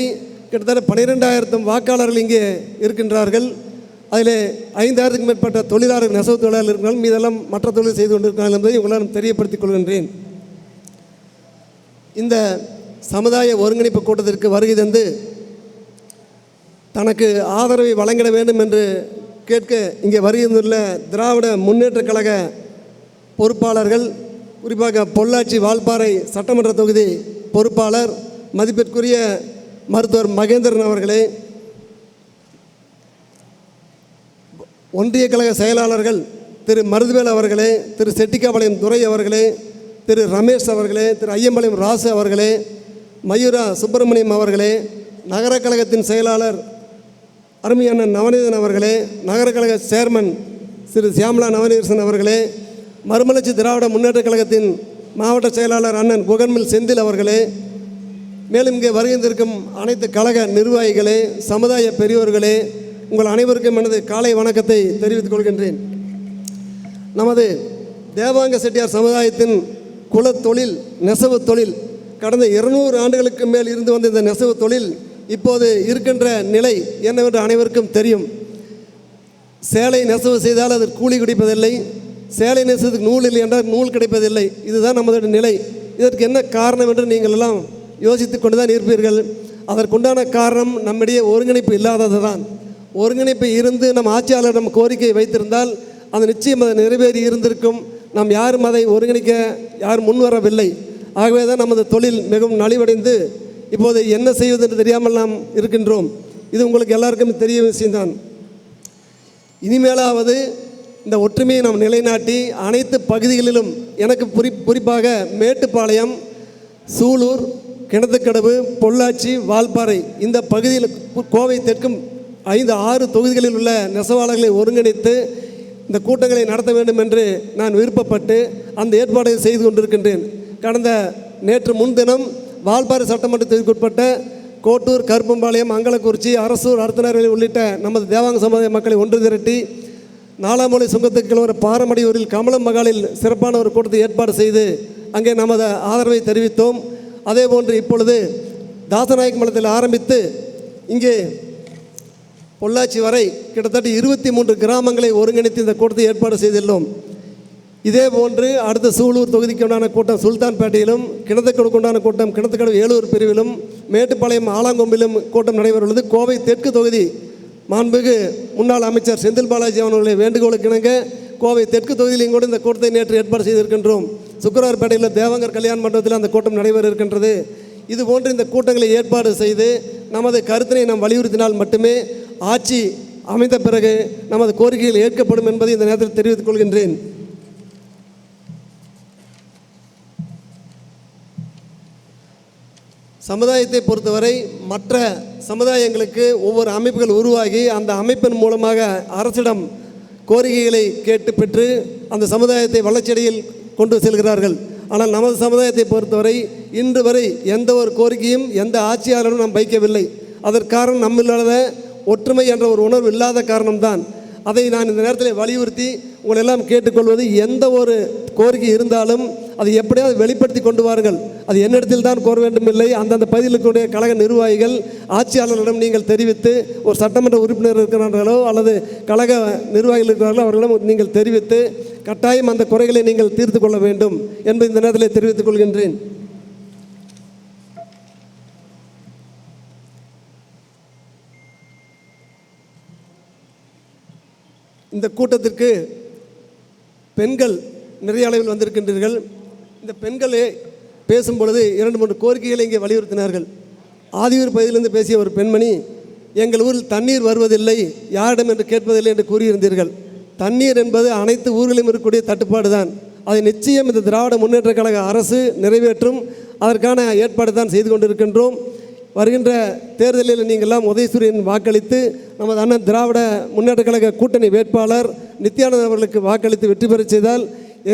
B: கிட்டத்தட்ட 12,000 வாக்காளர்கள் இங்கே இருக்கின்றார்கள். அதில் 5,000க்கும் மேற்பட்ட தொழிலாளர்கள், நெசவு தொழிலாளர்கள் இருக்கிறார்கள். மீதெல்லாம் மற்ற தொழில் செய்து கொண்டிருக்கிறார்கள் என்பதை உங்களால் தெரியப்படுத்திக் கொள்கின்றேன். இந்த சமுதாய ஒருங்கிணைப்பு கூட்டத்திற்கு வருகை தந்து தனக்கு ஆதரவை வழங்கிட வேண்டும் என்று கேட்க இங்கே வருகின்ற திராவிட முன்னேற்றக் கழக பொறுப்பாளர்கள், குறிப்பாக பொள்ளாச்சி வால்பாறை சட்டமன்ற தொகுதி பொறுப்பாளர் மதிப்பிற்குரிய மருத்துவர் மகேந்திரன் அவர்களே, ஒன்றிய கழக செயலாளர்கள் திரு மருதுவேல் அவர்களே, திரு செட்டிக்காபாளையம் துரை அவர்களே, திரு ரமேஷ் அவர்களே, திரு ஐயம்பாளையம் ராசு அவர்களே, மயூரா சுப்பிரமணியம் அவர்களே, நகர கழகத்தின் செயலாளர் அருமையான நவநீதன் அவர்களே, நகர கழக சேர்மன் திரு சியாமலா நவநீதன் அவர்களே, மறுமலர்ச்சி திராவிட முன்னேற்ற கழகத்தின் மாவட்ட செயலாளர் அண்ணன் குகன்மில் செந்தில் அவர்களே, மேலும் இங்கே வருகின்றிருக்கும் அனைத்து கழக நிர்வாகிகளே, சமுதாய பெரியோர்களே, உங்கள் அனைவருக்கும் எனது காலை வணக்கத்தை தெரிவித்துக் கொள்கின்றேன். நமது தேவாங்க செட்டியார் சமுதாயத்தின் குலத்தொழில் நெசவு தொழில் கடந்த 200 ஆண்டுகளுக்கு மேல் இருந்து வந்த இந்த நெசவு தொழில் இப்போது இருக்கின்ற நிலை என்னவென்று அனைவருக்கும் தெரியும். சேலை நெசவு செய்தால் அது கூலி கிடைப்பதில்லை, சேலை நெசவுக்கு நூல் இல்லை என்றால் நூல் கிடைப்பதில்லை. இதுதான் நமது நிலை. இதற்கு என்ன காரணம் என்று நீங்கள் எல்லாம் யோசித்து கொண்டு தான் இருப்பீர்கள். அதற்குண்டான காரணம் நம்மிடையே ஒருங்கிணைப்பு இல்லாதது தான். ஒருங்கிணைப்பு இருந்து நம் ஆட்சியாளரிடம் கோரிக்கை வைத்திருந்தால் அது நிச்சயம் அதை நிறைவேறி இருந்திருக்கும். நாம் யாரும் அதை ஒருங்கிணைக்க யாரும் முன்வரவில்லை. ஆகவே தான் நமது தொழில் மிகவும் நலிவடைந்து இப்போது என்ன செய்வது என்று தெரியாமல் நாம் இருக்கின்றோம். இது உங்களுக்கு எல்லாருக்கும் தெரிய விஷயம்தான். இனிமேலாவது இந்த ஒற்றுமையை நாம் நிலைநாட்டி அனைத்து பகுதிகளிலும், எனக்கு குறிப்பாக மேட்டுப்பாளையம், சூலூர், கிணத்துக்கடவு, பொள்ளாச்சி, வால்பாறை இந்த பகுதியில், கோவை தெற்கும் 5-6 தொகுதிகளில் உள்ள நெசவாளர்களை ஒருங்கிணைத்து இந்த கூட்டங்களை நடத்த வேண்டும் என்று நான் விருப்பப்பட்டு அந்த ஏற்பாடை செய்து கொண்டிருக்கின்றேன். நேற்று முன்தினம் வால்பாறை சட்டமன்ற தொகுதிக்குட்பட்ட கோட்டூர், கருப்பம்பாளையம், அங்கலக்குறிச்சி, அரசூர், அர்த்தநகர் உள்ளிட்ட நமது தேவாங்க சமுதாய மக்களை ஒன்று திரட்டி நாலாமலை சுங்கத்துக்கு கிழவர பாரமடியூரில் கமலம் மகாலில் சிறப்பான ஒரு கூட்டத்தை ஏற்பாடு செய்து அங்கே நமது ஆதரவை தெரிவித்தோம். அதேபோன்று இப்பொழுது தாசநாயக்க மலத்தில் ஆரம்பித்து இங்கே பொள்ளாச்சி வரை கிட்டத்தட்ட 23 கிராமங்களை ஒருங்கிணைத்து இந்த கூட்டத்தை ஏற்பாடு செய்துள்ளோம். இதேபோன்று அடுத்த சூலூர் தொகுதிக்கு உண்டான கூட்டம் சுல்தான்பேட்டையிலும், கிணத்துக்கடவுக்கு உண்டான கூட்டம் கிணத்துக்கடவு ஏலூர் பிரிவிலும், மேட்டுப்பாளையம் ஆலாங்கொம்பிலும் கூட்டம் நடைபெறுள்ளது. கோவை தெற்கு தொகுதி மாண்புமிகு முன்னாள் அமைச்சர் செந்தில் பாலாஜி அவர்களுடைய வேண்டுகோளுக்கு இணங்க கோவை தெற்கு தொகுதியிலும் கூட இந்த கூட்டத்தை நேற்று ஏற்பாடு செய்திருக்கின்றோம். சுக்கரவார்பேட்டையில் தேவங்கர் கல்யாண மண்டபத்தில் அந்த கூட்டம் நடைபெற இருக்கின்றது. இதுபோன்று இந்த கூட்டங்களை ஏற்பாடு செய்து நமது கருத்தினை நாம் வலியுறுத்தினால் மட்டுமே ஆட்சி அமைந்த பிறகு நமது கோரிக்கைகள் ஏற்கப்படும் என்பதை இந்த நேரத்தில் தெரிவித்துக் கொள்கின்றேன். சமுதாயத்தை பொறுத்தவரை மற்ற சமுதாயங்களுக்கு ஒவ்வொரு அமைப்புகள் உருவாகி அந்த அமைப்பின் மூலமாக அரசிடம் கோரிக்கைகளை கேட்டு பெற்று அந்த சமுதாயத்தை வளர்ச்சியடையில் கொண்டு செல்கிறார்கள். ஆனால் நமது சமுதாயத்தை பொறுத்தவரை இன்று வரை எந்த ஒரு கோரிக்கையும் எந்த ஆட்சியாளரும் நாம் வைக்கவில்லை. அதற்காரணம் நம்மில்லாத ஒற்றுமை என்ற ஒரு உணர்வு இல்லாத காரணம்தான். அதை நான் இந்த நேரத்தில் வலியுறுத்தி உங்களெல்லாம் கேட்டுக்கொள்வது, எந்த ஒரு கோரிக்கை இருந்தாலும் அதை எப்படியாவது வெளிப்படுத்தி கொண்டு வாருங்கள். அது என்னிடத்தில் தான் கோர வேண்டும் இல்லை, அந்தந்த பகுதிகளுடைய கழக நிர்வாகிகள் ஆட்சியாளர்களிடம் நீங்கள் தெரிவித்து, ஒரு சட்டமன்ற உறுப்பினர் இருக்கிறார்களோ அல்லது கழக நிர்வாகிகள் இருக்கிறார்களோ அவர்களிடம் நீங்கள் தெரிவித்து கட்டாயம் அந்த குறைகளை நீங்கள் தீர்த்து கொள்ள வேண்டும் என்பதை இந்த நேரத்தில் தெரிவித்துக் கொள்கின்றேன். இந்த கூட்டத்திற்கு பெண்கள் நிறைய அளவில் வந்திருக்கின்றீர்கள். இந்த பெண்களே பேசும்பொழுது 2-3 கோரிக்கைகளை இங்கே வலியுறுத்தினார்கள். ஆதியூர் பகுதியிலிருந்து பேசிய ஒரு பெண்மணி, எங்கள் ஊரில் தண்ணீர் வருவதில்லை, யாரிடம் என்று கேட்பதில்லை என்று கூறியிருந்தீர்கள். தண்ணீர் என்பது அனைத்து ஊர்களிலும் இருக்கக்கூடிய தட்டுப்பாடு தான். அதை நிச்சயம் இந்த திராவிட முன்னேற்ற கழக அரசு நிறைவேற்றும். அதற்கான ஏற்பாடு தான் செய்து கொண்டிருக்கின்றோம். வருகின்ற தேர்தலில் நீங்கள்லாம் உதயசூரியன் வாக்களித்து நமது அண்ணன் திராவிட முன்னேற்ற கழக கூட்டணி வேட்பாளர் நித்யானந்தன் அவர்களுக்கு வாக்களித்து வெற்றி பெற செய்தால்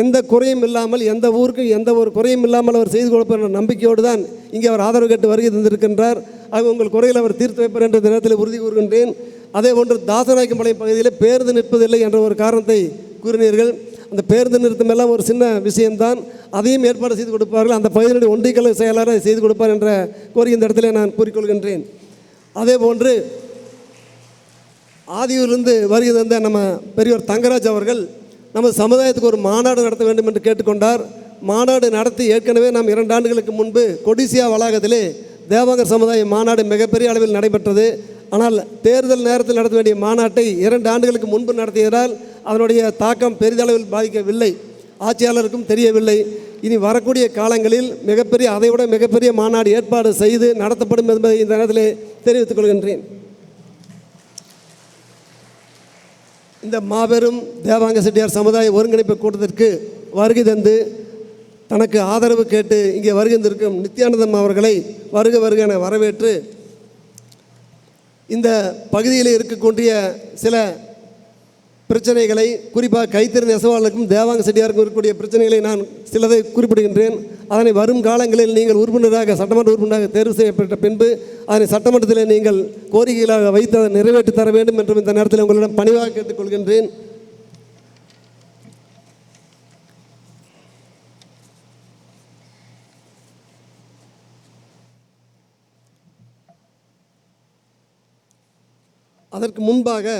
B: எந்த குறையும் இல்லாமல், எந்த ஊருக்கும் எந்த ஒரு குறையும் இல்லாமல் அவர் செய்து கொடுப்பார் என்ற நம்பிக்கையோடு தான் இங்கே அவர் ஆதரவு கேட்டு வருகை தந்திருக்கின்றார். ஆக உங்கள் குறையில் அவர் தீர்த்து வைப்பார் என்ற நேரத்தில் உறுதி கூறுகின்றேன். அதே போன்று தாசநாயக்கம்பாளையம் பகுதியில் பேருந்து நிற்பதில்லை என்ற ஒரு காரணத்தை கூறினீர்கள். அந்த பேருந்து நிறுத்தம் எல்லாம் ஒரு சின்ன விஷயம்தான், அதையும் ஏற்பாடு செய்து கொடுப்பார்கள். அந்த பகுதியினுடைய ஒன்றிய கழக செயலாளரை செய்து கொடுப்பார் என்ற கோரிக்கை இந்த இடத்துல நான் கூறிக்கொள்கின்றேன். அதே போன்று ஆதியூரிலிருந்து வருகை தந்த நம்ம பெரியவர் தங்கராஜ் அவர்கள் நமது சமுதாயத்துக்கு ஒரு மாநாடு நடத்த வேண்டும் என்று கேட்டுக்கொண்டார். மாநாடு நடத்தி ஏற்கனவே நாம் 2 ஆண்டுகளுக்கு முன்பு கொடிசியா வளாகத்திலே தேவாங்கர் சமுதாய மாநாடு மிகப்பெரிய அளவில் நடைபெற்றது. ஆனால் தேர்தல் நேரத்தில் நடத்த வேண்டிய மாநாட்டை 2 ஆண்டுகளுக்கு முன்பு நடத்தியதால் அதனுடைய தாக்கம் பெரிதளவில் பாதிக்கவில்லை, ஆட்சியாளருக்கும் தெரியவில்லை. இனி வரக்கூடிய காலங்களில் அதைவிட மிகப்பெரிய மாநாடு ஏற்பாடு செய்து நடத்தப்படும் என்பதை இந்த நேரத்தில் தெரிவித்துக் கொள்கின்றேன். இந்த மாபெரும் தேவாங்க செட்டியார் சமுதாய ஒருங்கிணைப்பு கூட்டத்திற்கு வருகை தந்து தனக்கு ஆதரவு கேட்டு இங்கே வருகின்றிருக்கும் நித்யானந்தம் அவர்களை வருக என வரவேற்று இந்த பகுதியில் இருக்கக்கூடிய சில பிரச்சனைகளை, குறிப்பாக கைத்தறி நெசவாளர்களுக்கும் தேவாங்க செட்டியாருக்கும் இருக்கக்கூடிய பிரச்சனைகளை நான் சிலதை குறிப்பிடுகின்றேன். அதனை வரும் காலங்களில் நீங்கள் சட்டமன்ற உறுப்பினராக தேர்வு செய்யப்பட்ட பின்பு அதனை சட்டமன்றத்தில் நீங்கள் கோரிக்கைகளாக வைத்து அதை நிறைவேற்றி தர வேண்டும் என்றும் இந்த நேரத்தில் உங்களிடம் பணிவாக கேட்டுக்கொள்கின்றேன். அதற்கு முன்பாக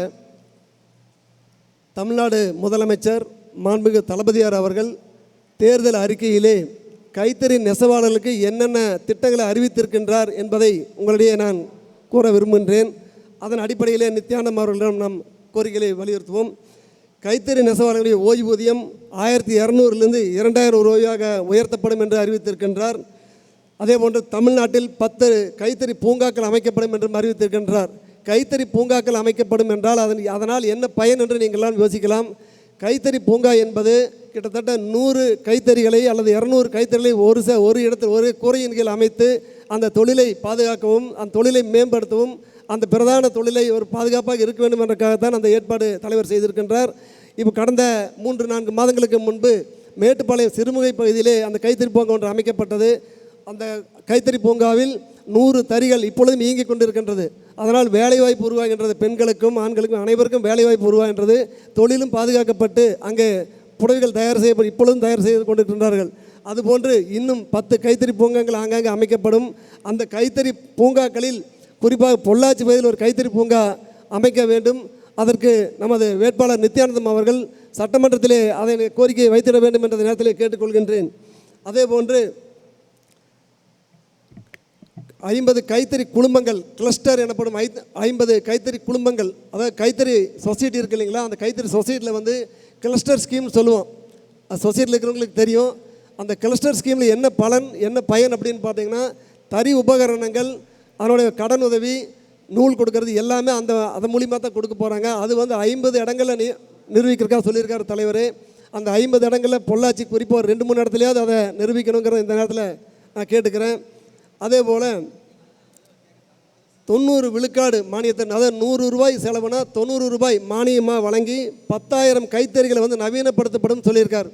B: தமிழ்நாடு முதலமைச்சர் மாண்புமிகு தளபதியார் அவர்கள் தேர்தல் அறிக்கையிலே கைத்தறி நெசவாளர்களுக்கு என்னென்ன திட்டங்களை அறிவித்திருக்கின்றார் என்பதை உங்களிடையே நான் கூற விரும்புகின்றேன். அதன் அடிப்படையிலே நித்யானந்தம் அவர்களிடம் நாம் கோரிக்கைகளை வலியுறுத்துவோம். கைத்தறி நெசவாளர்களுடைய ஓய்வூதியம் 1200 2000 ரூபாயாக உயர்த்தப்படும் என்று அறிவித்திருக்கின்றார். அதேபோன்று தமிழ்நாட்டில் 10 கைத்தறி பூங்காக்கள் அமைக்கப்படும் என்றும் அறிவித்திருக்கின்றார். கைத்தறி பூங்காக்கள் அமைக்கப்படும் என்றால் அதனால் என்ன பயன் என்று நீங்கள்லாம் யோசிக்கலாம். கைத்தறி பூங்கா என்பது கிட்டத்தட்ட 100 கைத்தறிகளை அல்லது 200 கைத்தறிகளை ஒரு இடத்தில் ஒரு கூரையின் கீழ் அமைத்து அந்த தொழிலை பாதுகாக்கவும், அந்த தொழிலை மேம்படுத்தவும், அந்த பிரதான தொழிலை ஒரு பாதுகாப்பாக இருக்க வேண்டும் என்றக்காகத்தான் அந்த ஏற்பாடு தலைவர் செய்திருக்கின்றார். இப்போ கடந்த 3-4 மாதங்களுக்கு முன்பு மேட்டுப்பாளையம் சிறுமுகை பகுதியிலே அந்த கைத்தறி பூங்கா ஒன்று அமைக்கப்பட்டது. அந்த கைத்தறி பூங்காவில் 100 தறிகள் இப்பொழுதும் இயங்கிக் கொண்டிருக்கின்றது. அதனால் வேலைவாய்ப்பு உருவாகின்றது, பெண்களுக்கும் ஆண்களுக்கும் அனைவருக்கும் வேலைவாய்ப்பு உருவாகின்றது. தொழிலும் பாதுகாக்கப்பட்டு அங்கே புடவைகள் இப்பொழுதும் தயார் செய்து கொண்டிருக்கின்றார்கள். அதுபோன்று இன்னும் 10 கைத்தறி பூங்காக்கள் ஆங்காங்கே அமைக்கப்படும். அந்த கைத்தறி பூங்காக்களில் குறிப்பாக பொள்ளாச்சி பகுதியில் ஒரு கைத்தறி பூங்கா அமைக்க வேண்டும். அதற்கு நமது வேட்பாளர் நித்யானந்தம் அவர்கள் சட்டமன்றத்திலே அதை கோரிக்கையை வைத்திட வேண்டும் என்ற நேரத்திலே கேட்டுக்கொள்கின்றேன். அதேபோன்று 50 கைத்தறி குழுமங்கள், கிளஸ்டர் எனப்படும் 50 கைத்தறி குழுமங்கள், அதாவது கைத்தறி சொசைட்டி இருக்குது இல்லைங்களா, அந்த கைத்தறி சொசைட்டியில் கிளஸ்டர் ஸ்கீம் சொல்லுவோம். அது சொசைட்டியில் இருக்கிறவங்களுக்கு தெரியும். அந்த கிளஸ்டர் ஸ்கீமில் என்ன பலன் என்ன பயன் அப்படின்னு பார்த்தீங்கன்னா, தறி உபகரணங்கள், அதனுடைய கடன் உதவி, நூல் கொடுக்கறது எல்லாமே அது மூலியமாக தான் கொடுக்க போகிறாங்க. அது 50 இடங்களில் நிரூபிக்கிறக்கா சொல்லியிருக்காரு தலைவர். அந்த 50 இடங்களில் பொள்ளாச்சி குறிப்பாக ஒரு 2-3 இடத்துலையாவது அதை நிரூபிக்கணுங்கிற இந்த நேரத்தில் நான் கேட்டுக்கிறேன். அதே போல் 90 விழுக்காடு மானியத்தை, அதாவது 100 ரூபாய் செலவுனா 90 ரூபாய் மானியமாக வழங்கி 10,000 கைத்தறிகளை நவீனப்படுத்தப்படும் சொல்லியிருக்கார்.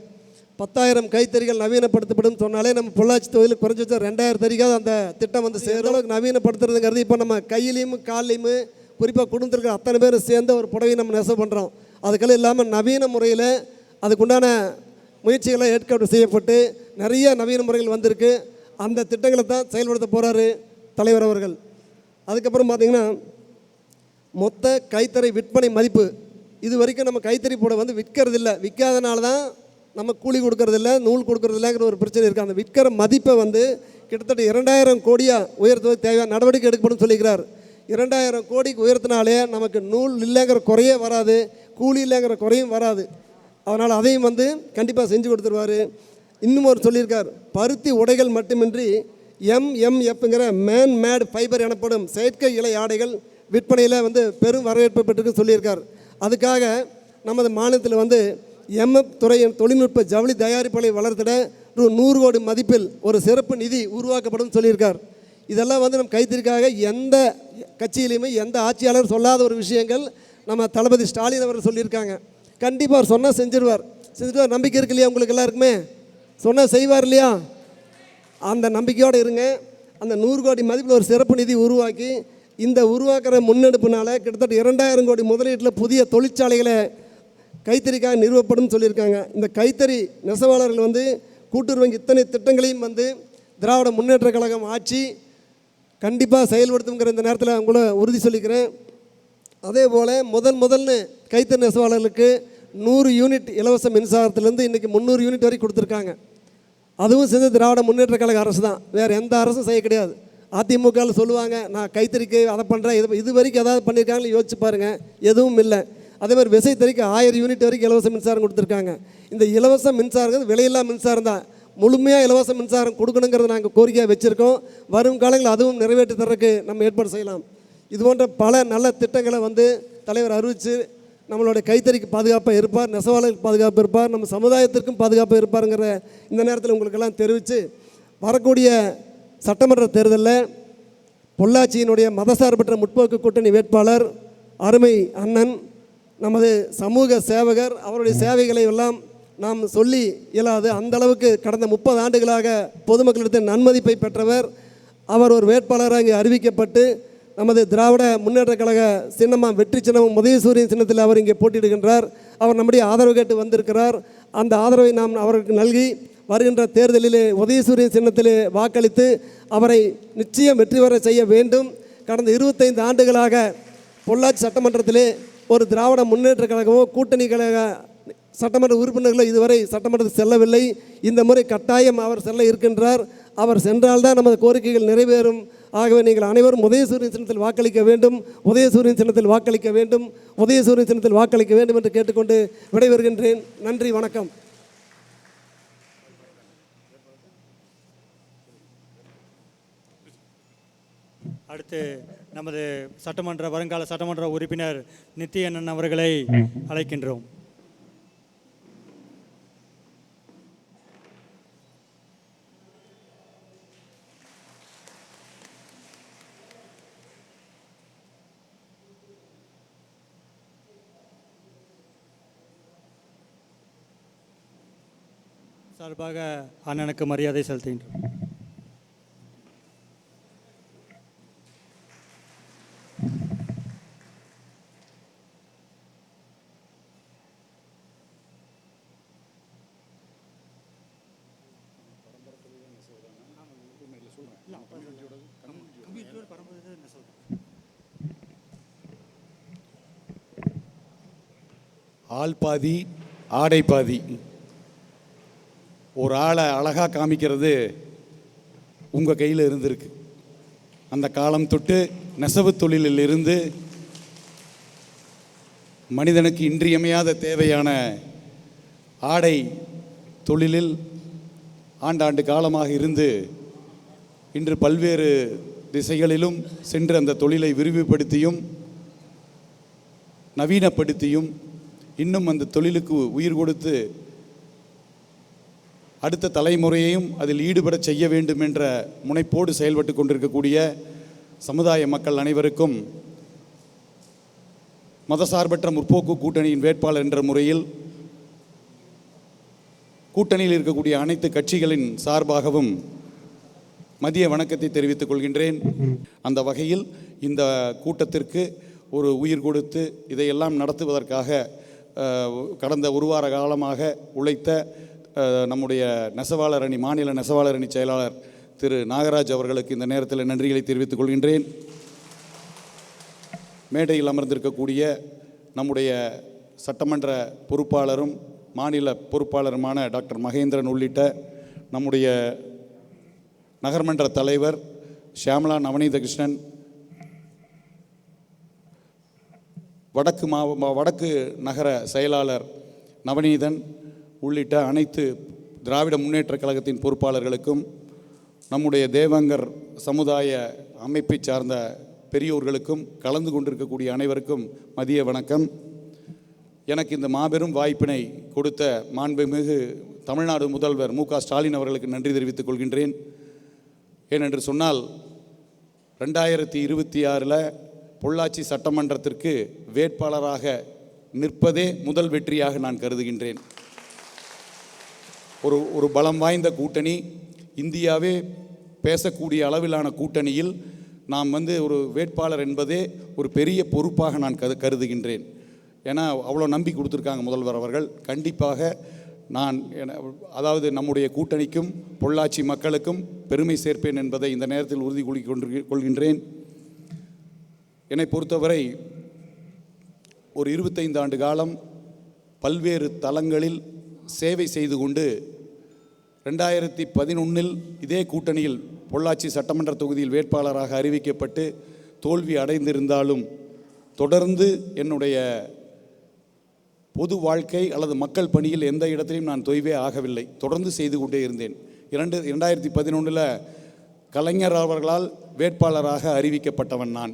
B: 10,000 கைத்தறிகள் நவீனப்படுத்தப்படும் சொன்னாலே நம்ம பொள்ளாச்சி தொகுதியில் குறைஞ்சி வச்சா 2000 தறிக்காவது அந்த திட்டம் சேர்ந்த அளவுக்கு நவீனப்படுத்துறதுங்கிறது இப்போ நம்ம கையிலையும் காலையும் குறிப்பாக குடும்பத்தில் இருக்கிற அத்தனை பேர் சேர்ந்த ஒரு புடவை நம்ம நெசவு பண்ணுறோம். அதுக்கெல்லாம் இல்லாமல் நவீன முறையில் அதுக்குண்டான முயற்சிகளை ஏற்பாடு செய்யப்பட்டு நிறைய நவீன முறைகள் வந்திருக்கு. அந்த திட்டங்களை தான் செயல்படுத்த போகிறாரு தலைவர் அவர்கள். அதுக்கப்புறம் பார்த்திங்கன்னா மொத்த கைத்தறி விற்பனை மதிப்பு, இது வரைக்கும் நம்ம கைத்தறி போட வந்து விற்கிறதில்ல, விற்காதனால தான் நம்ம கூலி கொடுக்கறதில்ல, நூல் கொடுக்கறதில்லங்கிற ஒரு பிரச்சனை இருக்குது. அந்த விற்கிற மதிப்பை வந்து கிட்டத்தட்ட 2000 கோடியாக உயர்த்துவதற்கு தேவையான நடவடிக்கை எடுக்கப்படும் சொல்லிக்கிறார். 2000 கோடிக்கு உயர்த்தினாலே நமக்கு நூல் இல்லைங்கிற குறையே வராது, கூலி இல்லைங்கிற குறையும் வராது. அதனால் அதையும் வந்து கண்டிப்பாக செஞ்சு கொடுத்துருவார். இன்னும் ஒரு சொல்லியிருக்கார், பருத்தி உடைகள் மட்டுமின்றி MMFங்கிற மேன் மேட் ஃபைபர் எனப்படும் செயற்கை இலை ஆடைகள் விற்பனையில் வந்து பெரும் வரவேற்பு பெற்றுக்கு சொல்லியிருக்கார். அதுக்காக நமது மாநிலத்தில் வந்து MF துறையின் தொழில்நுட்ப ஜவுளி தயாரிப்புகளை வளர்த்திட 100 கோடி மதிப்பில் ஒரு சிறப்பு நிதி உருவாக்கப்படும் சொல்லியிருக்கார். இதெல்லாம் வந்து நம்ம கைத்தறிக்காக எந்த கட்சியிலையுமே எந்த ஆட்சியாளர் சொல்லாத ஒரு விஷயங்கள் நம்ம தளபதி ஸ்டாலின் அவர் சொல்லியிருக்காங்க. கண்டிப்பாக அவர் சொன்னால் செஞ்சிருவார். நம்பிக்கை இருக்கு இல்லையா உங்களுக்கு எல்லாருக்குமே? சொன்னால் செய்வார் இல்லையா? அந்த நம்பிக்கையோடு இருங்க. அந்த 100 கோடி மதிப்பில் ஒரு சிறப்பு நிதி உருவாக்கி இந்த உருவாக்குற முன்னெடுப்புனால கிட்டத்தட்ட 2000 கோடி முதலீட்டில் புதிய தொழிற்சாலைகளை கைத்தறிக்காக நிறுவப்படும் சொல்லியிருக்காங்க. இந்த கைத்தறி நெசவாளர்கள் வந்து கூட்டுறவு வங்கி இத்தனை திட்டங்களையும் வந்து திராவிட முன்னேற்ற கழகம் ஆட்சி கண்டிப்பாக செயல்படுத்துங்கிற இந்த நேரத்தில் உங்களை உறுதி சொல்லிக்கிறேன். அதே போல் முதல்னு கைத்தறி நெசவாளர்களுக்கு 100 யூனிட் இலவச மின்சாரத்துலேருந்து இன்றைக்கி 300 யூனிட் வரை கொடுத்துருக்காங்க. அதுவும் செஞ்ச திராவிட முன்னேற்ற கழக அரசு தான், வேறு எந்த அரசும் செய்ய கிடையாது. அதிமுகவில் சொல்லுவாங்க நான் கைத்தறிக்கு அதை பண்ணுறேன், இது வரைக்கும் ஏதாவது பண்ணியிருக்காங்கன்னு யோசிச்சு பாருங்கள், எதுவும் இல்லை. அதே மாதிரி விசைத்தறிக்கு 1000 யூனிட் வரைக்கும் இலவச மின்சாரம் கொடுத்துருக்காங்க. இந்த இலவச மின்சாரம் விலையில்லா மின்சாரம் தான், முழுமையாக இலவச மின்சாரம் கொடுக்கணுங்கிறத நாங்கள் கோரிக்கையாக வச்சுருக்கோம். வரும் காலங்களில் அதுவும் நிறைவேற்றி தர்றதுக்கு நம்ம ஏற்பாடு செய்யலாம். இது போன்ற பல நல்ல திட்டங்களை வந்து தலைவர் அறிவித்து நம்மளுடைய கைத்தறிக்கு பாதுகாப்பாக இருப்பார், நெசவாளர்களுக்கு பாதுகாப்பு இருப்பார், நம்ம சமுதாயத்திற்கும் பாதுகாப்பாக இருப்பாருங்கிற இந்த நேரத்தில் உங்களுக்கெல்லாம் தெரிவித்து, வரக்கூடிய சட்டமன்ற தேர்தலில் பொள்ளாச்சியினுடைய மதசார்பற்ற முற்போக்கு கூட்டணி வேட்பாளர் அருமை அண்ணன் நமது சமூக சேவகர், அவருடைய சேவைகளை எல்லாம் நாம் சொல்லி இயலாது. அந்தளவுக்கு கடந்த 30 ஆண்டுகளாக பொதுமக்களிடத்தில் நன்மதிப்பை பெற்றவர். அவர் ஒரு வேட்பாளராக இங்கே அறிவிக்கப்பட்டு நமது திராவிட முன்னேற்ற கழக சின்னமாக வெற்றி சின்னமும் உதயசூரியன் சின்னத்தில் அவர் இங்கே போட்டியிடுகின்றார். அவர் நம்முடைய ஆதரவு கேட்டு வந்திருக்கிறார். அந்த ஆதரவை நாம் அவருக்கு நல்கி வருகின்ற தேர்தலிலே உதயசூரியன் சின்னத்திலே வாக்களித்து அவரை நிச்சயம் வெற்றி பெற செய்ய வேண்டும். கடந்த 25 ஆண்டுகளாக பொள்ளாச்சி சட்டமன்றத்திலே ஒரு திராவிட முன்னேற்ற கழகமோ கூட்டணி கழக சட்டமன்ற உறுப்பினர்களோ இதுவரை சட்டமன்றத்தில் செல்லவில்லை. இந்த முறை கட்டாயம் அவர் செல்ல இருக்கின்றார். அவர் சென்றால்தான் நமது கோரிக்கைகள் நிறைவேறும். ஆகவே நீங்கள் அனைவரும் உதயசூரியன் சின்னத்தில் வாக்களிக்க வேண்டும், உதயசூரியன் சின்னத்தில் வாக்களிக்க வேண்டும், உதயசூரியன் சின்னத்தில் வாக்களிக்க வேண்டும் என்று கேட்டுக்கொண்டு விடைபெறுகின்றேன். நன்றி, வணக்கம்.
E: அடுத்து நமது வருங்கால சட்டமன்ற உறுப்பினர் நித்தியண்ணன் அவர்களை அழைக்கின்றோம். சார்பாக அண்ணனுக்கு மரியாதை செலுத்துகின்றோம்.
M: ஆள் பாதி ஆடை பாதி. ஒரு ஆளை அழகாக காமிக்கிறது உங்கள் கையில் இருந்திருக்கு. அந்த காலம் தொட்டு நெசவு தொழிலில் இருந்து மனிதனுக்கு இன்றியமையாத தேவையான ஆடை தொழிலில் ஆண்டாண்டு காலமாக இருந்து இன்று பல்வேறு திசைகளிலும் சென்று அந்த தொழிலை விரிவுபடுத்தியும் நவீனப்படுத்தியும் இன்னும் அந்த தொழிலுக்கு உயிர் கொடுத்து அடுத்த தலைமுறையையும் அதில் ஈடுபட செய்ய வேண்டும் என்ற முனைப்போடு செயல்பட்டு கொண்டிருக்கக்கூடிய சமுதாய மக்கள் அனைவருக்கும் மதசார்பற்ற முற்போக்கு கூட்டணியின் வேட்பாளர் என்ற முறையில் கூட்டணியில் இருக்கக்கூடிய அனைத்து கட்சிகளின் சார்பாகவும் மதிய வணக்கத்தை தெரிவித்துக் கொள்கின்றேன். அந்த வகையில் இந்த கூட்டத்திற்கு ஒரு உயிர் கொடுத்து இதையெல்லாம் நடத்துவதற்காக கடந்த ஒரு வார காலமாக உழைத்த
S: நம்முடைய நெசவாளர் அணி மாநில நெசவாளர் அணி செயலாளர் திரு நாகராஜ் அவர்களுக்கு இந்த நேரத்தில் நன்றிகளை தெரிவித்துக் கொள்கின்றேன். மேடையில் அமர்ந்திருக்கக்கூடிய நம்முடைய சட்டமன்ற பொறுப்பாளரும் மாநில பொறுப்பாளருமான டாக்டர் மகேந்திரன் உள்ளிட்ட நம்முடைய நகர்மன்ற தலைவர் ஷியாமலா நவநீத கிருஷ்ணன், வடக்கு நகர செயலாளர் நவநீதன் உள்ளிட்ட அனைத்து திராவிட முன்னேற்றக் கழகத்தின் பொறுப்பாளர்களுக்கும், நம்முடைய தேவாங்கர் சமுதாய அமைப்பை சார்ந்த பெரியோர்களுக்கும், கலந்து கொண்டிருக்கக்கூடிய அனைவருக்கும் மதிய வணக்கம். எனக்கு இந்த மாபெரும் வாய்ப்பினை கொடுத்த மாண்புமிகு தமிழ்நாடு முதல்வர் மு க ஸ்டாலின் அவர்களுக்கு நன்றி தெரிவித்துக் கொள்கின்றேன். ஏனென்று சொன்னால் 2026 பொள்ளாச்சி சட்டமன்றத்திற்கு வேட்பாளராக நிற்பதே முதல் வெற்றியாக நான் கருதுகின்றேன். ஒரு பலம் வாய்ந்த கூட்டணி, இந்தியாவே பேசக்கூடிய அளவிலான கூட்டணியில் நாம் ஒரு வேட்பாளர் என்பதே ஒரு பெரிய பொறுப்பாக நான் கருதுகின்றேன். ஏன்னா அவ்வளோ நம்பி கொடுத்துருக்காங்க முதல்வர் அவர்கள். கண்டிப்பாக நான் அதாவது நம்முடைய கூட்டணிக்கும் பொள்ளாச்சி மக்களுக்கும் பெருமை சேர்ப்பேன் என்பதை இந்த நேரத்தில் உறுதி கொள்கின்றேன். என்னை பொறுத்தவரை ஒரு 25 ஆண்டு காலம் பல்வேறு தளங்களில் சேவை செய்து கொண்டு 2011 இதே கூட்டணியில் பொள்ளாச்சி சட்டமன்ற தொகுதியில் வேட்பாளராக அறிவிக்கப்பட்டு தோல்வி அடைந்திருந்தாலும் தொடர்ந்து என்னுடைய பொது வாழ்க்கை அல்லது மக்கள் பணியில் எந்த இடத்திலையும் நான் தொய்வே ஆகவில்லை. தொடர்ந்து செய்து கொண்டே இருந்தேன். 2011 கலைஞர் அவர்களால் வேட்பாளராக அறிவிக்கப்பட்டவன் நான்.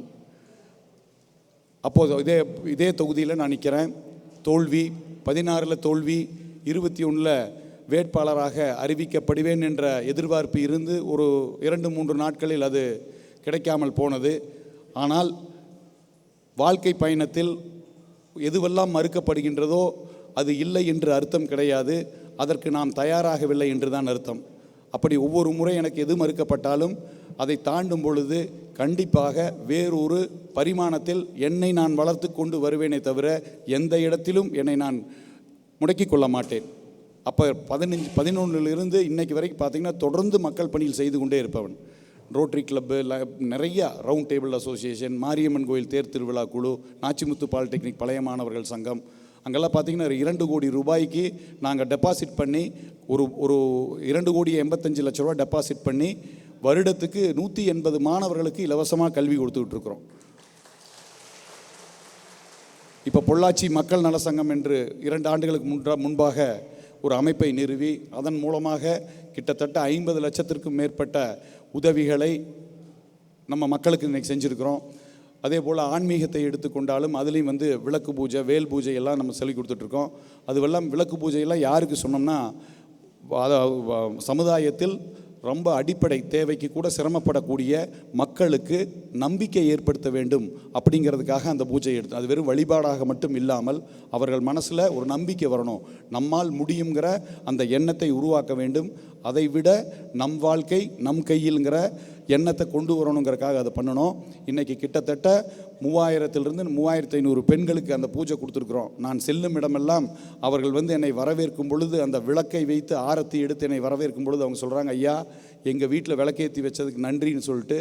S: அப்போது இதே தொகுதியில் நான் நிற்கிறேன். தோல்வி, 16 தோல்வி, 21 வேட்பாளராக அறிவிக்கப்படுவேன் என்ற எதிர்பார்ப்பு இருந்து ஒரு 2-3 நாட்களில் அது கிடைக்காமல் போனது. ஆனால் வாழ்க்கை பயணத்தில் எதுவெல்லாம் மறுக்கப்படுகின்றதோ அது இல்லை என்று அர்த்தம் கிடையாது, அதற்கு நாம் தயாராகவில்லை என்று தான் அர்த்தம். அப்படி ஒவ்வொரு முறை எனக்கு எது மறுக்கப்பட்டாலும் அதை தாண்டும் பொழுது கண்டிப்பாக வேறொரு பரிமாணத்தில் என்னை நான் வளர்த்து கொண்டு வருவேனே தவிர எந்த இடத்திலும் என்னை நான் முடக்கிக் கொள்ள மாட்டேன். அப்போ 11 இன்னைக்கு வரைக்கும் பார்த்திங்கன்னா தொடர்ந்து மக்கள் பணியில் செய்து கொண்டே இருப்பவன். ரோட்டரி கிளப்பு, நிறையா ரவுண்ட் டேபிள் அசோசியேஷன், மாரியம்மன் கோயில் தேர் திருவிழா குழு, நாச்சிமுத்து பாலிடெக்னிக் பழைய மாணவர்கள் சங்கம், அங்கெல்லாம் பார்த்திங்கன்னா 2 கோடி ரூபாய்க்கு நாங்கள் டெபாசிட் பண்ணி ஒரு 2,85,00,000 டெபாசிட் பண்ணி வருடத்துக்கு 180 மாணவர்களுக்கு இலவசமாக கல்வி கொடுத்துட்ருக்குறோம். இப்போ பொள்ளாச்சி மக்கள் நல சங்கம் என்று 2 ஆண்டுகளுக்கு முன்பாக ஒரு அமைப்பை நிறுவி அதன் மூலமாக கிட்டத்தட்ட 50 லட்சத்திற்கும் மேற்பட்ட உதவிகளை நம்ம மக்களுக்கு இன்றைக்கி செஞ்சுருக்கிறோம். அதே போல் ஆன்மீகத்தை எடுத்துக்கொண்டாலும் அதுலேயும் விளக்கு பூஜை, வேல் பூஜை எல்லாம் நம்ம சொல்லி கொடுத்துட்ருக்கோம். அதுவெல்லாம் விளக்கு பூஜையெல்லாம் யாருக்கு சொன்னோம்னா சமுதாயத்தில் ரொம்ப அடிப்படை தேவைக்கு கூட சிரமப்படக்கூடிய மக்களுக்கு நம்பிக்கை ஏற்படுத்த வேண்டும் அப்படிங்கிறதுக்காக அந்த பூஜை எடுத்து, அது வெறும் வழிபாடாக மட்டும் இல்லாமல் அவர்கள் மனசில் ஒரு நம்பிக்கை வரணும், நம்மால் முடியுங்கிற அந்த எண்ணத்தை உருவாக்க வேண்டும். அதை விட நம் வாழ்க்கை நம் கையில்ங்கிற எண்ணத்தை கொண்டு வரணுங்கிறக்காக அதை பண்ணணும். இன்றைக்கி கிட்டத்தட்ட 3000 to 3500 பெண்களுக்கு அந்த பூஜை கொடுத்துருக்குறோம். நான் செல்லும் இடமெல்லாம் அவர்கள் என்னை வரவேற்கும் பொழுது அந்த விளக்கை வைத்து ஆரத்தி எடுத்து என்னை வரவேற்கும் பொழுது அவங்க சொல்கிறாங்க, ஐயா எங்கள் வீட்டில் விளக்கேற்றி வச்சதுக்கு நன்றின்னு சொல்லிட்டு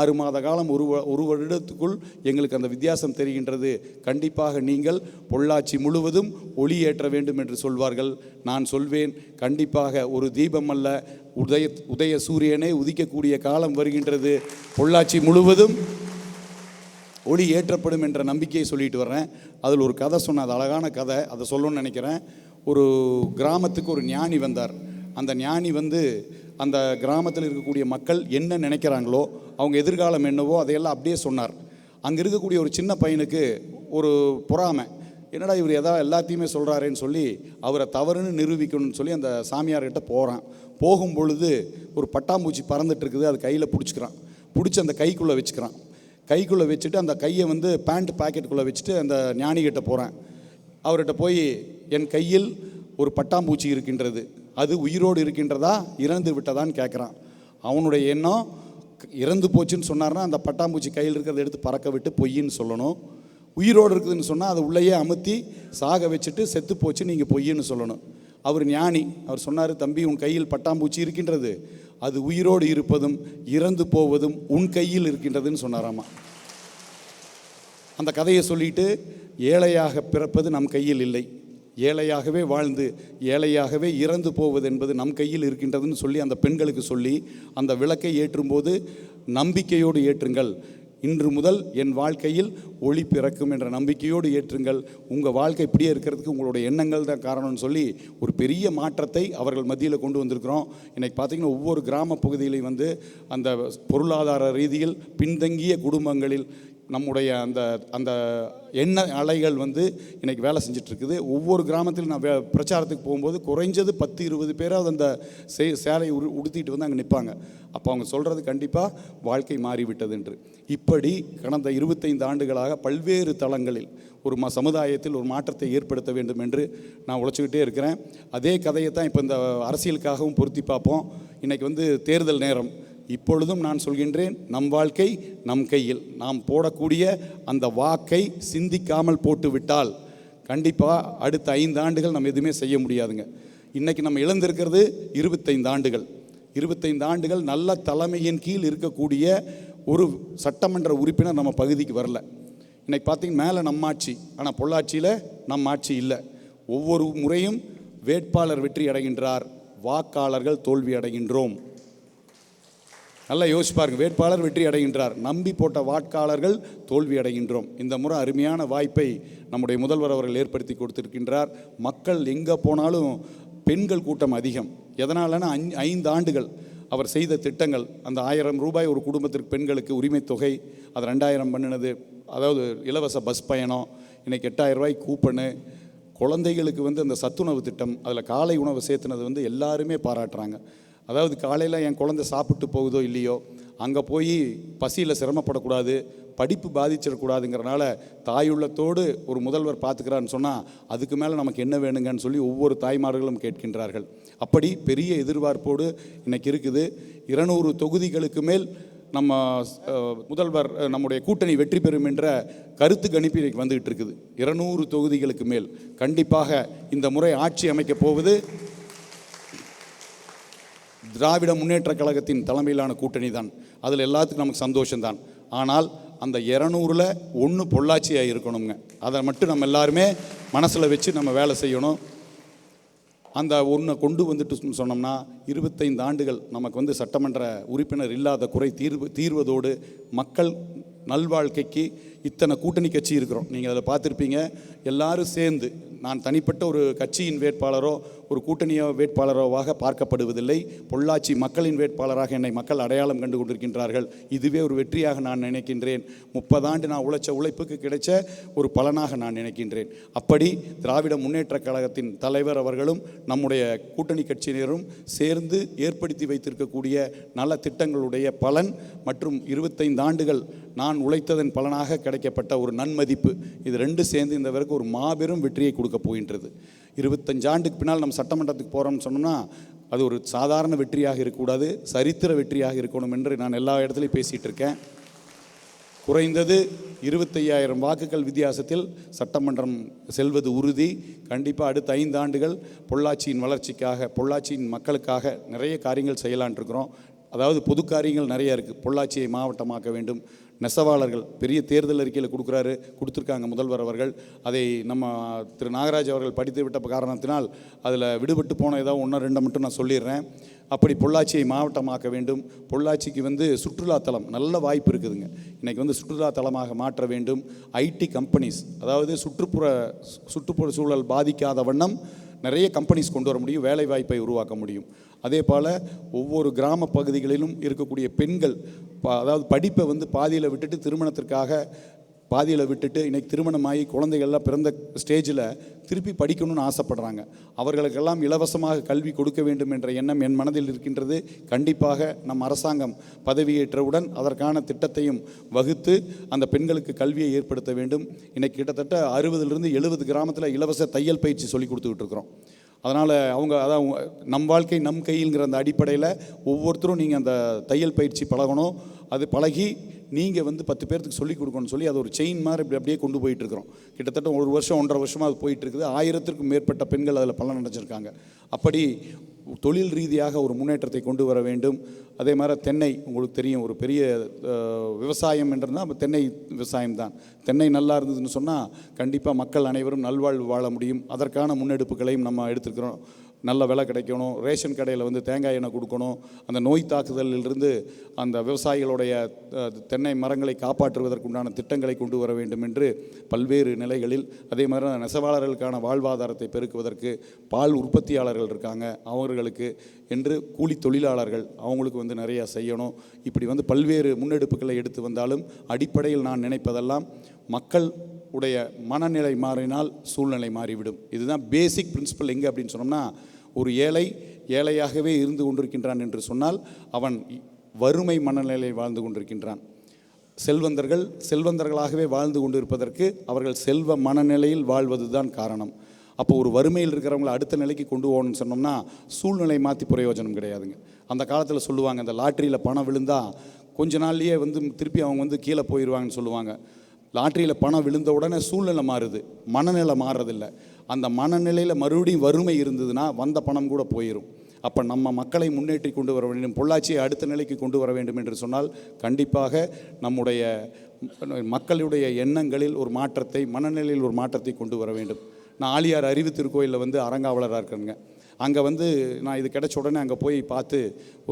S: 6 மாத காலம் ஒரு வருடத்துக்குள் எங்களுக்கு அந்த வித்தியாசம் தெரிகின்றது. கண்டிப்பாக நீங்கள் பொள்ளாச்சி முழுவதும் ஒளி ஏற்ற வேண்டும் என்று சொல்வார்கள். நான் சொல்வேன், கண்டிப்பாக ஒரு தீபம் அல்ல, உதய சூரியனே உதிக்கக்கூடிய காலம் வருகின்றது. பொள்ளாச்சி முழுவதும் ஒளி ஏற்றப்படும் என்ற நம்பிக்கையை சொல்லிட்டு வர்றேன். அதில் ஒரு கதை சொன்ன, அது அழகான கதை, அதை சொல்லணும்னு நினைக்கிறேன். ஒரு கிராமத்துக்கு ஒரு ஞானி வந்தார். அந்த ஞானி அந்த கிராமத்தில் இருக்கக்கூடிய மக்கள் என்ன நினைக்கிறாங்களோ, அவங்க எதிர்காலம் என்னவோ அதையெல்லாம் அப்படியே சொன்னார். அங்கே இருக்கக்கூடிய ஒரு சின்ன பையனுக்கு ஒரு பொறாமை, என்னடா இவர் எல்லாத்தையுமே சொல்கிறாரேன்னு சொல்லி அவரை தவறுன்னு நிரூபிக்கணும்னு சொல்லி அந்த சாமியார்கிட்ட போகிறான். போகும் பொழுது ஒரு பட்டாம்பூச்சி பறந்துட்டு இருக்குது, அது கையில் பிடிச்சி அந்த கைக்குள்ளே வச்சுக்கிறான். கைக்குள்ளே வச்சுட்டு அந்த கையை பேண்ட் பாக்கெட்டுக்குள்ளே வச்சுட்டு அந்த ஞானிகிட்ட போகிறேன். அவர்கிட்ட போய், என் கையில் ஒரு பட்டாம்பூச்சி இருக்கின்றது, அது உயிரோடு இருக்கின்றதா இறந்து விட்டதான்னு கேட்குறான். அவனுடைய எண்ணம் இறந்து போச்சுன்னு சொன்னார்னா அந்த பட்டாம்பூச்சி கையில் இருக்கிறத எடுத்து பறக்க விட்டு பொய்ன்னு சொல்லணும். உயிரோடு இருக்குதுன்னு சொன்னால் அதை உள்ளேயே அமுத்தி சாக வச்சுட்டு செத்து போச்சு நீங்கள் பொய்ன்னு சொல்லணும். அவர் ஞானி. அவர் சொன்னார், தம்பி உன் கையில் பட்டாம்பூச்சி இருக்கின்றது, அது உயிரோடு இருப்பதும் இறந்து போவதும் உன் கையில் இருக்கின்றதுன்னு சொன்னாராமா. அந்த கதையை சொல்லிட்டு, ஏழையாக பிறப்பது நம் கையில் இல்லை, ஏழையாகவே வாழ்ந்து ஏழையாகவே இறந்து போவது என்பது நம் கையில் இருக்கின்றதுன்னு சொல்லி அந்த பெண்களுக்கு சொல்லி அந்த விளக்கை ஏற்றும்போது, நம்பிக்கையோடு ஏற்றுங்கள், இன்று முதல் என் வாழ்க்கையில் ஒளி பிறக்கும் என்ற நம்பிக்கையோடு ஏற்றுங்கள், உங்கள் வாழ்க்கை இப்படியே இருக்கிறதுக்கு உங்களுடைய எண்ணங்கள் தான் காரணம்னு சொல்லி ஒரு பெரிய மாற்றத்தை அவர்கள் மத்தியில் கொண்டு வந்திருக்கிறோம். இன்றைக்கி பார்த்திங்கன்னா ஒவ்வொரு கிராம பகுதியிலையும் வந்து அந்த பொருளாதார ரீதியில் பின்தங்கிய குடும்பங்களில் நம்முடைய அந்த அந்த எண்ண அலைகள் வந்து இன்றைக்கி வேலை செஞ்சிட்ருக்குது. ஒவ்வொரு கிராமத்திலும் நான் பிரச்சாரத்துக்கு போகும்போது குறைஞ்சது 10-20 பேராவது அந்த சேலையை உடுத்திட்டு வந்து அங்கே நிற்பாங்க. அப்போ அவங்க சொல்கிறது கண்டிப்பாக வாழ்க்கை மாறிவிட்டது என்று. இப்படி கடந்த 25 ஆண்டுகளாக பல்வேறு தளங்களில் ஒரு சமுதாயத்தில் ஒரு மாற்றத்தை ஏற்படுத்த வேண்டும் என்று நான் உழைச்சிக்கிட்டே இருக்கிறேன். அதே கதையை தான் இப்போ இந்த அரசியலுக்காகவும் பொருத்தி பார்ப்போம். இன்றைக்கி வந்து தேர்தல் நேரம். இப்பொழுதும் நான் சொல்கின்றேன், நம் வாழ்க்கை நம் கையில். நாம் போடக்கூடிய அந்த வாக்கை சிந்திக்காமல் போட்டுவிட்டால் கண்டிப்பாக அடுத்த 5 ஆண்டுகள் நம்ம எதுவுமே செய்ய முடியாதுங்க. இன்றைக்கி நம்ம இழந்திருக்கிறது 25 ஆண்டுகள். 25 ஆண்டுகள் நல்ல தலைமையின் கீழ் இருக்கக்கூடிய ஒரு சட்டமன்ற உறுப்பினர் நம்ம பகுதிக்கு வரல. இன்றைக்கி பார்த்திங்கன்னா மேலே நம்ம ஆட்சி, ஆனால் பொள்ளாச்சியில் நம்ம ஆட்சி இல்லை. ஒவ்வொரு முறையும் வேட்பாளர் வெற்றி அடைகின்றார், வாக்காளர்கள் தோல்வி அடைகின்றோம். நல்லா யோசிச்சு பாருங்கள், வேட்பாளர் வெற்றி அடைகின்றார், நம்பி போட்ட வாக்காளர்கள் தோல்வி அடைகின்றோம். இந்த முறை அருமையான வாய்ப்பை நம்முடைய முதல்வர் அவர்கள் ஏற்படுத்தி கொடுத்திருக்கின்றார். மக்கள் எங்கே போனாலும் பெண்கள் கூட்டம் அதிகம். எதனாலன்னா 5 ஆண்டுகள் அவர் செய்த திட்டங்கள், அந்த 1000 ரூபாய் ஒரு குடும்பத்திற்கு பெண்களுக்கு உரிமை தொகை, அது 2000 பண்ணினது, அதாவது இலவச பஸ் பயணம், இன்றைக்கி 8000 ரூபாய் கூப்பனு, குழந்தைகளுக்கு வந்து அந்த சத்துணவு திட்டம், அதில் காலை உணவு சேர்த்துனது வந்து எல்லாருமே பாராட்டுறாங்க. அதாவது காலையில் என் குழந்தை சாப்பிட்டு போகுதோ இல்லையோ, அங்கே போய் பசியில் சிரமப்படக்கூடாது, படிப்பு பாதிச்சிடக்கூடாதுங்கிறனால தாயுள்ளத்தோடு ஒரு முதல்வர் பார்த்துக்கிறான்னு சொன்னால் அதுக்கு மேலே நமக்கு என்ன வேணுங்கன்னு சொல்லி ஒவ்வொரு தாய்மார்களும் கேட்கின்றார்கள். அப்படி பெரிய எதிர்பார்ப்போடு இன்றைக்கி இருக்குது. 200 தொகுதிகளுக்கு மேல் நம்ம முதல்வர் நம்முடைய கூட்டணி வெற்றி பெறும் என்ற கருத்து கணிப்பு இன்றைக்கி வந்துகிட்டு இருக்குது. 200 தொகுதிகளுக்கு மேல் கண்டிப்பாக இந்த முறை ஆட்சி அமைக்கப் போவது திராவிட முன்னேற்ற கழகத்தின் தலைமையிலான கூட்டணி தான். அதில் எல்லாத்துக்கும் நமக்கு சந்தோஷம்தான். ஆனால் அந்த 200ல் 1 பொள்ளாச்சியாக இருக்கணுங்க. அதை மட்டும் நம்ம எல்லாருமே மனசில் வச்சு நம்ம வேலை செய்யணும். அந்த ஒன்றை கொண்டு வந்துட்டு சொன்னோம்னா 25 ஆண்டுகள் நமக்கு வந்து சட்டமன்ற உறுப்பினர் இல்லாத குறை தீர்வதோடு மக்கள் நல்வாழ்க்கைக்கு இத்தனை கூட்டணி கட்சி இருக்கிறோம். நீங்கள் அதில் பார்த்துருப்பீங்க, எல்லாரும் சேர்ந்து, நான் தனிப்பட்ட ஒரு கட்சியின் வேட்பாளரோ ஒரு கூட்டணியோ வேட்பாளரோவாக பார்க்கப்படுவதில்லை. பொள்ளாச்சி மக்களின் வேட்பாளராக என்னை மக்கள் அடையாளம் கண்டு கொண்டிருக்கின்றார்கள். இதுவே ஒரு வெற்றியாக நான் நினைக்கின்றேன். 30 ஆண்டு நான் உழைச்ச உழைப்புக்கு கிடைச்ச ஒரு பலனாக நான் நினைக்கின்றேன். அப்படி திராவிட முன்னேற்ற கழகத்தின் தலைவர் அவர்களும் நம்முடைய கூட்டணி கட்சியினரும் சேர்ந்து ஏற்படுத்தி வைத்திருக்கக்கூடிய நல்ல திட்டங்களுடைய பலன் மற்றும் 25 ஆண்டுகள் நான் உழைத்ததன் பலனாக கிடைக்கப்பட்ட ஒரு நன்மதிப்பு, இது 2 சேர்ந்து இந்த வரைக்கும் ஒரு மாபெரும் வெற்றியை கொடுக்க போகின்றது. 25 ஆண்டுக்கு பின்னால் நம்ம சட்டமன்றத்துக்கு போகிறோம்னு சொன்னோம்னா அது ஒரு சாதாரண வெற்றியாக இருக்கக்கூடாது, சரித்திர வெற்றியாக இருக்கணும் என்று நான் எல்லா இடத்துலையும் பேசிகிட்டு இருக்கேன். குறைந்தது 25,000 வாக்குகள் வித்தியாசத்தில் சட்டமன்றம் செல்வது உறுதி. கண்டிப்பாக அடுத்த 5 ஆண்டுகள் பொள்ளாச்சியின் வளர்ச்சிக்காக, பொள்ளாச்சியின் மக்களுக்காக நிறைய காரியங்கள் செய்யலான் இருக்கிறோம். அதாவது பொது காரியங்கள் நிறைய இருக்குது. பொள்ளாச்சியை மாவட்டமாக்க வேண்டும். நெசவாளர்கள் பெரிய தேர்தல் அறிக்கையில் கொடுத்துருக்காங்க முதல்வர் அவர்கள். அதை நம்ம திரு நாகராஜ் அவர்கள் படித்து விட்ட காரணத்தினால் அதில் விடுபட்டு போன ஏதாவது 1-2 மட்டும் நான் சொல்லிடுறேன். அப்படி பொள்ளாச்சியை மாவட்டமாக்க வேண்டும். பொள்ளாச்சிக்கு வந்து சுற்றுலாத்தலம் நல்ல வாய்ப்பு இருக்குதுங்க. இன்றைக்கி வந்து சுற்றுலாத்தலமாக மாற்ற வேண்டும். ஐடி கம்பெனிஸ், அதாவது சுற்றுப்புற சூழல் பாதிக்காத வண்ணம் நிறைய கம்பெனிஸ் கொண்டு வர முடியும், வேலை வாய்ப்பை உருவாக்க முடியும். அதே போல் ஒவ்வொரு கிராம பகுதிகளிலும் இருக்கக்கூடிய பெண்கள் அதாவது படிப்பை வந்து பாதியில் விட்டுட்டு திருமணத்திற்காக பாதியில் விட்டுட்டு இன்றைக்கி திருமணமாகி குழந்தைகள்லாம் பிறந்த ஸ்டேஜில் திருப்பி படிக்கணும்னு ஆசைப்படுறாங்க. அவர்களுக்கெல்லாம் இலவசமாக கல்வி கொடுக்க வேண்டும் என்ற எண்ணம் என் மனதில் இருக்கின்றது. கண்டிப்பாக நம் அரசாங்கம் பதவியேற்றவுடன் அதற்கான திட்டத்தையும் வகுத்து அந்த பெண்களுக்கு கல்வியை ஏற்படுத்த வேண்டும். இன்றைக்கி கிட்டத்தட்ட 60லிருந்து 70 கிராமத்தில் இலவச தையல் பயிற்சி சொல்லி கொடுத்துக்கிட்டு இருக்கிறோம். அதனால் அதான் நம் வாழ்க்கை நம் கையில்ங்கிற அந்த அடிப்படையில் ஒவ்வொருத்தரும் நீங்கள் அந்த தையல் பயிற்சி பழகணும். அது பழகி நீங்கள் வந்து 10 பேர்த்துக்கு சொல்லிக் கொடுக்கணும்னு சொல்லி அது ஒரு செயின் மாதிரி இப்படி அப்படியே கொண்டு போயிட்டுருக்குறோம். கிட்டத்தட்ட 1 வருஷம் 1.5 வருஷமாக அது போயிட்டுருக்குது. 1000க்கும் மேற்பட்ட பெண்கள் அதில் பலன் அடைஞ்சிருக்காங்க. அப்படி தொழில் ரீதியாக ஒரு முன்னேற்றத்தை கொண்டு வர வேண்டும். அதே மாதிரி தென்னை உங்களுக்கு தெரியும், ஒரு பெரிய விவசாயம் என்றால் நம்ம தென்னை விவசாயம் தான். தென்னை நல்லா இருந்ததுன்னு சொன்னால் கண்டிப்பாக மக்கள் அனைவரும் நல்வாழ்வு வாழ முடியும். அதற்கான முன்னெடுப்புகளையும் நம்ம எடுத்துக்கிறோம். நல்ல விலை கிடைக்கணும், ரேஷன் கடையில் வந்து தேங்காய் எண்ணெய் கொடுக்கணும், அந்த நோய் தாக்குதலிலிருந்து அந்த விவசாயிகளுடைய தென்னை மரங்களை காப்பாற்றுவதற்குண்டான திட்டங்களை கொண்டு வர வேண்டும் என்று பல்வேறு நிலைகளில், அதே மாதிரி நெசவாளர்களுக்கான வாழ்வாதாரத்தை பெருக்குவதற்கு பால் உற்பத்தியாளர்கள் இருக்காங்க அவர்களுக்கு என்று கூலி தொழிலாளர்கள் அவங்களுக்கு வந்து நிறையா செய்யணும். இப்படி வந்து பல்வேறு முன்னெடுப்புகளை எடுத்து வந்தாலும் அடிப்படையில் நான் நினைப்பதெல்லாம் மக்கள் உடைய மனநிலை மாறினால் சூழ்நிலை மாறிவிடும். இதுதான் பேசிக் பிரின்சிபல். எங்கே அப்படின்னு சொன்னோம்னா, ஒரு ஏழை ஏழையாகவே இருந்து கொண்டிருக்கின்றான் என்று சொன்னால் அவன் வறுமை மனநிலையில் வாழ்ந்து கொண்டிருக்கின்றான். செல்வந்தர்கள் செல்வந்தர்களாகவே வாழ்ந்து கொண்டிருப்பதற்கு அவர்கள் செல்வ மனநிலையில் வாழ்வது தான் காரணம். அப்போ ஒரு வறுமையில் இருக்கிறவங்களை அடுத்த நிலைக்கு கொண்டு போகணும்னு சொன்னோம்னா சூழ்நிலை மாற்றி பிரயோஜனம் கிடையாதுங்க. அந்த காலத்தில் சொல்லுவாங்க, அந்த லாட்ரியில் பணம் விழுந்தால் கொஞ்ச நாள்லேயே வந்து திருப்பி அவங்க வந்து கீழே போயிடுவாங்கன்னு சொல்லுவாங்க. லாட்ரியில் பணம் விழுந்த உடனே சூழ்நிலை மாறுது, மனநிலை மாறுறதில்லை. அந்த மனநிலையில் மறுபடியும் வறுமை இருந்ததுன்னா வந்த பணம் கூட போயிடும். அப்போ நம்ம மக்களை முன்னேற்றி கொண்டு வர வேண்டும், பொள்ளாச்சியை அடுத்த நிலைக்கு கொண்டு வர வேண்டும் என்று சொன்னால் கண்டிப்பாக நம்முடைய மக்களுடைய எண்ணங்களில் ஒரு மாற்றத்தை, மனநிலையில் ஒரு மாற்றத்தை கொண்டு வர வேண்டும். நான் ஆலியார் அறிவு திருக்கோயிலில் வந்து அரங்காவலராக இருக்கிறேங்க. அங்கே வந்து நான் இது கிடைச்ச உடனே அங்கே போய் பார்த்து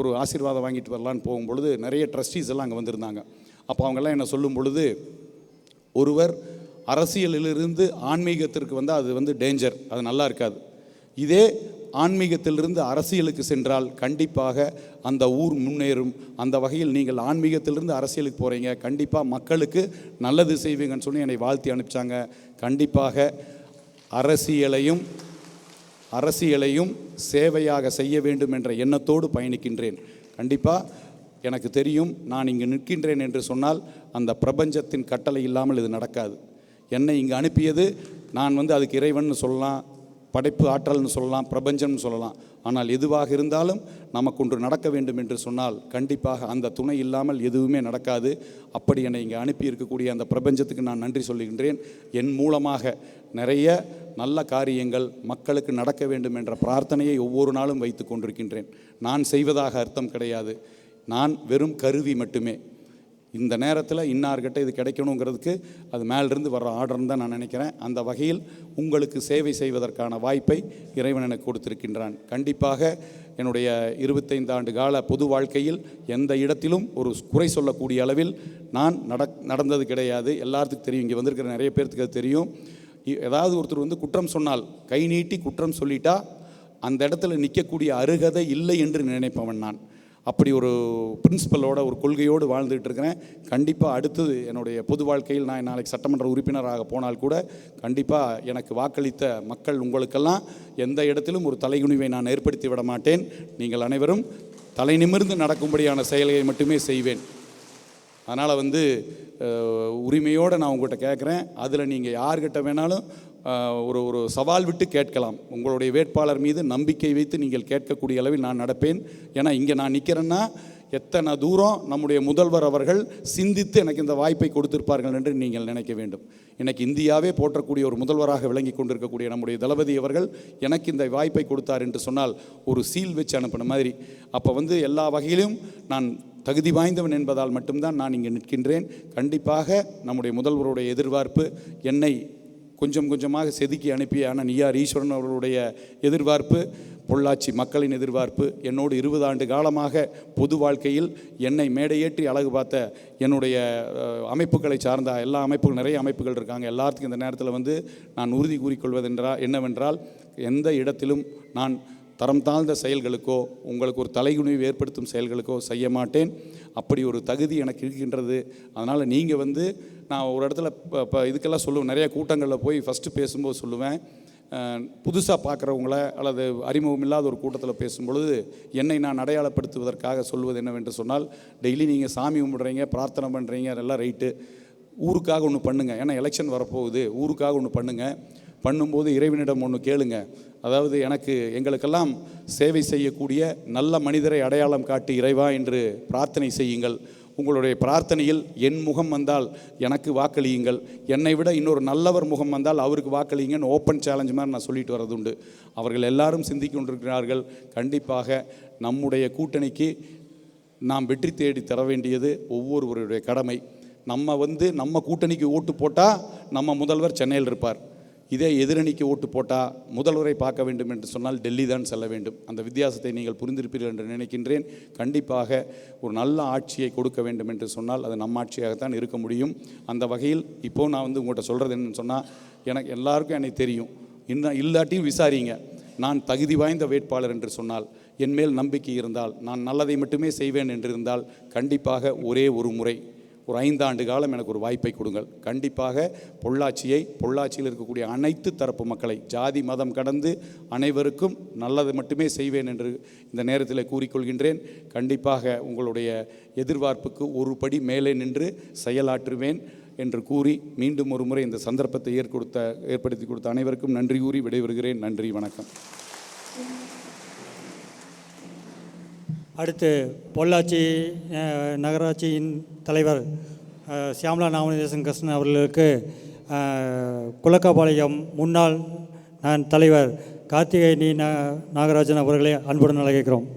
S: ஒரு ஆசீர்வாதம் வாங்கிட்டு வரலான்னு போகும்பொழுது நிறைய ட்ரஸ்டீஸ் எல்லாம் அங்கே வந்திருந்தாங்க. அப்போ அவங்கெல்லாம் என்ன சொல்லும் பொழுது, ஒருவர் அரசியலிலிருந்து ஆன்மீகத்திற்கு வந்தால் அது வந்து டேஞ்சர், அது நல்லா இருக்காது. இதே ஆன்மீகத்திலிருந்து அரசியலுக்கு சென்றால் கண்டிப்பாக அந்த ஊர் முன்னேறும். அந்த வகையில் நீங்கள் ஆன்மீகத்திலிருந்து அரசியலுக்கு போகிறீங்க, கண்டிப்பாக மக்களுக்கு நல்லது செய்வீங்கன்னு சொல்லி என்னை வாழ்த்தி அனுப்பிச்சாங்க. கண்டிப்பாக அரசியலையும் சேவையாக செய்ய வேண்டும் என்ற எண்ணத்தோடு பயணிக்கின்றேன். கண்டிப்பாக எனக்கு தெரியும், நான் இங்கு நிற்கின்றேன் என்று சொன்னால் அந்த பிரபஞ்சத்தின் கட்டளை இல்லாமல் இது நடக்காது. என்னை இங்கு அனுப்பியது நான் வந்து அதுக்கு இறைவன் சொல்லலாம், படைப்பு ஆற்றல்னு சொல்லலாம், பிரபஞ்சம்னு சொல்லலாம். ஆனால் எதுவாக இருந்தாலும் நமக்கு ஒன்று நடக்க வேண்டும் என்று சொன்னால் கண்டிப்பாக அந்த துணை இல்லாமல் எதுவுமே நடக்காது. அப்படி என்னை இங்கே அனுப்பி இருக்கக்கூடிய அந்த பிரபஞ்சத்துக்கு நான் நன்றி சொல்லுகின்றேன். என் மூலமாக நிறைய நல்ல காரியங்கள் மக்களுக்கு நடக்க வேண்டும் என்ற பிரார்த்தனையை ஒவ்வொரு நாளும் வைத்து கொண்டிருக்கின்றேன். நான் செய்வதாக அர்த்தம் கிடையாது, நான் வெறும் கருவி மட்டுமே. இந்த நேரத்தில் இன்னார்கிட்ட இது கிடைக்கணுங்கிறதுக்கு அது மேலிருந்து வர்ற ஆர்டர்னு தான் நான் நினைக்கிறேன். அந்த வகையில் உங்களுக்கு சேவை செய்வதற்கான வாய்ப்பை இறைவன் எனக்கு கொடுத்திருக்கின்றான். கண்டிப்பாக என்னுடைய 25 ஆண்டு கால பொது வாழ்க்கையில் எந்த இடத்திலும் ஒரு குறை சொல்லக்கூடிய அளவில் நான் நடந்தது கிடையாது. எல்லாத்துக்கும் தெரியும், இங்கே வந்திருக்கிற நிறைய பேர்த்துக்கு அது தெரியும். ஏதாவது ஒருத்தர் வந்து குற்றம் சொன்னால், கை நீட்டி குற்றம் சொல்லிட்டா அந்த இடத்துல நிற்கக்கூடிய அருகதை இல்லை என்று நினைப்பவன் நான். அப்படி ஒரு பிரின்சிபலோட, ஒரு கொள்கையோடு வாழ்ந்துகிட்டு இருக்கிறேன். கண்டிப்பாக அடுத்தது என்னுடைய பொது வாழ்க்கையில் நான் நாளைக்கு சட்டமன்ற உறுப்பினராக போனால் கூட கண்டிப்பாக எனக்கு வாக்களித்த மக்கள் உங்களுக்கெல்லாம் எந்த இடத்திலும் ஒரு தலைகுனிவை நான் ஏற்படுத்தி விட மாட்டேன். நீங்கள் அனைவரும் தலை நிமிர்ந்து நடக்கும்படியான செயல்களை மட்டுமே செய்வேன். அதனால் வந்து உரிமையோடு நான் உங்கள்கிட்ட கேட்குறேன். அதில் நீங்கள் யார்கிட்ட வேணாலும் ஒரு சவால் விட்டு கேட்கலாம். உங்களுடைய வேட்பாளர் மீது நம்பிக்கை வைத்து நீங்கள் கேட்கக்கூடிய அளவில் நான் நடப்பேன். ஏன்னா இங்கே நான் நிற்கிறேன்னா எத்தனை தூரம் நம்முடைய முதல்வர் அவர்கள் சிந்தித்து எனக்கு இந்த வாய்ப்பை கொடுத்திருப்பார்கள் என்று நீங்கள் நினைக்க வேண்டும். எனக்கு இந்தியாவே போற்றக்கூடிய ஒரு முதல்வராக விளங்கி கொண்டிருக்கக்கூடிய நம்முடைய தளபதி அவர்கள் எனக்கு இந்த வாய்ப்பை கொடுத்தார் என்று சொன்னால் ஒரு சீல் வச்சு அனுப்பின மாதிரி. அப்போ வந்து எல்லா வகையிலும் நான் தகுதி வாய்ந்தவன் என்பதால் மட்டும்தான் நான் இங்கே நிற்கின்றேன். கண்டிப்பாக நம்முடைய முதல்வருடைய எதிர்பார்ப்பு, என்னை கொஞ்சம் கொஞ்சமாக செதுக்கி அனுப்பிய அண்ணன் ஈஆர் ஈஸ்வரன் அவர்களுடைய எதிர்பார்ப்பு, பொள்ளாச்சி மக்களின் எதிர்பார்ப்பு, என்னோடு 20 ஆண்டு காலமாக பொது வாழ்க்கையில் என்னை மேடையேற்றி அழகு பார்த்த என்னுடைய அமைப்புகளை சார்ந்த எல்லா அமைப்புகள், நிறைய அமைப்புகள் இருக்காங்க. எல்லாத்துக்கும் இந்த நேரத்தில் வந்து நான் உறுதி கூறிக்கொள்வதென்றால் என்னவென்றால், எந்த இடத்திலும் நான் தரம் தாழ்ந்த செயல்களுக்கோ உங்களுக்கு ஒரு தலைகுனிவு ஏற்படுத்தும் செயல்களுக்கோ செய்ய மாட்டேன். அப்படி ஒரு தகுதி எனக்கு இருக்கின்றது. அதனால் நீங்கள் வந்து, நான் ஒரு இடத்துல இப்போ இதுக்கெல்லாம் சொல்லுவேன், நிறைய கூட்டங்களில் போய் ஃபஸ்ட்டு பேசும்போது சொல்லுவேன், புதுசாக பார்க்குறவங்கள அல்லது அறிமுகம் இல்லாத ஒரு கூட்டத்தில் பேசும்பொழுது என்னை நான் அடையாளப்படுத்துவதற்காக சொல்வது என்னவென்று சொன்னால், டெய்லி நீங்கள் சாமி கும்பிட்றீங்க, பிரார்த்தனை பண்ணுறீங்க, அதெல்லாம் ரைட்டு. ஊருக்காக ஒன்று பண்ணுங்கள். ஏன்னா எலெக்ஷன் வரப்போகுது, ஊருக்காக ஒன்று பண்ணுங்கள். பண்ணும்போது இறைவனிடம் ஒன்று கேளுங்க. அதாவது எங்களுக்கெல்லாம் சேவை செய்யக்கூடிய நல்ல மனிதரை அடையாளம் காட்டி இறைவா என்று பிரார்த்தனை செய்யுங்கள். உங்களுடைய பிரார்த்தனையில் என் முகம் வந்தால் எனக்கு வாக்களியுங்கள், என்னை விட இன்னொரு நல்லவர் முகம் வந்தால் அவருக்கு வாக்களியுங்கன்னு ஓப்பன் சேலஞ்ச் மாதிரி நான் சொல்லிட்டு வரதுண்டு. அவர்கள் எல்லாரும் சிந்திக் கொண்டிருக்கிறார்கள். கண்டிப்பாக நம்முடைய கூட்டணிக்கு நாம் வெற்றி தேடி தர வேண்டியது ஒவ்வொருவருடைய கடமை. நம்ம கூட்டணிக்கு ஓட்டு போட்டால் நம்ம முதல்வர் சென்னையில் இருப்பார். இதே எதிரணிக்கு ஓட்டு போட்டால் முதல்வரை பார்க்க வேண்டும் என்று சொன்னால் டெல்லி தான் செல்ல வேண்டும். அந்த வித்தியாசத்தை நீங்கள் புரிந்திருப்பீர்கள் என்று நினைக்கின்றேன். கண்டிப்பாக ஒரு நல்ல ஆட்சியை கொடுக்க வேண்டும் என்று சொன்னால் அது நம்ம ஆட்சியாகத்தான் இருக்க முடியும். அந்த வகையில் இப்போது நான் உங்கள்கிட்ட சொல்கிறது என்னன்னு சொன்னால், எனக்கு எல்லாருக்கும் என்னை தெரியும், இன்னும் இல்லாட்டியும் விசாரிங்க. நான் தகுதி வாய்ந்த வேட்பாளர் என்று சொன்னால், என் மேல் நம்பிக்கை இருந்தால், நான் நல்லதை மட்டுமே செய்வேன் என்று இருந்தால், கண்டிப்பாக ஒரே ஒரு முறை ஒரு 5 ஆண்டு காலம் எனக்கு ஒரு வாய்ப்பை கொடுங்கள். கண்டிப்பாக பொள்ளாச்சியில் இருக்கக்கூடிய அனைத்து தரப்பு மக்களை, ஜாதி மதம் கடந்து அனைவருக்கும் நல்லது மட்டுமே செய்வேன் என்று இந்த நேரத்தில் கூறிக்கொள்கின்றேன். கண்டிப்பாக உங்களுடைய எதிர்பார்ப்புக்கு ஒரு படி மேலே நின்று செயலாற்றுவேன் என்று கூறி மீண்டும் ஒரு முறை இந்த சந்தர்ப்பத்தை ஏற்படுத்தி கொடுத்த அனைவருக்கும் நன்றி கூறி விடைபெறுகிறேன். நன்றி, வணக்கம்.
E: அடுத்து பொள்ளாச்சி நகராட்சியின் தலைவர் சியாமலா நாமநேசன் கிருஷ்ணன் அவர்களுக்கு குளக்காபாளையம் முன்னாள் தலைவர் கார்த்திகேயனி நாகராஜன் அவர்களை அன்புடன் அழைக்கிறோம்.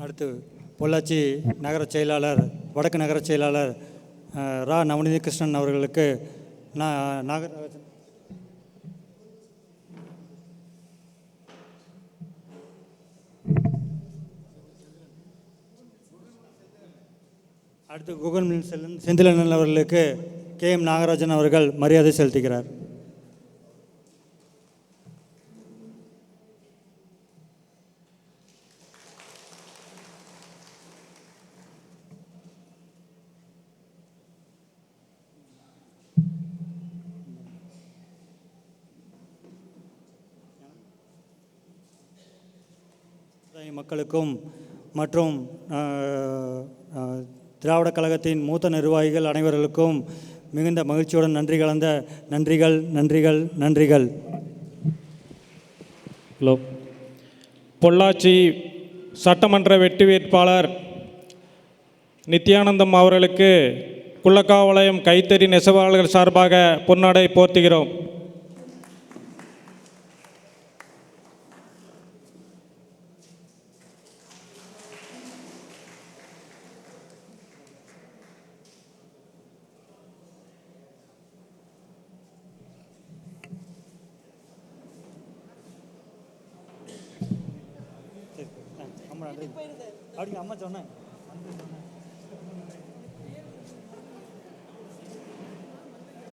E: அடுத்து பொள்ளாச்சி நகரச் செயலாளர், வடக்கு நகரச் செயலாளர் ரா நவநீத கிருஷ்ணன் அவர்களுக்கு நாகராஜன் அடுத்து குகன் செந்திலன் அவர்களுக்கு KM நாகராஜன் அவர்கள் மரியாதை செலுத்துகிறார். மக்களுக்கும் மற்றும் திராவிட கழகத்தின் மூத்த நிர்வாகிகள் அனைவர்களுக்கும் மிகுந்த மகிழ்ச்சியுடன் நன்றி கலந்த நன்றிகள்.
T: ஹலோ, பொள்ளாச்சி சட்டமன்ற வெற்றி வேட்பாளர் நித்யானந்தம் அவர்களுக்கு குள்ளக்காவளையம் கைத்தறி நெசவாளர்கள் சார்பாக பொன்னாடை போர்த்துகிறோம்.
E: அப்படிங்க அம்மா சொன்னேன்.